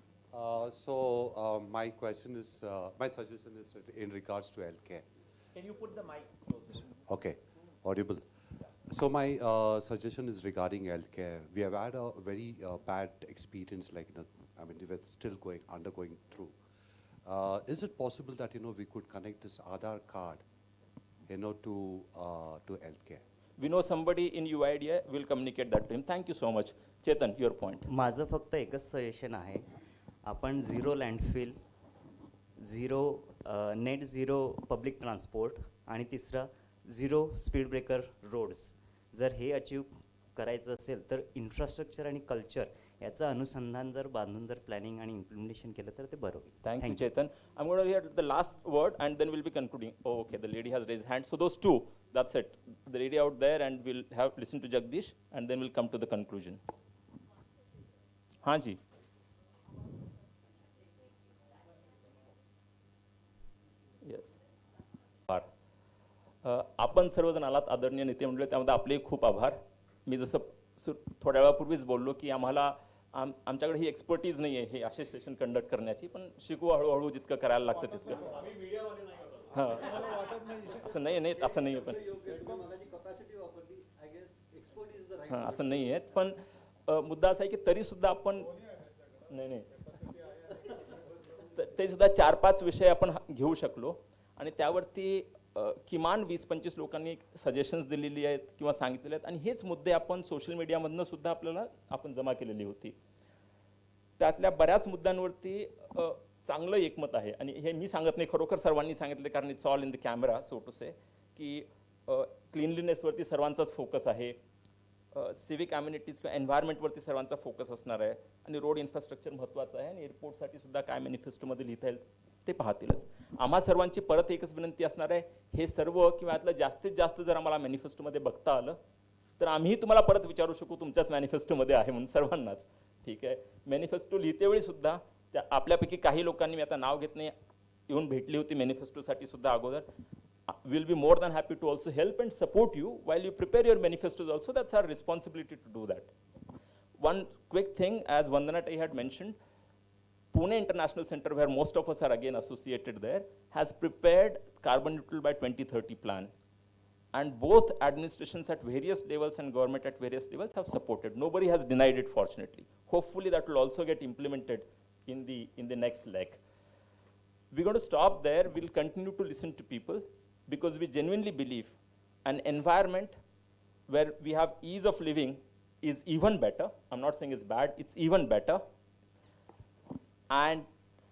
My question is, my suggestion is in regards to healthcare. Can you put the mic? Okay, audible. So my suggestion is regarding healthcare. We have had a very bad experience, like, we're still undergoing through. Is it possible that, we could connect this Aadhaar card, to healthcare? We know somebody in UIDA will communicate that to him. Thank you so much. Chetan, your point. माझं फक्त एकच suggestion आहे, आपण zero landfill, zero net zero public transport आणि तिसरं zero speed breaker roads, जर हे achieve करायचं असेल तर इन्फ्रास्ट्रक्चर आणि कल्चर याचं अनुसंधान जर बांधून जर प्लॅनिंग आणि इम्प्लिमेंटेशन केलं तर ते बरं होईल. Thank you, Chetan. I'm going to hear the last word and then we'll be concluding. Oh, okay, the lady has raised hand. So those two, that's it. The lady out there, and we'll have listen to Jagdish and then we'll come to the conclusion. Hanji. Yes. आपण सर्वजण आलात आदरणीय नेते मंडळी, त्यामध्ये आपले खूप आभार. मी जसं थोड्या वेळापूर्वीच बोललो की आम्हाला आमच्याकडे ही एक्सपर्टीज नाही आहे हे असे सेशन कंडक्ट करण्याची, पण शिकू हळूहळू जितकं करायला लागतं तितकं. हां, असं नाही असं नाही आहे, पण हां असं नाही आहे, पण मुद्दा असा आहे की तरीसुद्धा आपण नाही ते सुद्धा 4-5 विषय आपण घेऊ शकलो आणि त्यावरती किमान 20-25 लोकांनी सजेशन्स दिलेली आहेत किंवा सांगितलेले आहेत आणि हेच मुद्दे आपण सोशल मीडियामधनं सुद्धा आपण जमा केलेली होती. त्यातल्या बऱ्याच मुद्द्यांवरती चांगलं एकमत आहे आणि हे मी सांगत नाही, खरोखर सर्वांनी सांगितले, कारण it's all in the camera so to say, की क्लीनलीनेसवरती सर्वांचाच फोकस आहे, सिविक अम्युनिटीज किंवा एन्व्हायरमेंटवरती सर्वांचा फोकस असणार आहे आणि रोड इन्फ्रास्ट्रक्चर महत्त्वाचं आहे आणि एअरपोर्टसाठी सुद्धा काय मॅनिफेस्टोमध्ये लिहिता येईल ते पाहतीलच. आम्हा सर्वांची परत एकच विनंती असणार आहे, हे सर्व किंवा यातलं जास्तीत जास्त जर आम्हाला मॅनिफेस्टोमध्ये बघता आलं तर आम्हीही तुम्हाला परत विचारू शकू तुमच्याच मॅनिफेस्टोमध्ये आहे म्हणून सर्वांनाच. ठीक आहे, मॅनिफेस्टो लिहितेवेळी सुद्धा त्या आपल्यापैकी काही लोकांनी, मी आता नाव घेत नाही, येऊन भेटली होती मॅनिफेस्टोसाठी सुद्धा अगोदर. We'll be more than happy to also help and support you while you prepare your manifestos also. That's our responsibility to do that. One quick thing, as Vandanatai had mentioned, Pune International Center, where most of us are again associated there, has prepared carbon neutral by 2030 plan. And both administrations at various levels and government at various levels have supported. Nobody has denied it, fortunately. Hopefully that will also get implemented in the next leg. We're going to stop there. We'll continue to listen to people, because we genuinely believe an environment where we have ease of living is even better. I'm not saying it's bad, it's even better. And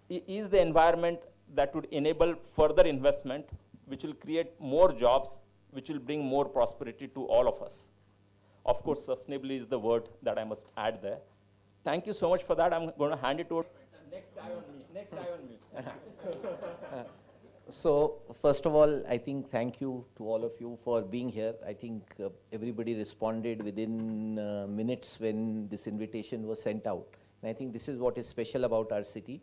it is the environment that would enable further investment, which will create more jobs, which will bring more prosperity to all of us. Of course, sustainably is the word that I must add there. Thank you so much for that. I'm going to hand it over. Next eye on me, next eye on me. So, first of all, I think thank you to all of you for being here. I think everybody responded within minutes when this invitation was sent out. And I think this is what is special about our city.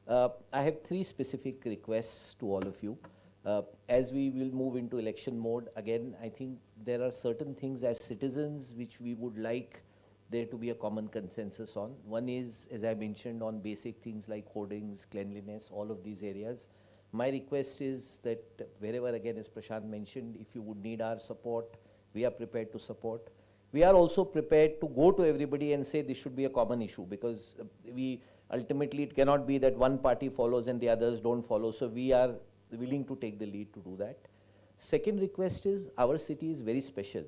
I have 3 specific requests to all of you. As we will move into election mode, again, I think there are certain things as citizens which we would like there to be a common consensus on. One is, as I mentioned, on basic things like hoardings, cleanliness, all of these areas. My request is that wherever, again, as Prashant mentioned, if you would need our support, we are prepared to support. We are also prepared to go to everybody and say this should be a common issue, because ultimately it cannot be that one party follows and the others don't follow. So we are willing to take the lead to do that. Second request is, our city is very special.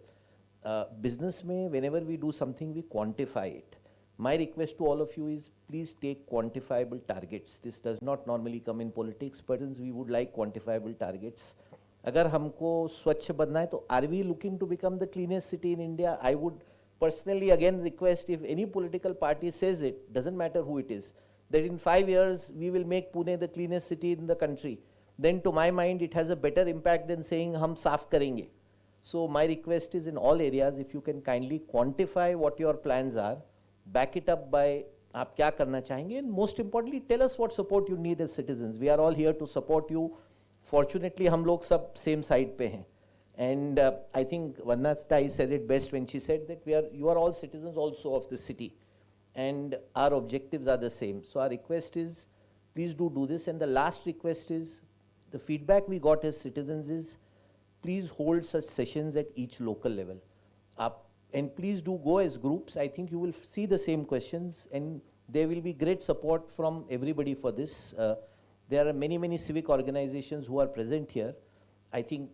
Business mein, whenever we do something, we quantify it. My request to all of you is, please take quantifiable targets. This does not normally come in politics, but since we would like quantifiable targets. अगर हमको स्वच्छ बनना है, तो are we looking to become the cleanest city in India? I would personally again request, if any political party says it, doesn't matter who it is, that in 5 years we will make Pune the cleanest city in the country, then to my mind it has a better impact than saying hum saaf karenge. So my request is, in all areas, if you can kindly quantify what your plans are, back it up by aap kya karna chahenge, and most importantly tell us what support you need as citizens. We are all here to support you. Fortunately hum log sab same side pe hain. And I think Vandana Tai said it best when she said that you are all citizens also of the city, and our objectives are the same. So our request is, please do this. And the last request is, the feedback we got as citizens is, please hold such sessions at each local level. And please do go as groups. I think you will see the same questions, and there will be great support from everybody for this. There are many, many civic organizations who are present here. I think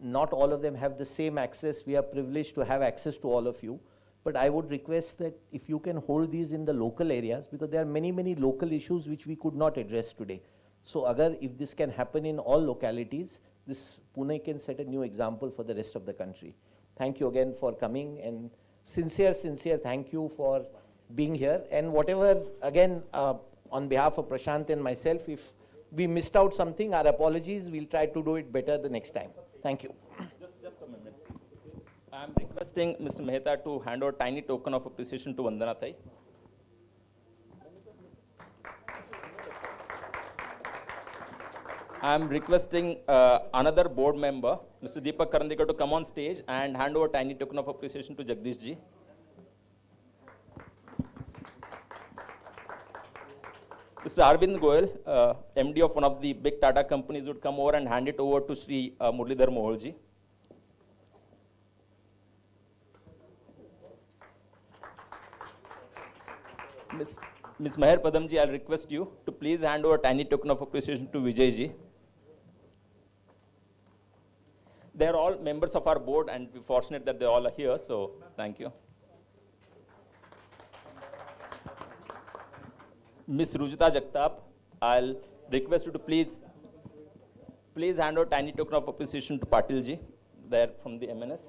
not all of them have the same access. We are privileged to have access to all of you. But I would request that if you can hold these in the local areas, because there are many, many local issues which we could not address today. So if this can happen in all localities, this Pune can set a new example for the rest of the country. Thank you again for coming, and sincere thank you for being here. And whatever, again, on behalf of Prashant and myself, if we missed out something, our apologies. We'll try to do it better the next time. Thank you. Just a minute. I am requesting Mr. Mehta to hand over a tiny token of appreciation to Vandana Tai. I am requesting another board member, Mr. Deepak Karandikar, to come on stage and hand over a tiny token of appreciation to Jagdish ji. Mr. Arvind Goyal, MD of one of the big Tata companies, would come over and hand it over to Sri Murlidhar Mohol ji. Ms. Meher Padam ji, I'll request you to please hand over a tiny token of appreciation to Vijay ji. They are all members of our board, and we're fortunate that they all are here, so thank you. Ms. Rujita Jagtap, I'll request you to please hand over a tiny token of appreciation to Patil ji, there from the MNS.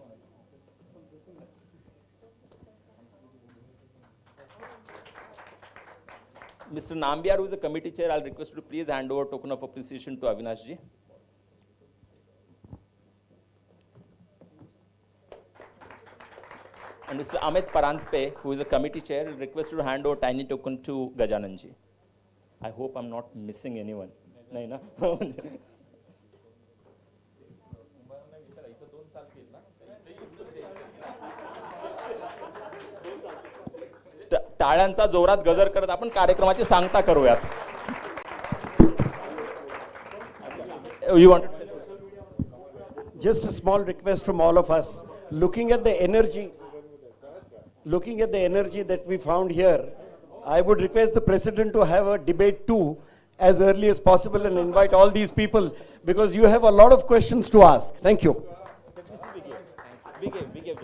Mr. Nambiar, who is the committee chair, I'll request you to please hand over a token of appreciation to Avinash ji. And Mr. Amit Paranspe, who is a committee chair, will request you to hand over a tiny token to Gajanan ji. I hope I'm not missing anyone. No, no. टाळ्यांचा जोरात गजर करत आपण कार्यक्रमाची सांगता करूयात. You want to say? Just a small request from all of us. Looking at the energy that we found here, I would request the president to have a debate too as early as possible and invite all these people, because you have a lot of questions to ask. Thank you. We gave